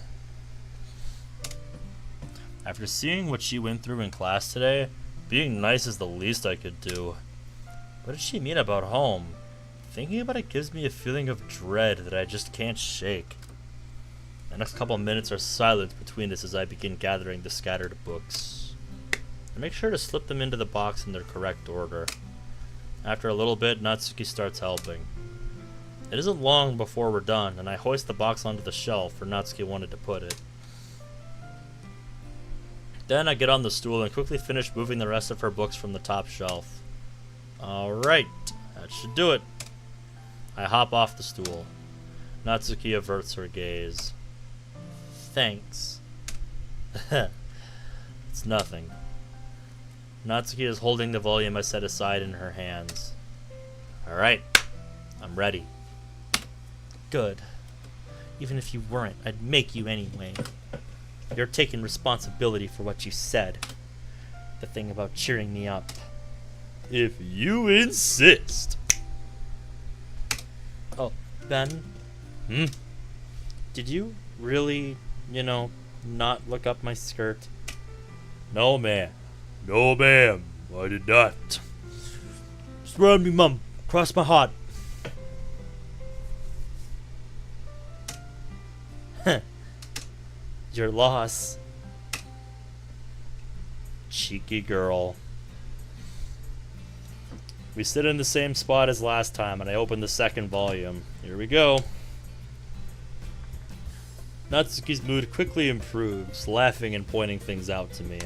After seeing what she went through in class today, being nice is the least I could do. What did she mean about home? Thinking about it gives me a feeling of dread that I just can't shake. The next couple of minutes are silent between us as I begin gathering the scattered books. I make sure to slip them into the box in their correct order. After a little bit, Natsuki starts helping. It isn't long before we're done, and I hoist the box onto the shelf where Natsuki wanted to put it. Then I get on the stool and quickly finish moving the rest of her books from the top shelf. Alright, that should do it. I hop off the stool. Natsuki averts her gaze. Thanks. It's nothing. Natsuki is holding the volume I set aside in her hands. Alright, I'm ready. Good. Even if you weren't, I'd make you anyway. You're taking responsibility for what you said. The thing about cheering me up. If you insist. Oh, Ben? Did you really, not look up my skirt? No, ma'am. No, ma'am. I did not. Swear on me, Mum. Cross my heart. Your loss. Cheeky girl. We sit in the same spot as last time, and I open the second volume. Here we go. Natsuki's mood quickly improves, laughing and pointing things out to me.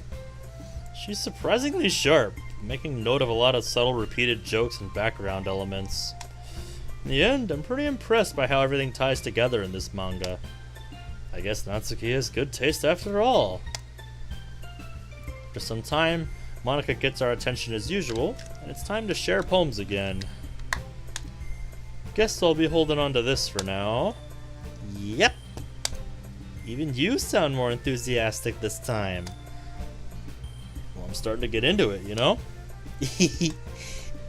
She's surprisingly sharp, making note of a lot of subtle repeated jokes and background elements. In the end, I'm pretty impressed by how everything ties together in this manga. I guess Natsuki has good taste after all. After some time, Monica gets our attention as usual, and it's time to share poems again. Guess I'll be holding on to this for now. Yep. Even you sound more enthusiastic this time. Well, I'm starting to get into it, you know?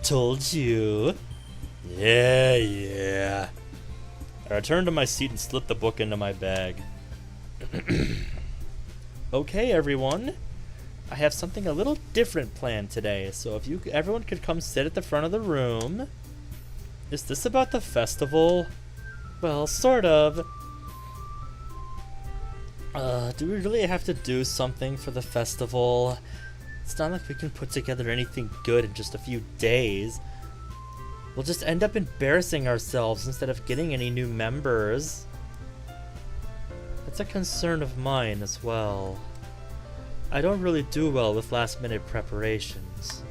Told you. Yeah. I return to my seat and slip the book into my bag. Okay, everyone. I have something a little different planned today, so if everyone could come sit at the front of the room. Is this about the festival? Well, sort of. Do we really have to do something for the festival? It's not like we can put together anything good in just a few days. We'll just end up embarrassing ourselves instead of getting any new members. It's a concern of mine as well. I don't really do well with last-minute preparations.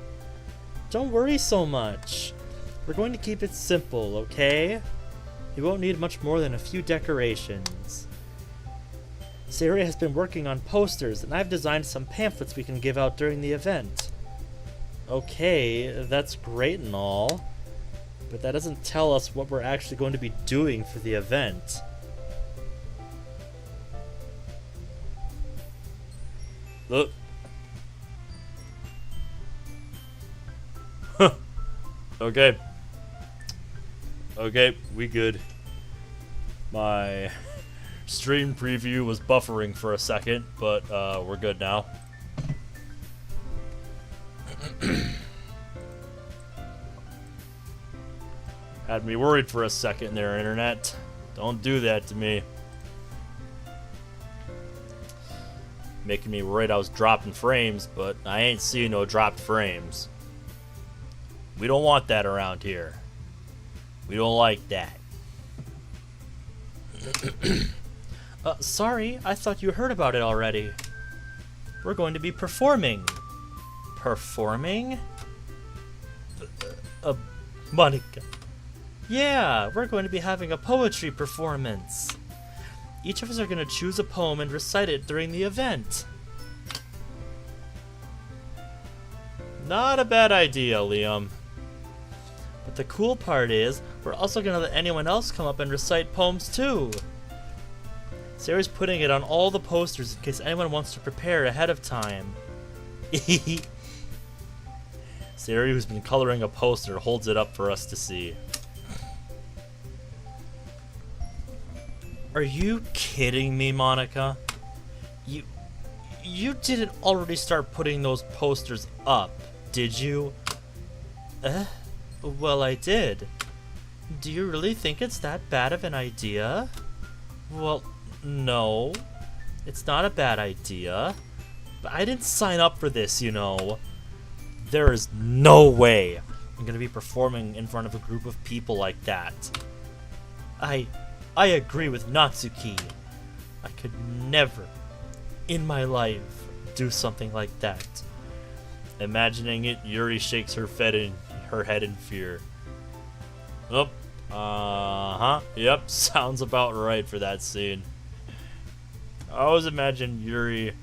Don't worry so much. We're going to keep it simple, okay? You won't need much more than a few decorations. Sayori has been working on posters, and I've designed some pamphlets we can give out during the event. Okay, that's great and all, but that doesn't tell us what we're actually going to be doing for the event. Look. Okay, we good. My stream preview was buffering for a second, but we're good now. Had me worried for a second there, internet. Don't do that to me. Making me worried I was dropping frames, but I ain't seeing no dropped frames. We don't want that around here. We don't like that. Sorry, I thought you heard about it already. We're going to be performing. Performing? Monica. Yeah, we're going to be having a poetry performance. Each of us are going to choose a poem and recite it during the event. Not a bad idea, Liam. But the cool part is, we're also going to let anyone else come up and recite poems too. Sarah's putting it on all the posters in case anyone wants to prepare ahead of time. Sarah, who's been coloring a poster, holds it up for us to see. Are you kidding me, Monica? You didn't already start putting those posters up, did you? Well, I did. Do you really think it's that bad of an idea? Well, no. It's not a bad idea. But I didn't sign up for this, you know. There is no way I'm gonna be performing in front of a group of people like that. I agree with Natsuki. I could never, in my life, do something like that. Imagining it, Yuri shakes her head in fear. Oh, yep, sounds about right for that scene. I always imagine Yuri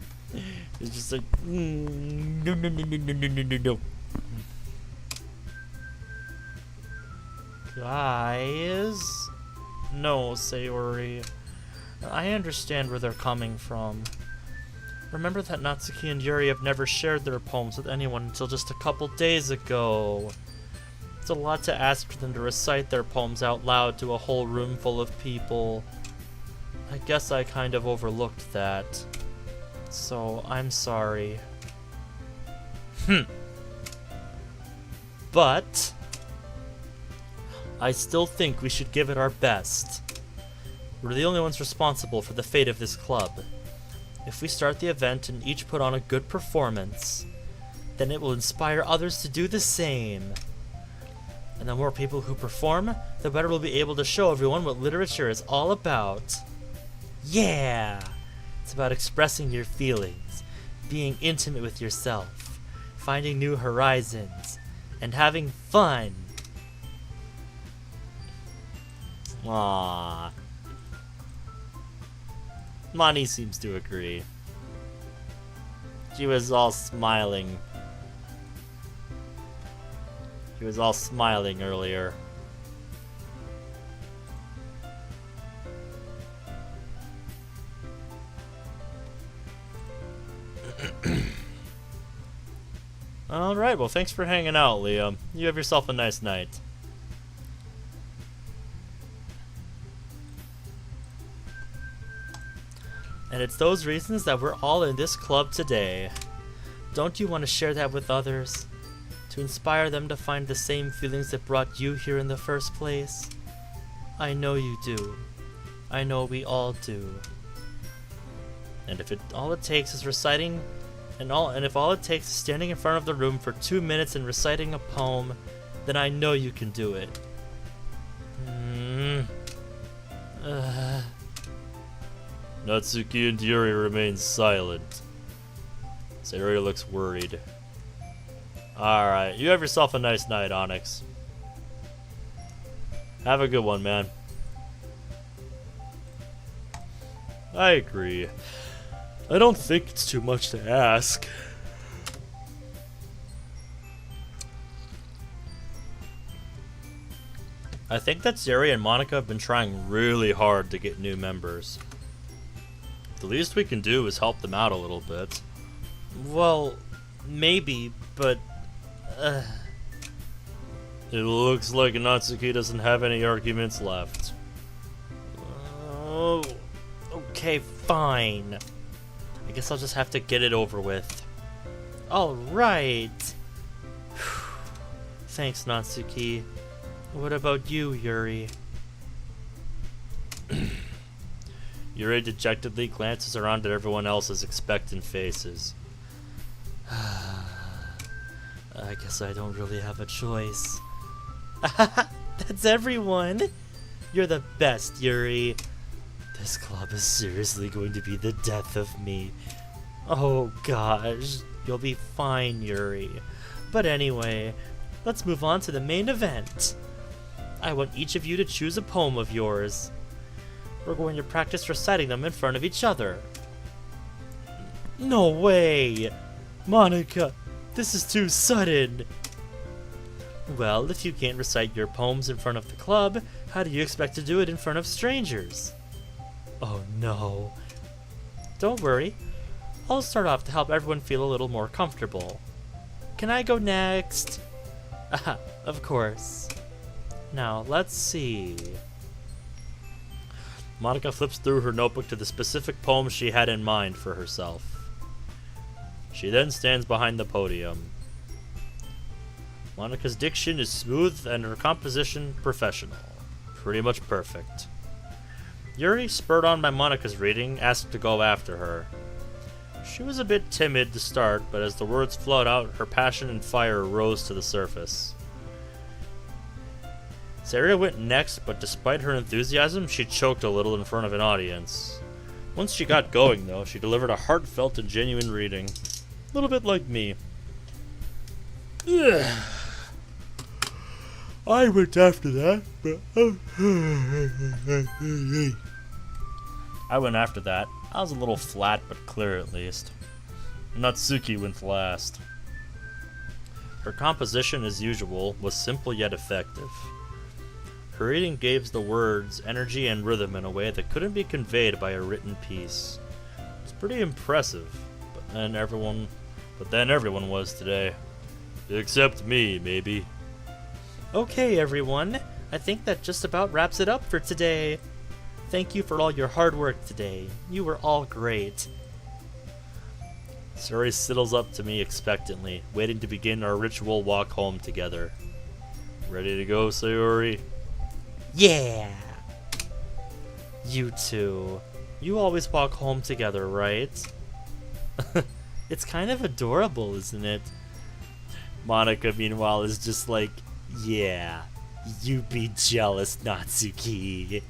is just like, no. Guys? No, Sayori. I understand where they're coming from. Remember that Natsuki and Yuri have never shared their poems with anyone until just a couple days ago. It's a lot to ask for them to recite their poems out loud to a whole room full of people. I guess I kind of overlooked that. So, I'm sorry. But I still think we should give it our best. We're the only ones responsible for the fate of this club. If we start the event and each put on a good performance, then it will inspire others to do the same. And the more people who perform, the better we'll be able to show everyone what literature is all about. Yeah! It's about expressing your feelings, being intimate with yourself, finding new horizons, and having fun. Aww. Mani seems to agree. She was all smiling. She was all smiling earlier. Alright, well thanks for hanging out, Liam. You have yourself a nice night. And it's those reasons that we're all in this club today. Don't you want to share that with others? To inspire them to find the same feelings that brought you here in the first place? I know you do. I know we all do. And if all it takes is reciting, and if all it takes is standing in front of the room for 2 minutes and reciting a poem, then I know you can do it. Natsuki and Yuri remain silent. Sayori looks worried. Alright, you have yourself a nice night, Onyx. Have a good one, man. I agree. I don't think it's too much to ask. I think that Sayori and Monica have been trying really hard to get new members. The least we can do is help them out a little bit. Well, maybe, but... It looks like Natsuki doesn't have any arguments left. Oh Okay, fine. I guess I'll just have to get it over with. Alright. Thanks, Natsuki. What about you, Yuri? Yuri dejectedly glances around at everyone else's expectant faces. I guess I don't really have a choice. That's everyone! You're the best, Yuri. This club is seriously going to be the death of me. Oh gosh, you'll be fine, Yuri. But anyway, let's move on to the main event. I want each of you to choose a poem of yours. We're going to practice reciting them in front of each other. No way! Monica, this is too sudden! Well, if you can't recite your poems in front of the club, how do you expect to do it in front of strangers? Oh no. Don't worry. I'll start off to help everyone feel a little more comfortable. Can I go next? Ah, of course. Now, let's see. Monica flips through her notebook to the specific poem she had in mind for herself. She then stands behind the podium. Monica's diction is smooth and her composition professional. Pretty much perfect. Yuri, spurred on by Monica's reading, asked to go after her. She was a bit timid to start, but as the words flowed out, her passion and fire rose to the surface. Saria went next, but despite her enthusiasm, she choked a little in front of an audience. Once she got going, though, she delivered a heartfelt and genuine reading. A little bit like me. I went after that, but I went after that. I was a little flat, but clear at least. Natsuki went last. Her composition, as usual, was simple yet effective. Her reading gave the words energy and rhythm in a way that couldn't be conveyed by a written piece. It's pretty impressive, but then everyone was today. Except me, maybe. Okay, everyone. I think that just about wraps it up for today. Thank you for all your hard work today. You were all great. Sayori sidles up to me expectantly, waiting to begin our ritual walk home together. Ready to go, Sayori? Yeah! You two. You always walk home together, right? It's kind of adorable, isn't it? Monica, meanwhile, is just like, yeah, you be jealous, Natsuki.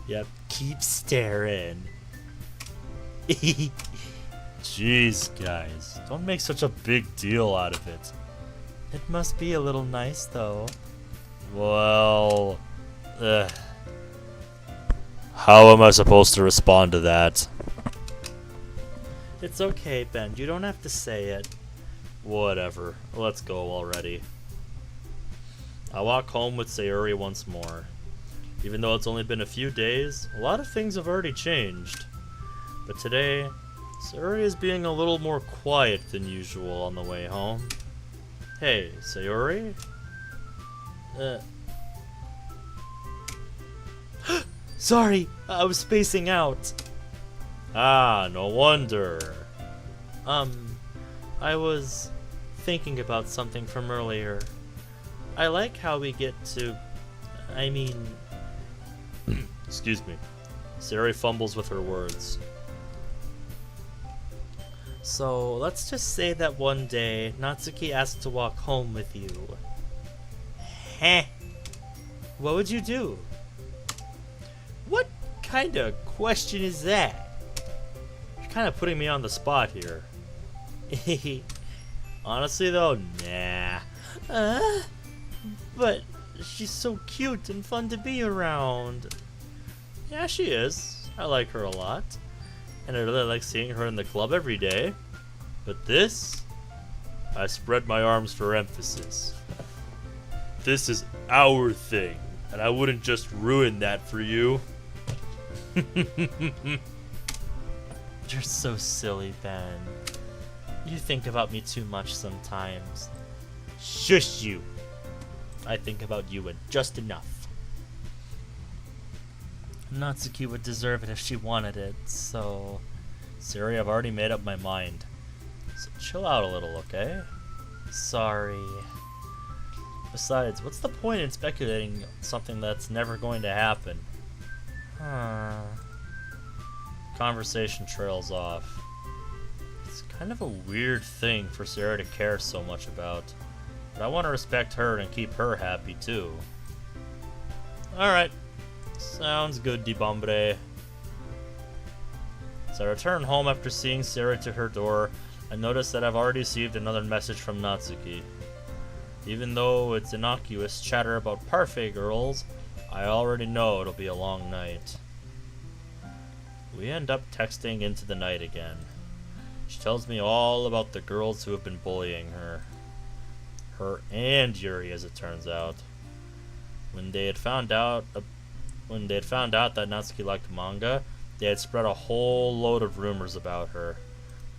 Yep, keep staring. Jeez, guys, don't make such a big deal out of it. It must be a little nice, though. Well, how am I supposed to respond to that? It's okay, Ben. You don't have to say it. Whatever. Let's go already. I walk home with Sayori once more. Even though it's only been a few days, a lot of things have already changed. But today, Sayori is being a little more quiet than usual on the way home. Hey, Sayori? Sorry, I was spacing out. Ah, no wonder. I was thinking about something from earlier. I like how we get to... Excuse me. Sayori fumbles with her words. So, let's just say that one day, Natsuki asked to walk home with you. Heh. What would you do? What kind of question is that? You're kind of putting me on the spot here. Honestly, though, nah. But she's so cute and fun to be around. Yeah, she is. I like her a lot. And I really like seeing her in the club every day. But this, I spread my arms for emphasis. This is our thing, and I wouldn't just ruin that for you. You're so silly, Ben. You think about me too much sometimes. Shush you. I think about you just enough. Natsuki would deserve it if she wanted it, so... Siri, I've already made up my mind. So chill out a little, okay? Sorry. Besides, what's the point in speculating something that's never going to happen? Huh. Conversation trails off. It's kind of a weird thing for Sarah to care so much about. But I want to respect her and keep her happy too. Alright. Sounds good, Dibombre. As I return home after seeing Sarah to her door, I notice that I've already received another message from Natsuki. Even though it's innocuous chatter about parfait girls, I already know it'll be a long night. We end up texting into the night again. She tells me all about the girls who have been bullying her. Her and Yuri, as it turns out. When they had found out that Natsuki liked manga, they had spread a whole load of rumors about her.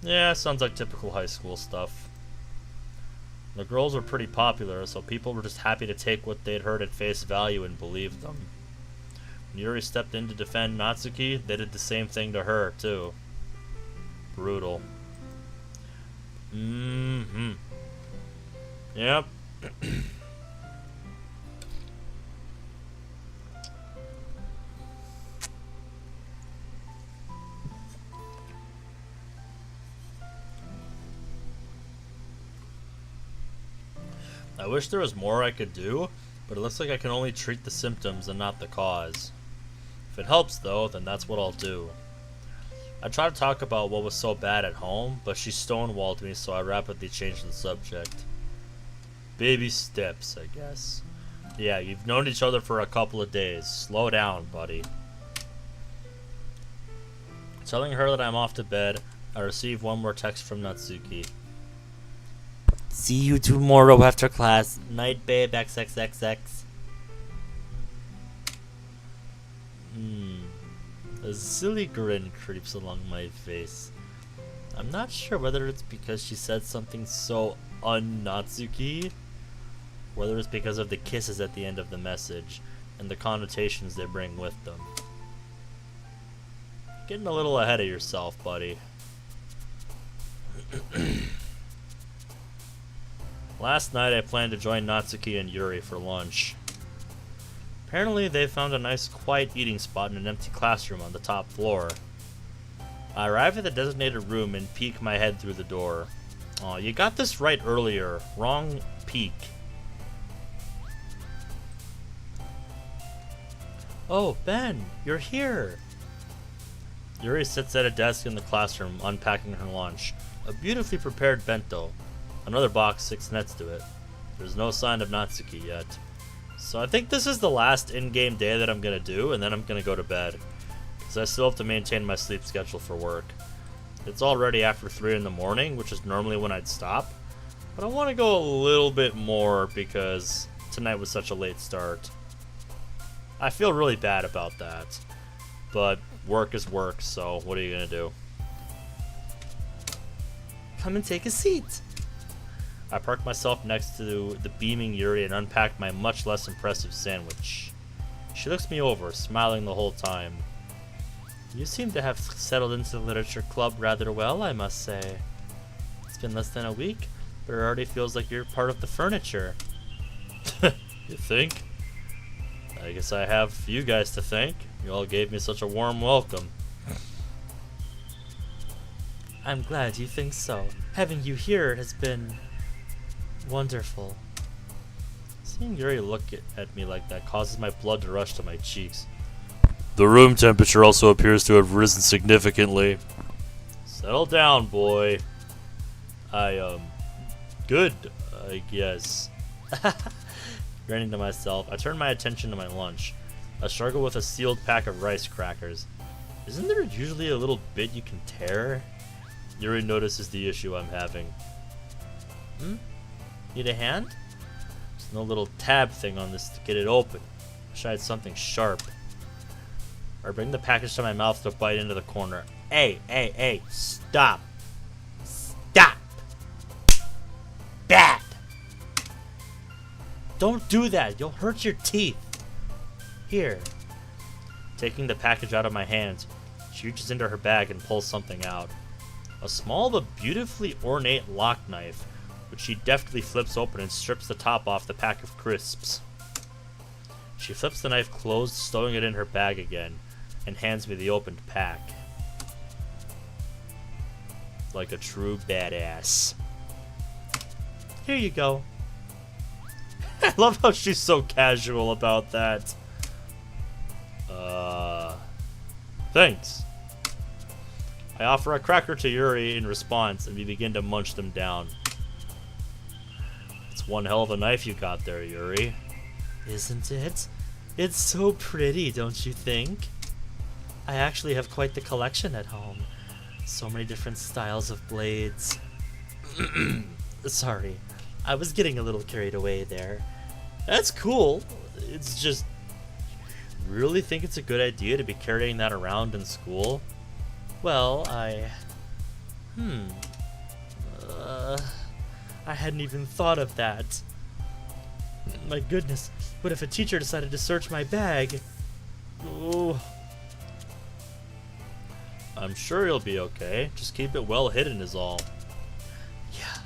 Yeah, sounds like typical high school stuff. The girls were pretty popular, so people were just happy to take what they'd heard at face value and believe them. When Yuri stepped in to defend Natsuki, they did the same thing to her, too. Brutal. Yep. I wish there was more I could do, but it looks like I can only treat the symptoms and not the cause. If it helps though, then that's what I'll do. I tried to talk about what was so bad at home, but she stonewalled me, so I rapidly changed the subject. Baby steps, I guess. Yeah, you've known each other for a couple of days. Slow down, buddy. Telling her that I'm off to bed, I receive one more text from Natsuki. See you tomorrow after class. Night, babe. XXXX. A silly grin creeps along my face. I'm not sure whether it's because she said something so un-Natsuki, whether it's because of the kisses at the end of the message and the connotations they bring with them. Getting a little ahead of yourself, buddy. Last night I planned to join Natsuki and Yuri for lunch. Apparently they found a nice quiet eating spot in an empty classroom on the top floor. I arrive at the designated room and peek my head through the door. Aw, you got this right earlier. Wrong peek. Oh, Ben, you're here. Yuri sits at a desk in the classroom unpacking her lunch. A beautifully prepared bento. Another box sits next to it. There's no sign of Natsuki yet. So I think this is the last in-game day that I'm going to do, and then I'm going to go to bed. Because I still have to maintain my sleep schedule for work. It's already after 3 in the morning, which is normally when I'd stop. But I want to go a little bit more because tonight was such a late start. I feel really bad about that. But work is work, so what are you going to do? Come and take a seat. I parked myself next to the beaming Yuri and unpacked my much less impressive sandwich. She looks me over, smiling the whole time. You seem to have settled into the literature club rather well, I must say. It's been less than a week, but it already feels like you're part of the furniture. You think? I guess I have you guys to thank. You all gave me such a warm welcome. I'm glad you think so. Having you here has been wonderful. Seeing Yuri look at me like that causes my blood to rush to my cheeks. The room temperature also appears to have risen significantly. Settle down, boy. Good, I guess. Grinning to myself, I turn my attention to my lunch. I struggle with a sealed pack of rice crackers. Isn't there usually a little bit you can tear? Yuri notices the issue I'm having. Need a hand? There's no little tab thing on this to get it open. Wish I had something sharp. I bring the package to my mouth to bite into the corner. Hey, stop. Stop. Bad. Don't do that. You'll hurt your teeth. Here. Taking the package out of my hands, she reaches into her bag and pulls something out. A small but beautifully ornate lock knife, which she deftly flips open and strips the top off the pack of crisps. She flips the knife closed, stowing it in her bag again, and hands me the opened pack. Like a true badass. Here you go. I love how she's so casual about that. Thanks. I offer a cracker to Yuri in response, and we begin to munch them down. It's one hell of a knife you got there, Yuri. Isn't it? It's so pretty, don't you think? I actually have quite the collection at home. So many different styles of blades. Sorry, I was getting a little carried away there. That's cool. It's just... Really think it's a good idea to be carrying that around in school? Well, I hadn't even thought of that. My goodness, what if a teacher decided to search my bag? Oh. I'm sure you'll be okay. Just keep it well hidden is all. Yeah.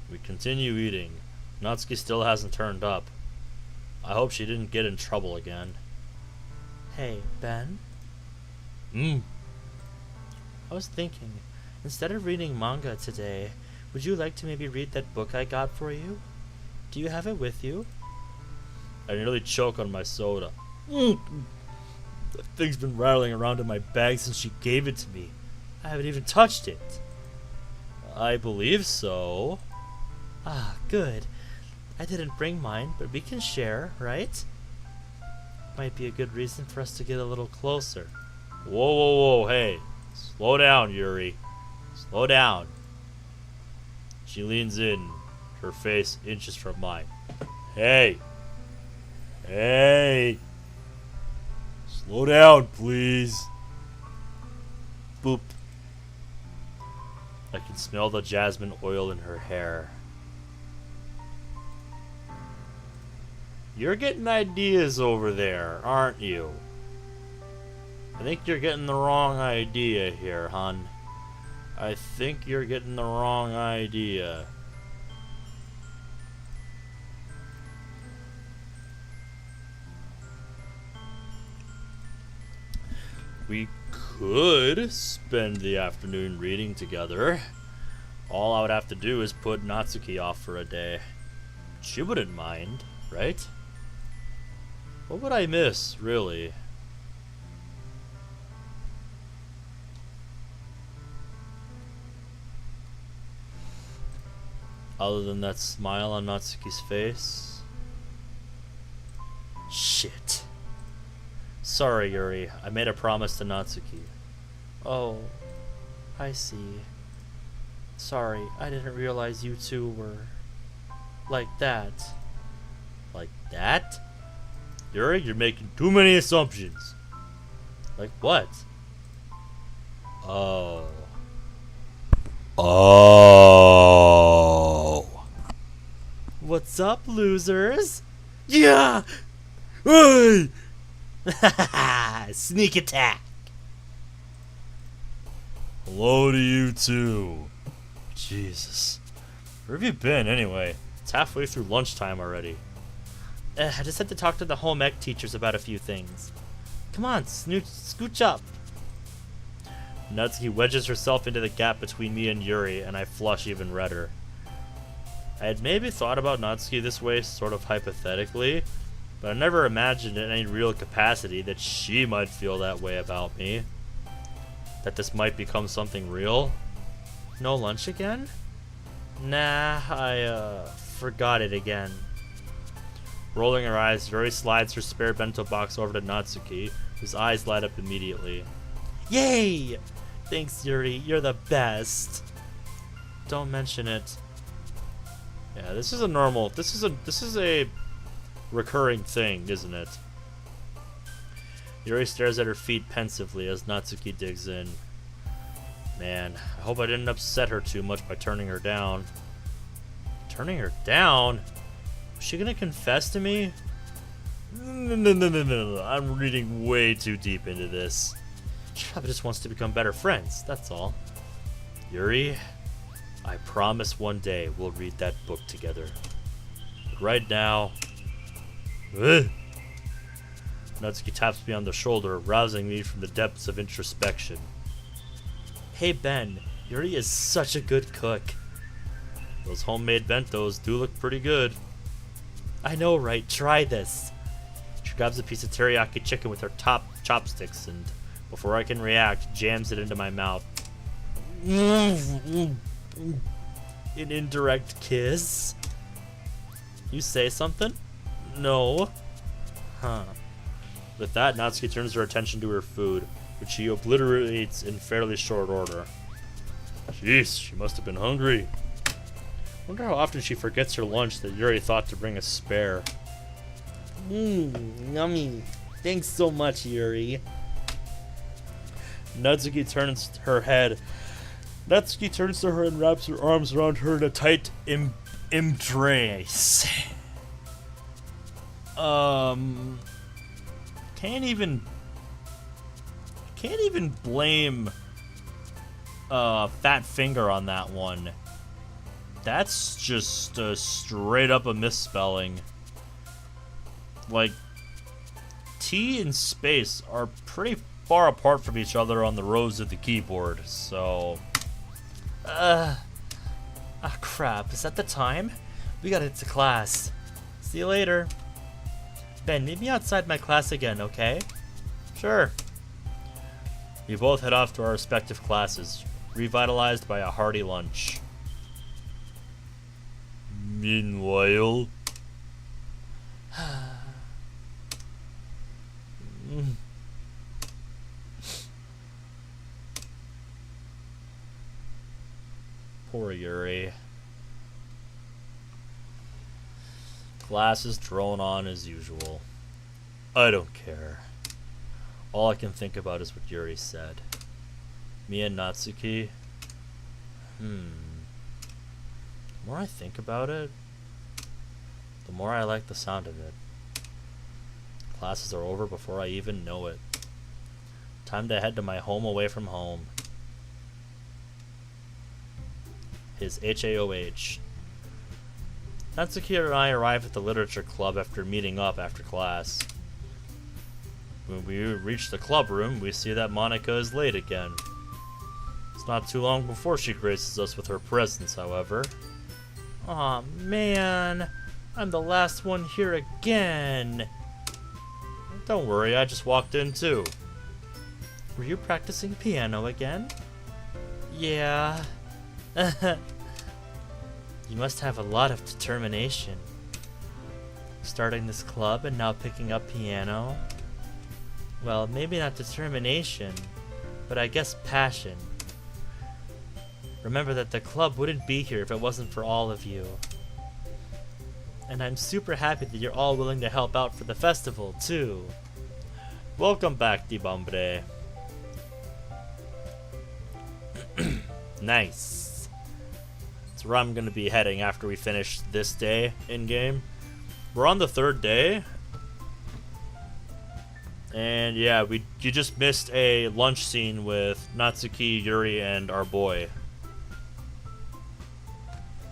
We continue eating. Natsuki still hasn't turned up. I hope she didn't get in trouble again. Hey, Ben? I was thinking, instead of reading manga today, would you like to maybe read that book I got for you? Do you have it with you? I nearly choke on my soda. That thing's been rattling around in my bag since she gave it to me. I haven't even touched it. I believe so. Ah, good. I didn't bring mine, but we can share, right? Might be a good reason for us to get a little closer. Whoa, whoa, whoa, hey. Slow down, Yuri. Slow down. She leans in, her face inches from mine. Hey. Hey. Slow down, please. Boop. I can smell the jasmine oil in her hair. You're getting ideas over there, aren't you? I think you're getting the wrong idea here, hon. I think you're getting the wrong idea. We could spend the afternoon reading together. All I would have to do is put Natsuki off for a day. She wouldn't mind, right? What would I miss, really? Other than that smile on Natsuki's face? Shit. Sorry, Yuri. I made a promise to Natsuki. Oh, I see. Sorry, I didn't realize you two were like that. Like that? Yuri, you're making too many assumptions. Like what? Oh. Oh. What's up, losers? Yeah! Hey! Sneak attack! Hello to you too. Jesus. Where have you been anyway? It's halfway through lunchtime already. I just had to talk to the home ec teachers about a few things. Come on, scooch up. Natsuki wedges herself into the gap between me and Yuri, and I flush even redder. I had maybe thought about Natsuki this way, sort of hypothetically, but I never imagined in any real capacity that she might feel that way about me. That this might become something real. No lunch again? Nah, I forgot it again. Rolling her eyes, Yuri slides her spare bento box over to Natsuki, whose eyes light up immediately. Yay! Thanks, Yuri. You're the best. Don't mention it. Yeah, this is a recurring thing, isn't it? Yuri stares at her feet pensively as Natsuki digs in. Man, I hope I didn't upset her too much by turning her down. Turning her down? Was she gonna confess to me? No. I'm reading way too deep into this. She probably just wants to become better friends, that's all. Yuri, I promise one day we'll read that book together. But right now... Natsuki taps me on the shoulder, rousing me from the depths of introspection. Hey Ben, Yuri is such a good cook. Those homemade bentos do look pretty good. I know, right? Try this. She grabs a piece of teriyaki chicken with her top chopsticks and, before I can react, jams it into my mouth. An indirect kiss? You say something? No. Huh. With that, Natsuki turns her attention to her food, which she obliterates in fairly short order. Jeez, she must have been hungry. Wonder how often she forgets her lunch that Yuri thought to bring a spare. Yummy. Thanks so much, Yuri. Natsuki turns to her and wraps her arms around her in a tight embrace. Can't even blame Fat Finger on that one. That's just straight up a misspelling. Like, T and space are pretty far apart from each other on the rows of the keyboard, so... crap, is that the time? We gotta get to class. See you later. Ben, meet me outside my class again, okay? Sure. We both head off to our respective classes, revitalized by a hearty lunch. Meanwhile... Poor Yuri. Classes drone on as usual. I don't care. All I can think about is what Yuri said. Me and Natsuki? The more I think about it, the more I like the sound of it. Classes are over before I even know it. Time to head to my home away from home. His HAOH. Natsuki and I arrive at the literature club after meeting up after class. When we reach the club room, we see that Monika is late again. It's not too long before she graces us with her presence, however. Aw, man. I'm the last one here again. Don't worry, I just walked in too. Were you practicing piano again? Yeah. You must have a lot of determination. Starting this club and now picking up piano. Well, maybe not determination, but I guess passion. Remember that the club wouldn't be here if it wasn't for all of you. And I'm super happy that you're all willing to help out for the festival, too. Welcome back, Dibambre. Nice. That's where I'm going to be heading after we finish this day in-game. We're on the third day. And yeah, you just missed a lunch scene with Natsuki, Yuri, and our boy.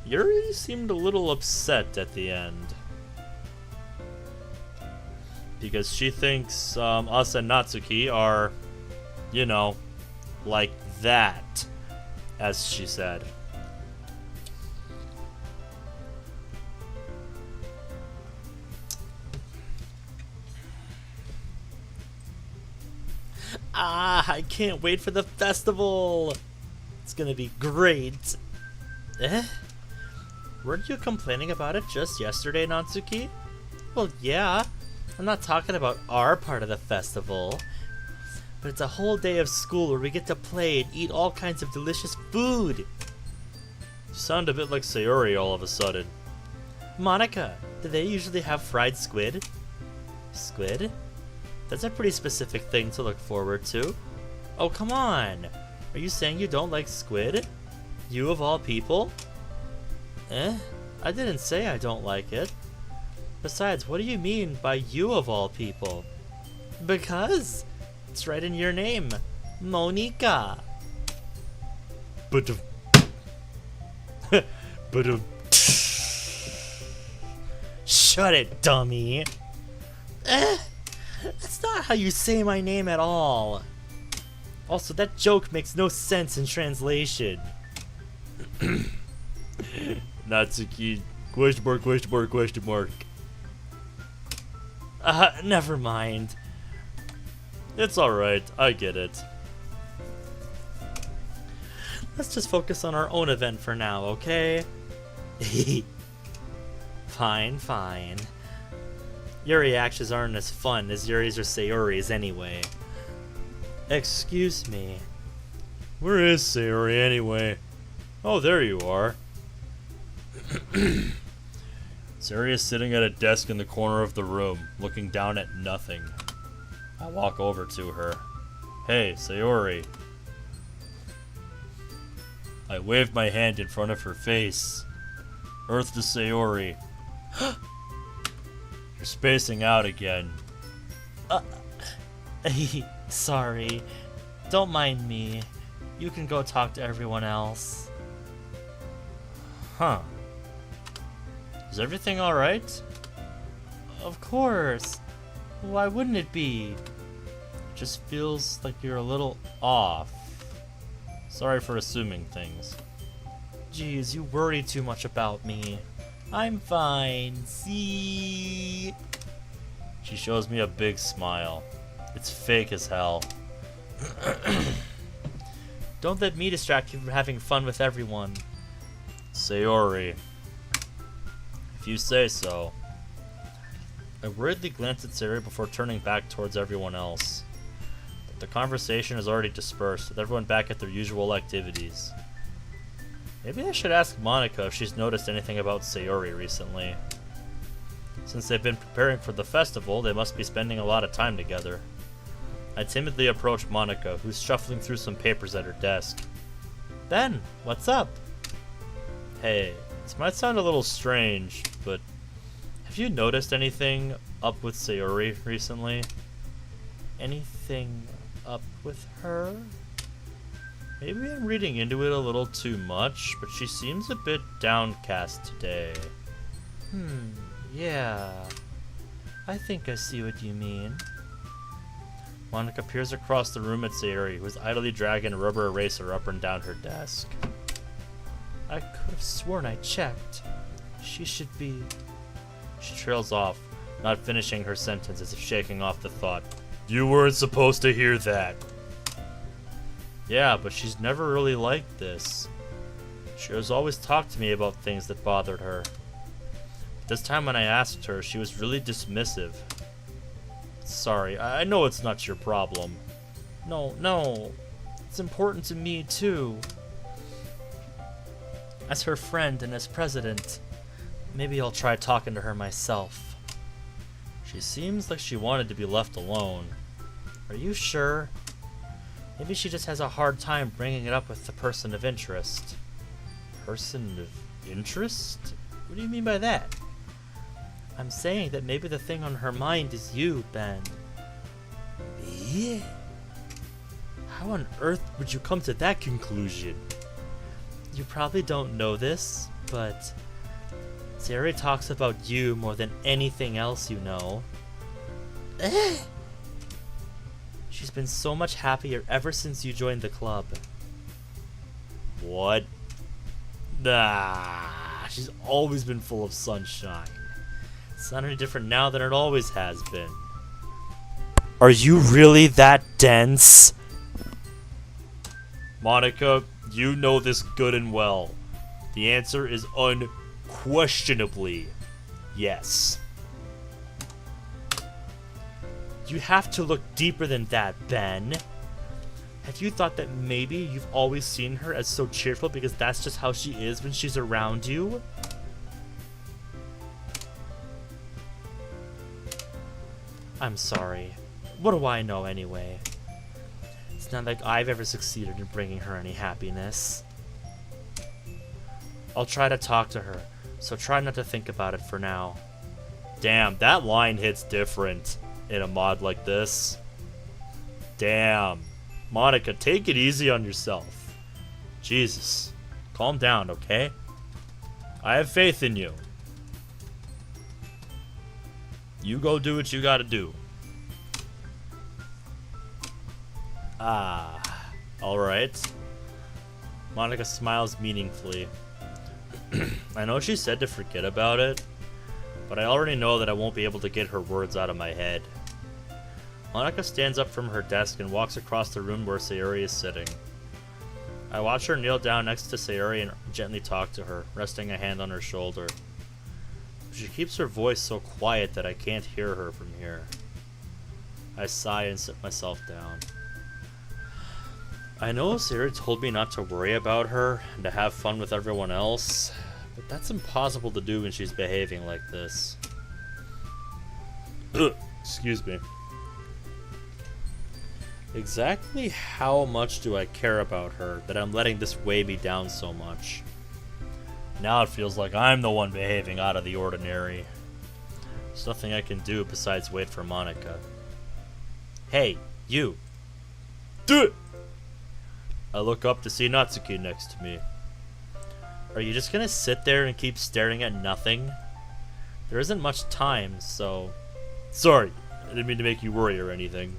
Yuri seemed a little upset at the end. Because she thinks us and Natsuki are, you know, like that, as she said. I can't wait for the festival. It's gonna be great. Weren't you complaining about it just yesterday, Natsuki? Well, yeah. I'm not talking about our part of the festival. But it's a whole day of school where we get to play and eat all kinds of delicious food. You sound a bit like Sayori all of a sudden. Monika, do they usually have fried squid? Squid? That's a pretty specific thing to look forward to. Oh, come on. Are you saying you don't like squid? You of all people? I didn't say I don't like it. Besides, what do you mean by you of all people? Because it's right in your name, Monica. But Shut it, dummy. That's not how you say my name at all. Also, that joke makes no sense in translation. Natsuki, question mark. Never mind. It's alright, I get it. Let's just focus on our own event for now, okay? Fine. Your reactions aren't as fun as Yuri's or Sayori's anyway. Excuse me. Where is Sayori anyway? Oh, there you are. Sayori is sitting at a desk in the corner of the room, looking down at nothing. I walk over to her. Hey, Sayori. I waved my hand in front of her face. Earth to Sayori. You're spacing out again. Sorry. Don't mind me. You can go talk to everyone else. Huh. Is everything alright? Of course. Why wouldn't it be? It just feels like you're a little Off. Sorry for assuming things. Jeez, you worry too much about me. I'm fine. See? She shows me a big smile. It's fake as hell. Don't let me distract you from having fun with everyone. Sayori. If you say so. I worriedly glanced at Sayori before turning back towards everyone else. But the conversation is already dispersed, with everyone back at their usual activities. Maybe I should ask Monica if she's noticed anything about Sayori recently. Since they've been preparing for the festival, they must be spending a lot of time together. I timidly approach Monica, who's shuffling through some papers at her desk. Ben, what's up? Hey, this might sound a little strange, but have you noticed anything up with Sayori recently? Anything up with her? Maybe I'm reading into it a little too much, but she seems a bit downcast today. Yeah. I think I see what you mean. Monica peers across the room at Sayori, who is idly dragging a rubber eraser up and down her desk. I could have sworn I checked. She should be... She trails off, not finishing her sentence as if shaking off the thought. You weren't supposed to hear that. Yeah, but she's never really liked this. She has always talked to me about things that bothered her. But this time when I asked her, she was really dismissive. Sorry, I know it's not your problem. No. It's important to me, too. As her friend and as president, maybe I'll try talking to her myself. She seems like she wanted to be left alone. Are you sure? Maybe she just has a hard time bringing it up with the person of interest. Person of interest? What do you mean by that? I'm saying that maybe the thing on her mind is you, Ben. Me? How on earth would you come to that conclusion? You probably don't know this, but Sayori talks about you more than anything else you know. She's been so much happier ever since you joined the club. What? Nah, she's always been full of sunshine. It's not any different now than it always has been. Are you really that dense? Monica, you know this good and well. The answer is unquestionably yes. You have to look deeper than that, Ben. Have you thought that maybe you've always seen her as so cheerful because that's just how she is when she's around you? I'm sorry. What do I know anyway? It's not like I've ever succeeded in bringing her any happiness. I'll try to talk to her, so try not to think about it for now. Damn, that line hits different in a mod like this. Damn. Monica, take it easy on yourself. Jesus. Calm down, okay? I have faith in you. You go do what you gotta do. Alright. Monica smiles meaningfully. I know she said to forget about it, but I already know that I won't be able to get her words out of my head. Monica stands up from her desk and walks across the room where Sayori is sitting. I watch her kneel down next to Sayori and gently talk to her, resting a hand on her shoulder. She keeps her voice so quiet that I can't hear her from here. I sigh and sit myself down. I know Sayori told me not to worry about her and to have fun with everyone else, but that's impossible to do when she's behaving like this. Ugh, excuse me. Exactly how much do I care about her that I'm letting this weigh me down so much? Now it feels like I'm the one behaving out of the ordinary. There's nothing I can do besides wait for Monica. Hey, you! Duh! I look up to see Natsuki next to me. Are you just gonna sit there and keep staring at nothing? There isn't much time, so... Sorry, I didn't mean to make you worry or anything.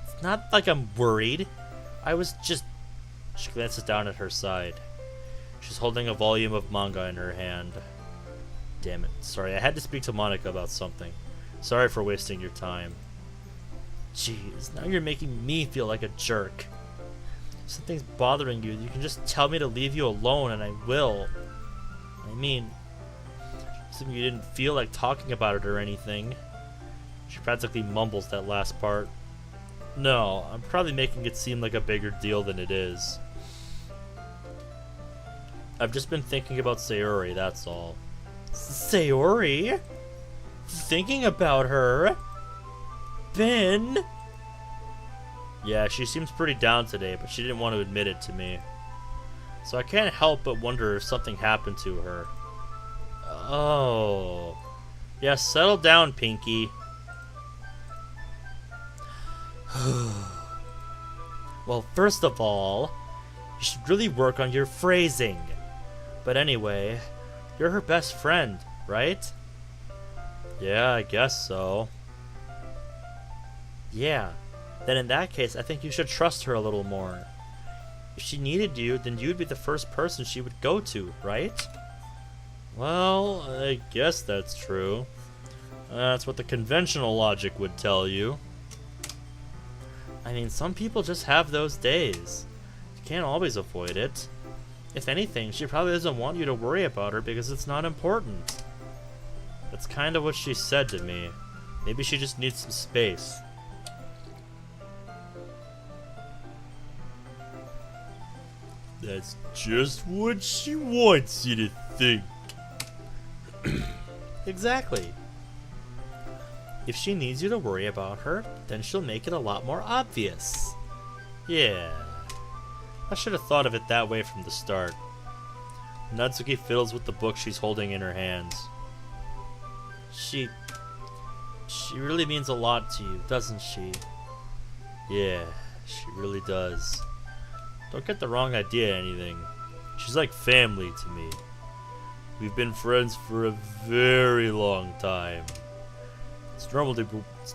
It's not like I'm worried. I was just... She glances down at her side. She's holding a volume of manga in her hand. Damn it. Sorry, I had to speak to Monica about something. Sorry for wasting your time. Jeez, now you're making me feel like a jerk. If something's bothering you, you can just tell me to leave you alone and I will. I mean, assuming you didn't feel like talking about it or anything. She practically mumbles that last part. No, I'm probably making it seem like a bigger deal than it is. I've just been thinking about Sayori, that's all. Sayori? Thinking about her? Ben? Yeah, she seems pretty down today, but she didn't want to admit it to me. So I can't help but wonder if something happened to her. Oh. Yeah, settle down, Pinky. Well, first of all, you should really work on your phrasing. But anyway, you're her best friend, right? Yeah, I guess so. Yeah, then in that case, I think you should trust her a little more. If she needed you, then you'd be the first person she would go to, right? Well, I guess that's true. That's what the conventional logic would tell you. I mean, some people just have those days. You can't always avoid it. If anything, she probably doesn't want you to worry about her because it's not important. That's kind of what she said to me. Maybe she just needs some space. That's just what she wants you to think. Exactly. If she needs you to worry about her, then she'll make it a lot more obvious. Yeah. I should have thought of it that way from the start. Natsuki fiddles with the book she's holding in her hands. She really means a lot to you, doesn't she? Yeah, she really does. Don't get the wrong idea or anything. She's like family to me. We've been friends for a very long time. It's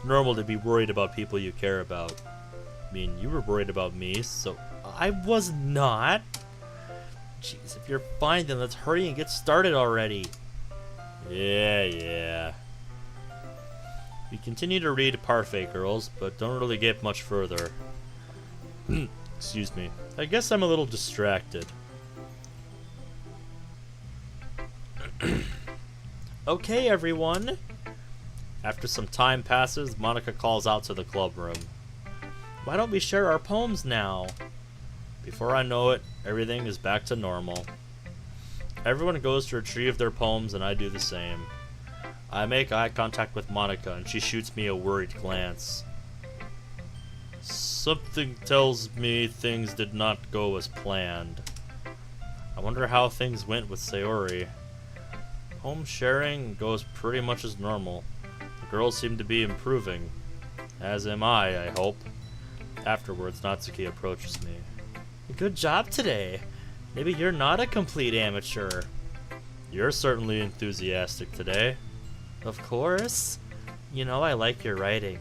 normal to be worried about people you care about. I mean, you were worried about me, so I was not. Jeez, if you're fine, then let's hurry and get started already. Yeah. We continue to read Parfait Girls, but don't really get much further. Excuse me. I guess I'm a little distracted. Okay, everyone. After some time passes, Monica calls out to the club room. Why don't we share our poems now? Before I know it, everything is back to normal. Everyone goes to retrieve their poems and I do the same. I make eye contact with Monica and she shoots me a worried glance. Something tells me things did not go as planned. I wonder how things went with Sayori. Home sharing goes pretty much as normal. The girls seem to be improving. As am I hope. Afterwards, Natsuki approaches me. Good job today. Maybe you're not a complete amateur. You're certainly enthusiastic today. Of course. You know I like your writing.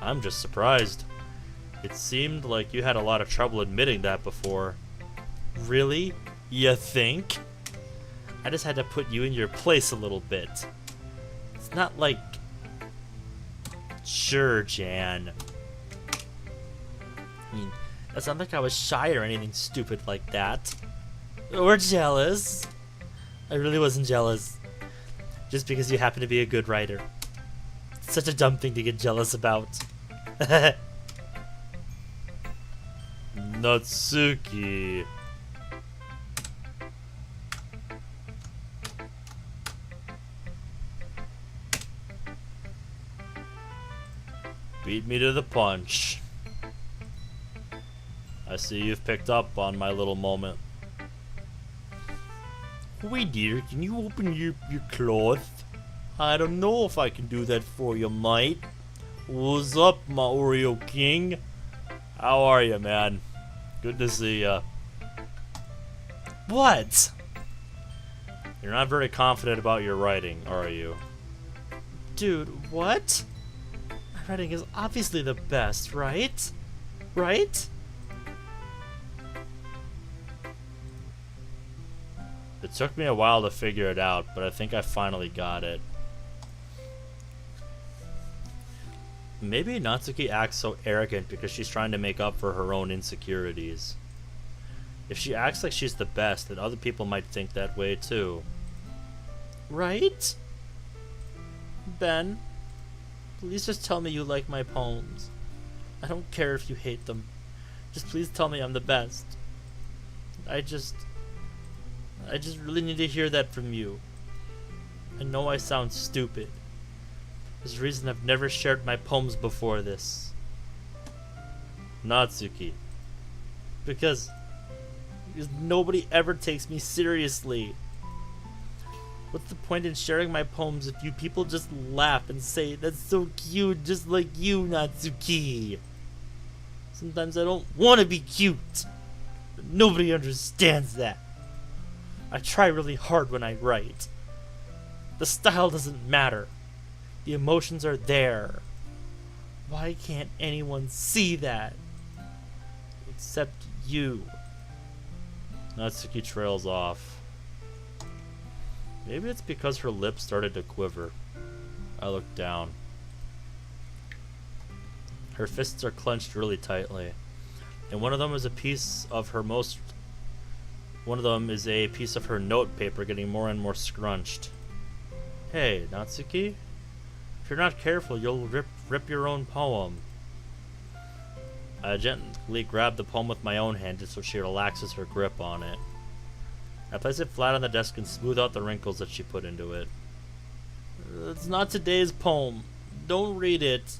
I'm just surprised. It seemed like you had a lot of trouble admitting that before. Really? You think? I just had to put you in your place a little bit. It's not like... Sure, Jan. I mean, it's not like I was shy or anything stupid like that. Or jealous. I really wasn't jealous. Just because you happen to be a good writer. It's such a dumb thing to get jealous about. Natsuki. Beat me to the punch. I see you've picked up on my little moment. Wait, dear, can you open your cloth? I don't know if I can do that for you, mate. What's up, my Oreo King? How are you, man? Good to see ya. What? You're not very confident about your writing, are you? Dude, what? My writing is obviously the best, right? Right? It took me a while to figure it out, but I think I finally got it. Maybe Natsuki acts so arrogant because she's trying to make up for her own insecurities. If she acts like she's the best, then other people might think that way too. Right? Ben, please just tell me you like my poems. I don't care if you hate them. Just please tell me I'm the best. I just really need to hear that from you. I know I sound stupid. There's a reason I've never shared my poems before this. Natsuki. Because nobody ever takes me seriously. What's the point in sharing my poems if you people just laugh and say, "That's so cute, just like you, Natsuki"? Sometimes I don't want to be cute, but nobody understands that. I try really hard when I write. The style doesn't matter. The emotions are there. Why can't anyone see that? Except you. Natsuki trails off. Maybe it's because her lips started to quiver. I looked down. Her fists are clenched really tightly, and one of them is a piece of her note paper getting more and more scrunched. Hey, Natsuki? If you're not careful, you'll rip your own poem. I gently grab the poem with my own hand just so she relaxes her grip on it. I place it flat on the desk and smooth out the wrinkles that she put into it. It's not today's poem. Don't read it.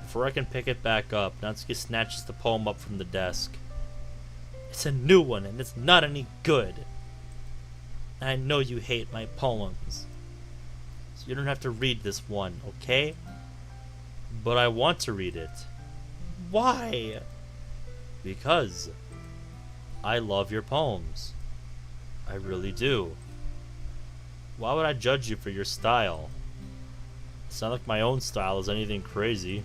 Before I can pick it back up, Natsuki snatches the poem up from the desk. It's a new one and it's not any good. I know you hate my poems. So you don't have to read this one, okay? But I want to read it. Why? Because I love your poems. I really do. Why would I judge you for your style? It's not like my own style is anything crazy.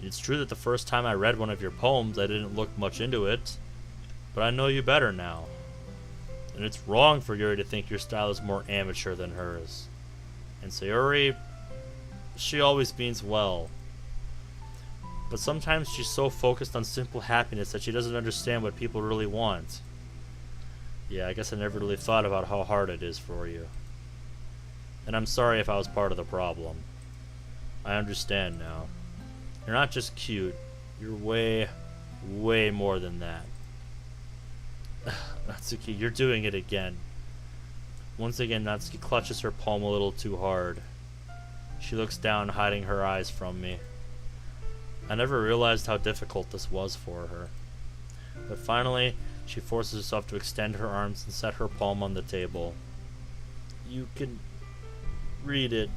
It's true that the first time I read one of your poems, I didn't look much into it. But I know you better now. And it's wrong for Yuri to think your style is more amateur than hers. And Sayori, she always means well. But sometimes she's so focused on simple happiness that she doesn't understand what people really want. Yeah, I guess I never really thought about how hard it is for you. And I'm sorry if I was part of the problem. I understand now. You're not just cute. You're way, way more than that. Natsuki, you're doing it again. Once again, Natsuki clutches her palm a little too hard. She looks down, hiding her eyes from me. I never realized how difficult this was for her. But finally, she forces herself to extend her arms and set her palm on the table. you can read it.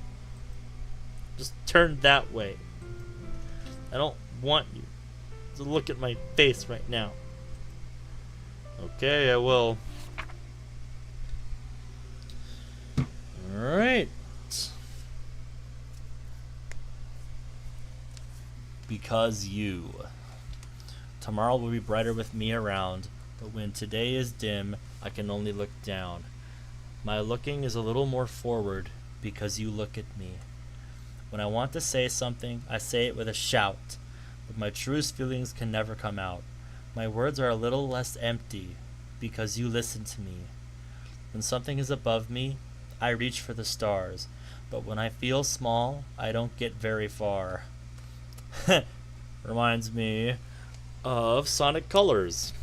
Just turn that way. I don't want you to look at my face right now. Okay, I will. Alright. Because you. Tomorrow will be brighter with me around, but when today is dim, I can only look down. My looking is a little more forward because you look at me. When I want to say something, I say it with a shout, but my truest feelings can never come out. My words are a little less empty because you listen to me. When something is above me, I reach for the stars, but when I feel small, I don't get very far. Reminds me of Sonic Colors.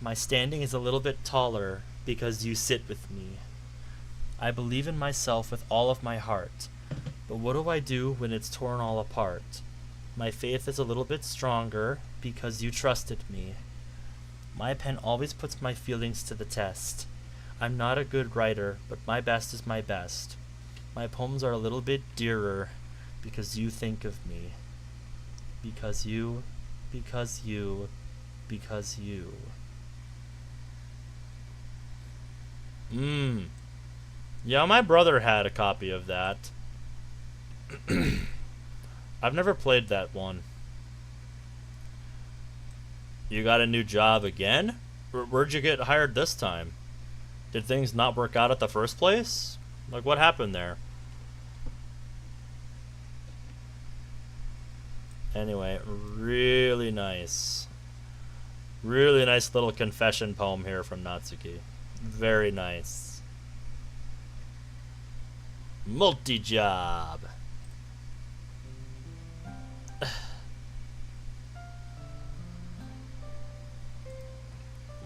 My standing is a little bit taller because you sit with me. I believe in myself with all of my heart, but what do I do when it's torn all apart? My faith is a little bit stronger because you trusted me. My pen always puts my feelings to the test. I'm not a good writer, but my best is my best. My poems are a little bit dearer because you think of me. Because you, because you, because you. Yeah, my brother had a copy of that. I've never played that one. You got a new job again? Where'd you get hired this time? Did things not work out at the first place? Like, what happened there? Anyway, really nice. Really nice little confession poem here from Natsuki. Very nice. Multi-job.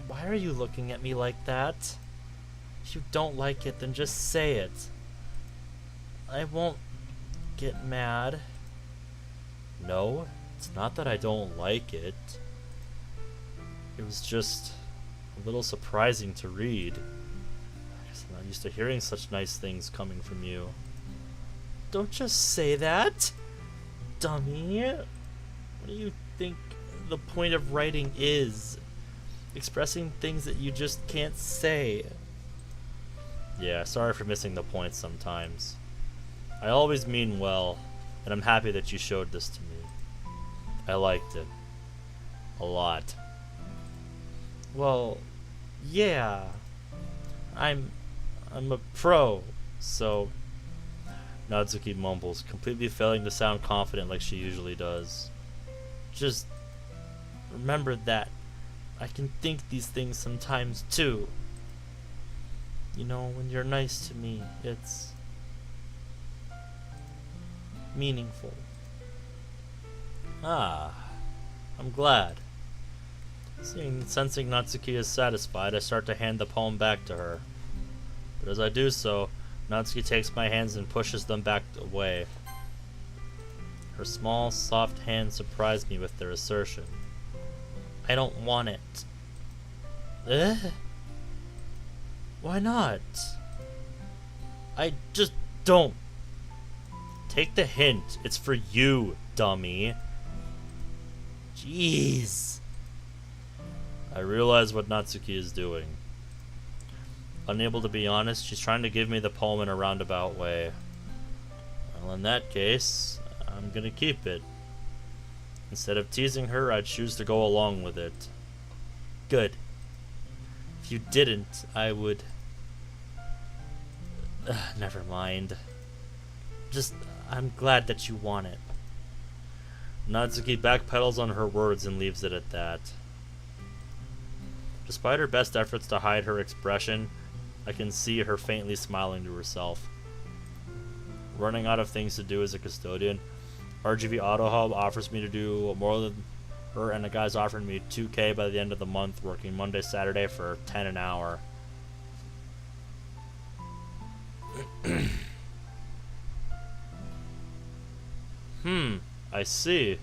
Why are you looking at me like that? If you don't like it, then just say it. I won't get mad. No, it's not that I don't like it. It was just a little surprising to read. I guess I'm not used to hearing such nice things coming from you. Don't just say that, dummy. What do you think the point of writing is? Expressing things that you just can't say. Yeah, sorry for missing the point sometimes. I always mean well, and I'm happy that you showed this to me. I liked it. A lot. Well, yeah. I'm a pro, so... Natsuki mumbles, completely failing to sound confident like she usually does. Just remember that I can think these things sometimes too. You know, when you're nice to me, it's meaningful. Ah, I'm glad. Sensing Natsuki is satisfied, I start to hand the poem back to her. But as I do so, Natsuki takes my hands and pushes them back away. Her small, soft hands surprise me with their assertion. I don't want it. Eh? Why not? I just don't. Take the hint. It's for you, dummy. Jeez. I realize what Natsuki is doing. Unable to be honest, she's trying to give me the poem in a roundabout way. Well, in that case, I'm gonna keep it. Instead of teasing her, I'd choose to go along with it. Good. If you didn't, I would... never mind. Just, I'm glad that you want it. Natsuki backpedals on her words and leaves it at that. Despite her best efforts to hide her expression, I can see her faintly smiling to herself. Running out of things to do as a custodian, RGV Auto Hub offers me to do more than her, and the guy's offering me $2K by the end of the month, working Monday, Saturday for $10 an hour. I see.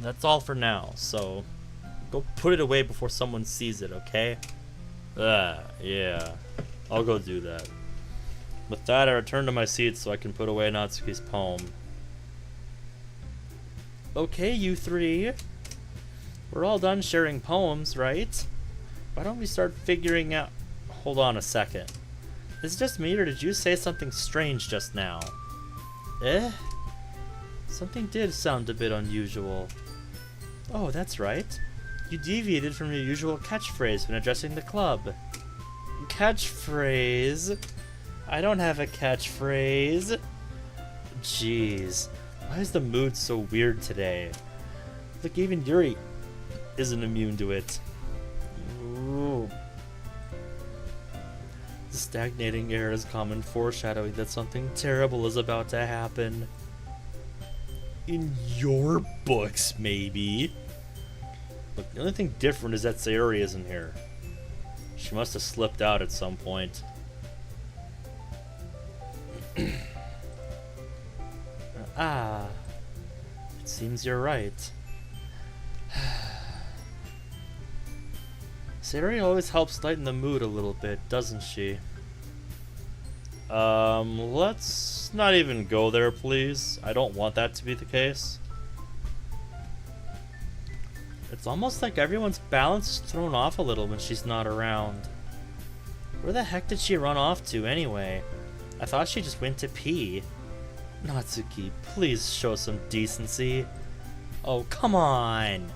that's all for now, so go put it away before someone sees it, okay? Yeah. I'll go do that. With that, I return to my seat so I can put away Natsuki's poem. Okay, you three. We're all done sharing poems, right? Why don't we start figuring out... Hold on a second. Is it just me, or did you say something strange just now? Eh? Something did sound a bit unusual. Oh, that's right. You deviated from your usual catchphrase when addressing the club. Catchphrase? I don't have a catchphrase. Jeez. Why is the mood so weird today? Look, even Yuri isn't immune to it. Ooh. The stagnating air is common foreshadowing that something terrible is about to happen. In your books, maybe. Look, the only thing different is that Sayori isn't here. She must have slipped out at some point. It seems you're right. Sayori always helps lighten the mood a little bit, doesn't she? Let's not even go there, please. I don't want that to be the case. It's almost like everyone's balance is thrown off a little when she's not around. Where the heck did she run off to, anyway? I thought she just went to pee. Natsuki, please show some decency. Oh, come on!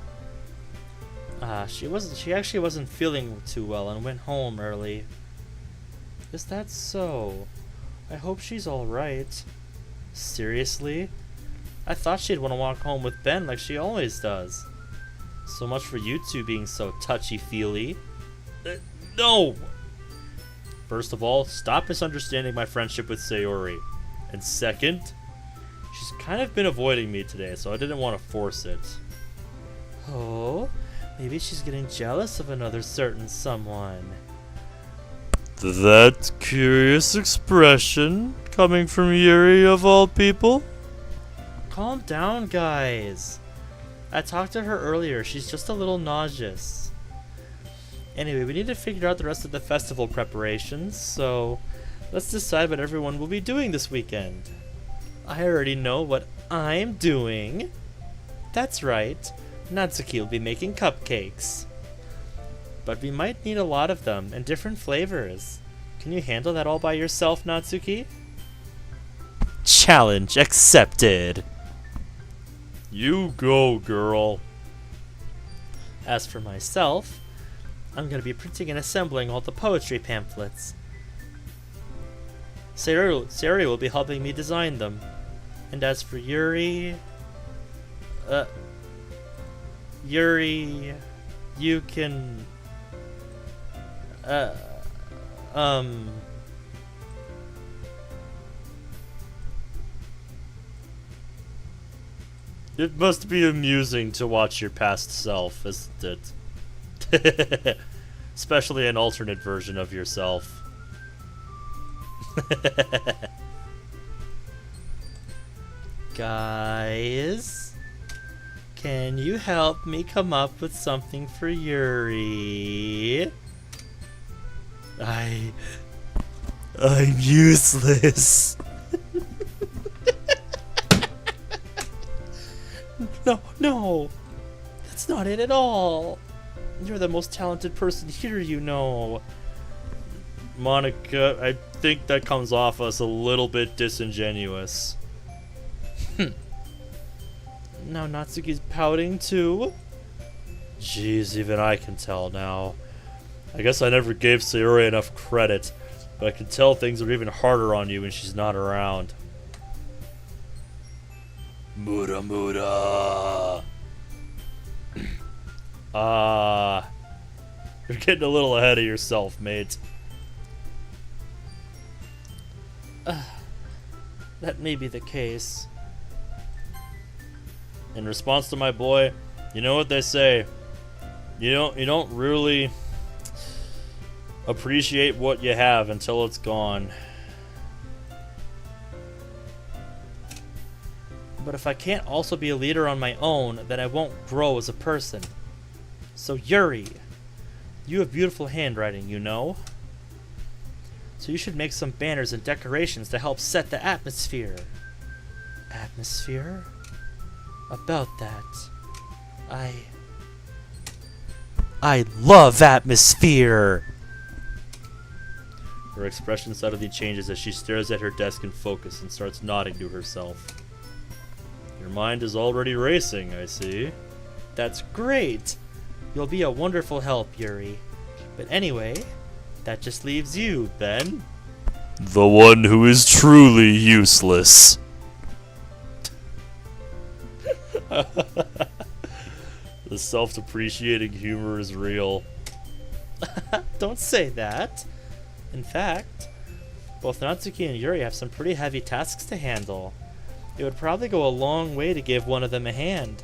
She actually wasn't feeling too well and went home early. Is that so? I hope she's alright. Seriously? I thought she'd want to walk home with Ben like she always does. So much for you two being so touchy-feely. No! First of all, stop misunderstanding my friendship with Sayori. And second, she's kind of been avoiding me today, so I didn't want to force it. Oh, maybe she's getting jealous of another certain someone. That curious expression coming from Yuri of all people? Calm down, guys. I talked to her earlier. She's just a little nauseous. Anyway, we need to figure out the rest of the festival preparations, so let's decide what everyone will be doing this weekend. I already know what I'm doing. That's right. Natsuki will be making cupcakes. But we might need a lot of them, and different flavors. Can you handle that all by yourself, Natsuki? Challenge accepted. You go, girl. As for myself, I'm going to be printing and assembling all the poetry pamphlets. Sayori will be helping me design them. And as for Yuri... Yuri... You can... It must be amusing to watch your past self, isn't it? Especially an alternate version of yourself. Guys, can you help me come up with something for Yuri? I'm useless. No, that's not it at all. You're the most talented person here, you know. Monica, I think that comes off as a little bit disingenuous. Now Natsuki's pouting too? Jeez, even I can tell now. I guess I never gave Sayori enough credit, but I can tell things are even harder on you when she's not around. Mura. You're getting a little ahead of yourself, mate. That may be the case. In response to my boy, you know what they say. You don't really appreciate what you have until it's gone. But if I can't also be a leader on my own, then I won't grow as a person. So Yuri, you have beautiful handwriting, you know? So you should make some banners and decorations to help set the atmosphere. Atmosphere? About that, I love atmosphere! Her expression suddenly changes as she stares at her desk in focus and starts nodding to herself. Your mind is already racing, I see. That's great! You'll be a wonderful help, Yuri. But anyway, that just leaves you, Ben. The one who is truly useless. The self-depreciating humor is real. Don't say that. In fact, both Natsuki and Yuri have some pretty heavy tasks to handle. It would probably go a long way to give one of them a hand.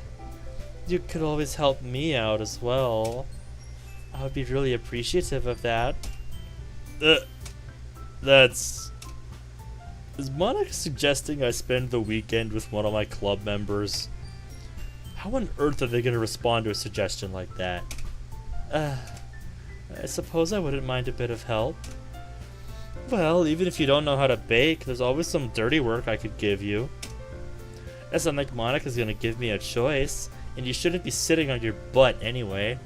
You could always help me out as well. I would be really appreciative of that. That's... Is Monica suggesting I spend the weekend with one of my club members? How on earth are they going to respond to a suggestion like that? I suppose I wouldn't mind a bit of help. Well, even if you don't know how to bake, there's always some dirty work I could give you. It's not like Monica's gonna give me a choice, and you shouldn't be sitting on your butt anyway.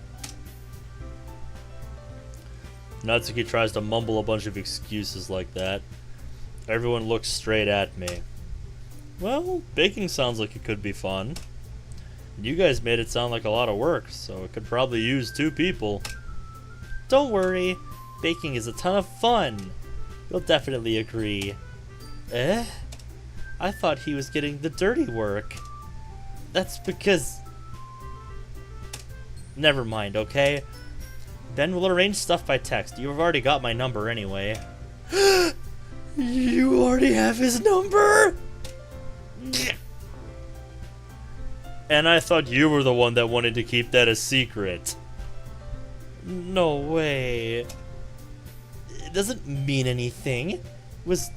Natsuki tries to mumble a bunch of excuses like that. Everyone looks straight at me. Well, baking sounds like it could be fun. You guys made it sound like a lot of work, so it could probably use 2 people. Don't worry, baking is a ton of fun. You'll definitely agree. Eh? I thought he was getting the dirty work. That's because... Never mind, okay? Then we'll arrange stuff by text. You've already got my number anyway. You already have his number? And I thought you were the one that wanted to keep that a secret. No way. It doesn't mean anything. It was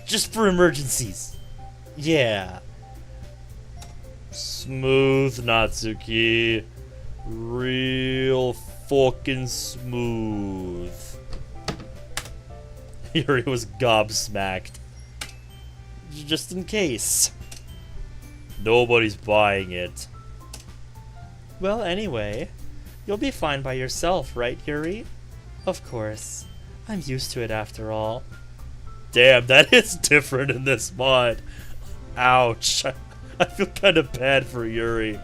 just for emergencies. Yeah. Smooth, Natsuki. Real fucking smooth. Yuri was gobsmacked. Just in case. Nobody's buying it. Well, anyway, you'll be fine by yourself, right, Yuri? Of course. I'm used to it after all. Damn, that is different in this mod. Ouch. I feel kind of bad for Yuri.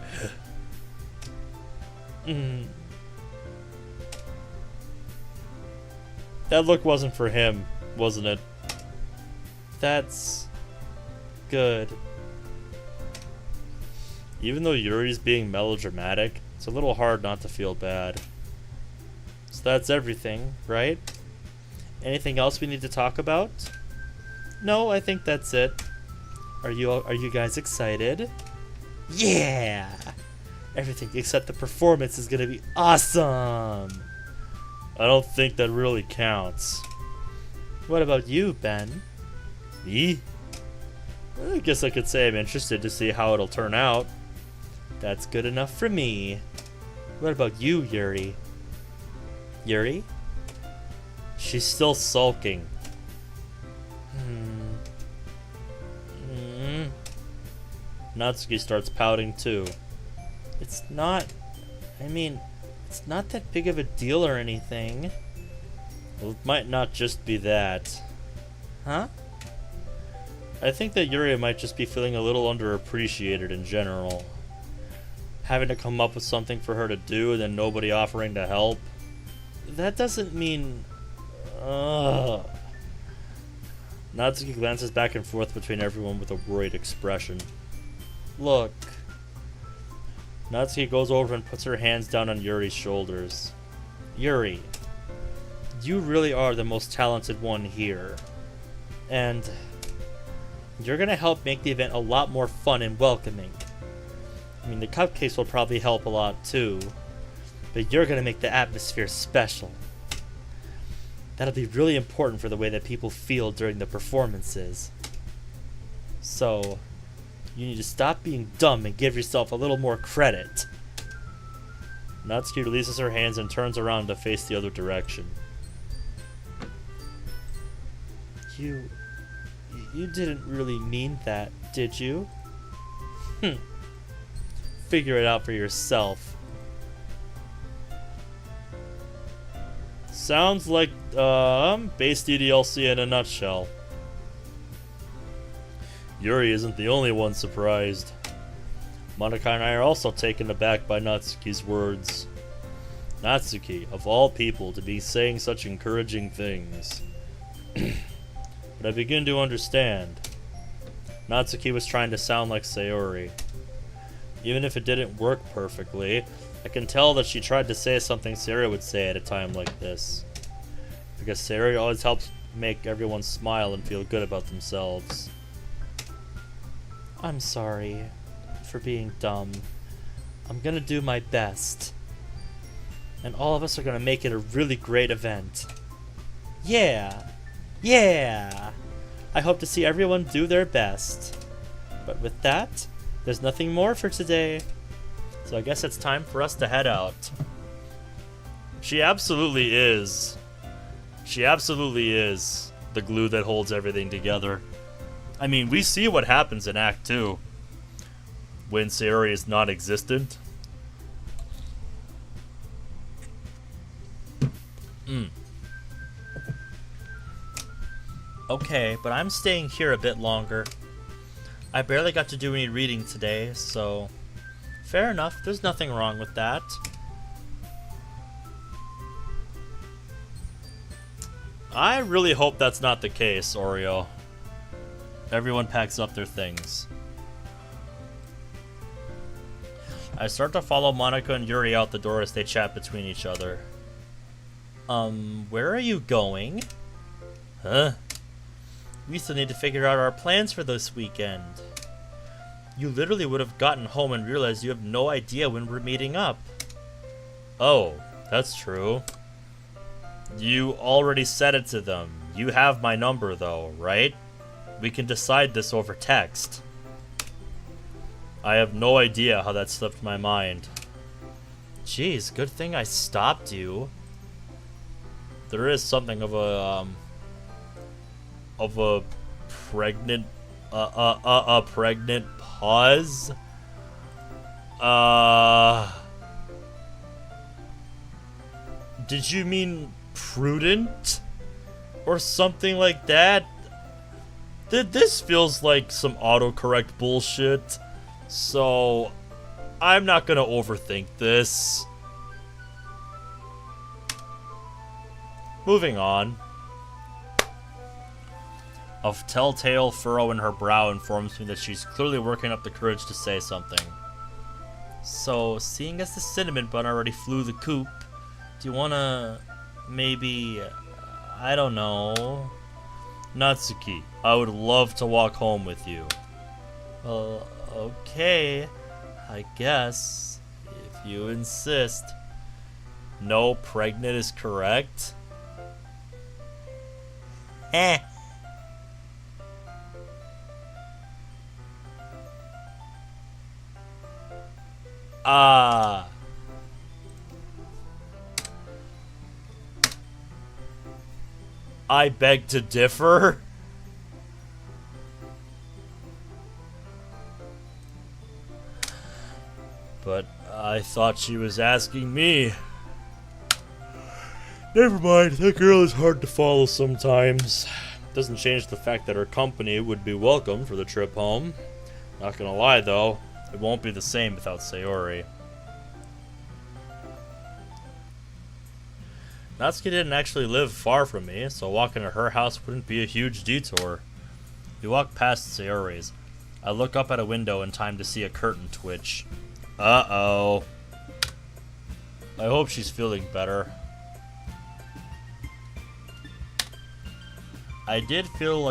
That look wasn't for him, wasn't it? That's... good. Even though Yuri's being melodramatic, it's a little hard not to feel bad. So that's everything, right? Anything else we need to talk about? No, I think that's it. Are you guys excited? Yeah! Everything except the performance is gonna be awesome! I don't think that really counts. What about you, Ben? Me? I guess I could say I'm interested to see how it'll turn out. That's good enough for me. What about you, Yuri? Yuri? She's still sulking. Natsuki starts pouting too. It's not... I mean, it's not that big of a deal or anything. Well, it might not just be that. Huh? I think that Yuri might just be feeling a little underappreciated in general. Having to come up with something for her to do and then nobody offering to help. That doesn't mean... Natsuki glances back and forth between everyone with a worried expression. Look. Natsuki goes over and puts her hands down on Yuri's shoulders. Yuri, you really are the most talented one here. And you're gonna help make the event a lot more fun and welcoming. I mean, the cupcakes will probably help a lot too, but you're gonna make the atmosphere special. That'll be really important for the way that people feel during the performances. So, You need to stop being dumb and give yourself a little more credit. Natsuki releases her hands and turns around to face the other direction. You didn't really mean that, did you? Figure it out for yourself. Sounds like, base DDLC in a nutshell. Yuri isn't the only one surprised. Monica and I are also taken aback by Natsuki's words. Natsuki, of all people, to be saying such encouraging things. But I begin to understand. Natsuki was trying to sound like Sayori. Even if it didn't work perfectly, I can tell that she tried to say something Sayori would say at a time like this. Because Sayori always helps make everyone smile and feel good about themselves. I'm sorry for being dumb. I'm gonna do my best. And all of us are gonna make it a really great event. Yeah! Yeah! I hope to see everyone do their best. But with that, there's nothing more for today. So I guess it's time for us to head out. She absolutely is. She absolutely is the glue that holds everything together. I mean, we see what happens in Act 2 when Sayori is non-existent. Okay, but I'm staying here a bit longer. I barely got to do any reading today, so fair enough, there's nothing wrong with that. I really hope that's not the case, Oreo. Everyone packs up their things. I start to follow Monica and Yuri out the door as they chat between each other. Where are you going? Huh? We still need to figure out our plans for this weekend. You literally would have gotten home and realized you have no idea when we're meeting up. Oh, that's true. You already said it to them. You have my number though, right? We can decide this over text. I have no idea how that slipped my mind. Jeez, good thing I stopped you. There is something of a pregnant pregnant pause. Did you mean prudent or something like that? This feels like some autocorrect bullshit, so I'm not gonna overthink this. Moving on. A telltale furrow in her brow informs me that she's clearly working up the courage to say something. So, seeing as the cinnamon bun already flew the coop, do you wanna maybe, I don't know... Natsuki, I would love to walk home with you. Well, okay, I guess, if you insist. No, pregnant is correct? Eh. I beg to differ. But I thought she was asking me. Never mind, that girl is hard to follow sometimes. Doesn't change the fact that her company would be welcome for the trip home. Not gonna lie though, it won't be the same without Sayori. Natsuki didn't actually live far from me, so walking to her house wouldn't be a huge detour. We walk past Sayori's. I look up at a window in time to see a curtain twitch. Uh-oh. I hope she's feeling better. I did feel a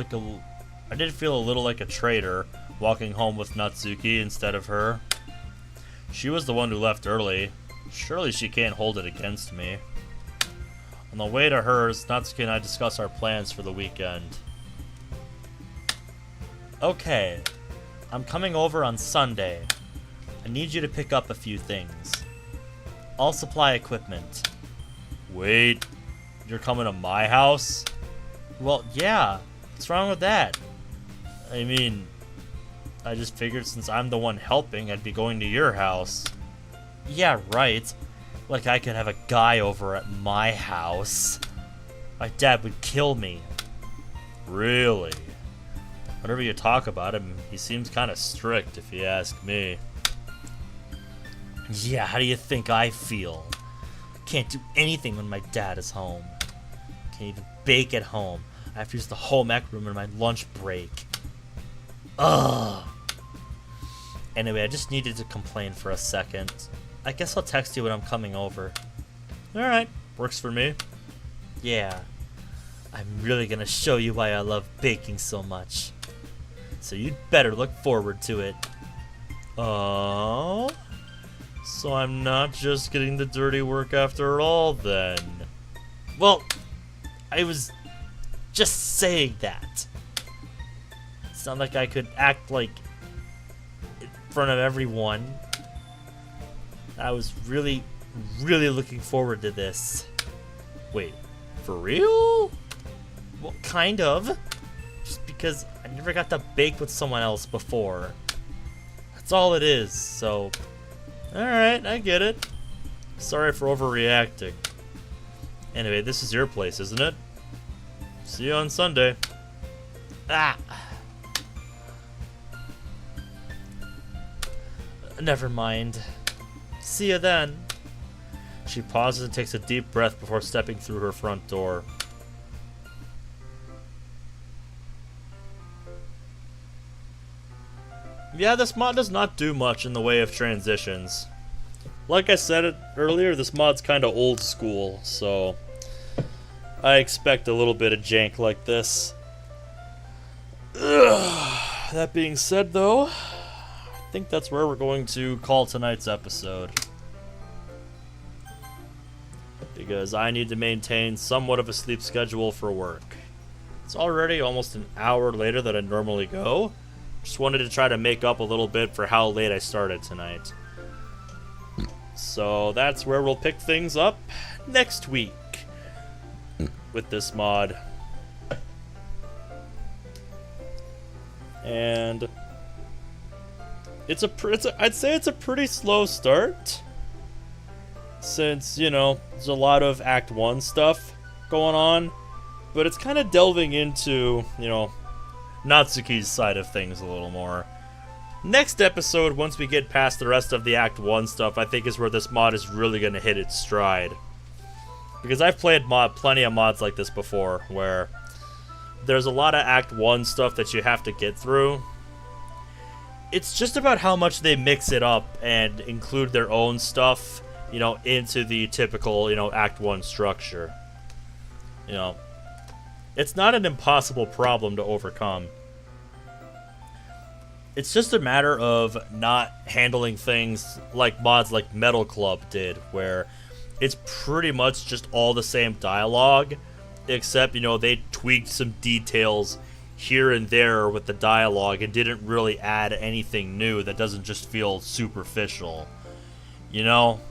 little like a traitor walking home with Natsuki instead of her. She was the one who left early. Surely she can't hold it against me. On the way to hers, Natsuki and I discuss our plans for the weekend. Okay, I'm coming over on Sunday. I need you to pick up a few things. I'll supply equipment. Wait, you're coming to my house? Well, yeah. What's wrong with that? I mean, I just figured since I'm the one helping, I'd be going to your house. Yeah, right. Like I could have a guy over at my house. My dad would kill me. Really? Whenever you talk about him, he seems kind of strict, if you ask me. Yeah, how do you think I feel? Can't do anything when my dad is home. Can't even bake at home. I have to use the home ec room in my lunch break. Ugh. Anyway, I just needed to complain for a second. I guess I'll text you when I'm coming over. Alright, works for me. Yeah. I'm really gonna show you why I love baking so much. So you'd better look forward to it. Oh? So I'm not just getting the dirty work after all, then? Well, I was just saying that. It's not like I could act like in front of everyone. I was really, really looking forward to this. Wait, for real? Well, kind of. Just because I never got to bake with someone else before. That's all it is, so... Alright, I get it. Sorry for overreacting. Anyway, this is your place, isn't it? See you on Sunday. Ah! Never mind. See you then. She pauses and takes a deep breath before stepping through her front door. Yeah, this mod does not do much in the way of transitions. Like I said it earlier, this mod's kind of old school, so I expect a little bit of jank like this. Ugh. That being said, though, I think that's where we're going to call tonight's episode. Because I need to maintain somewhat of a sleep schedule for work. It's already almost an hour later than I normally go. Just wanted to try to make up a little bit for how late I started tonight. So that's where we'll pick things up next week with this mod. And I'd say it's a pretty slow start, since, you know, there's a lot of Act 1 stuff going on, but it's kind of delving into, you know, Natsuki's side of things a little more. Next episode, once we get past the rest of the Act 1 stuff, I think is where this mod is really going to hit its stride. Because I've played plenty of mods like this before, where there's a lot of Act 1 stuff that you have to get through. It's just about how much they mix it up and include their own stuff, you know, into the typical, you know, Act 1 structure. You know, it's not an impossible problem to overcome. It's just a matter of not handling things like mods like Metal Club did, where it's pretty much just all the same dialogue, except, you know, they tweaked some details here and there with the dialogue and didn't really add anything new that doesn't just feel superficial. You know?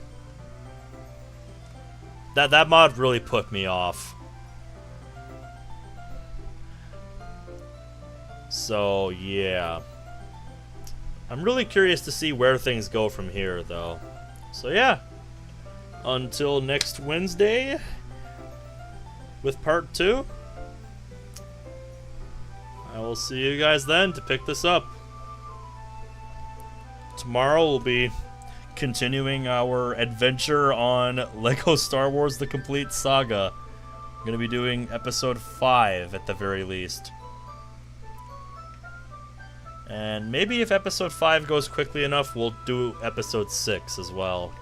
That mod really put me off. So, yeah. I'm really curious to see where things go from here, though. So, yeah. Until next Wednesday with part 2. I will see you guys then to pick this up. Tomorrow we'll be continuing our adventure on LEGO Star Wars The Complete Saga. I'm going to be doing episode 5 at the very least. And maybe if episode 5 goes quickly enough, we'll do episode 6 as well.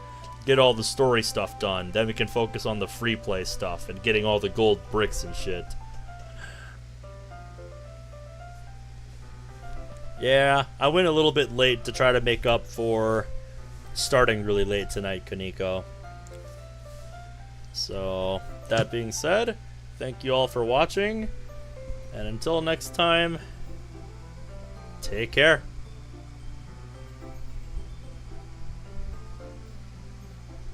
Get all the story stuff done, then we can focus on the free play stuff and getting all the gold bricks and shit. Yeah, I went a little bit late to try to make up for starting really late tonight, Kaneko. So, that being said, thank you all for watching, and until next time, take care.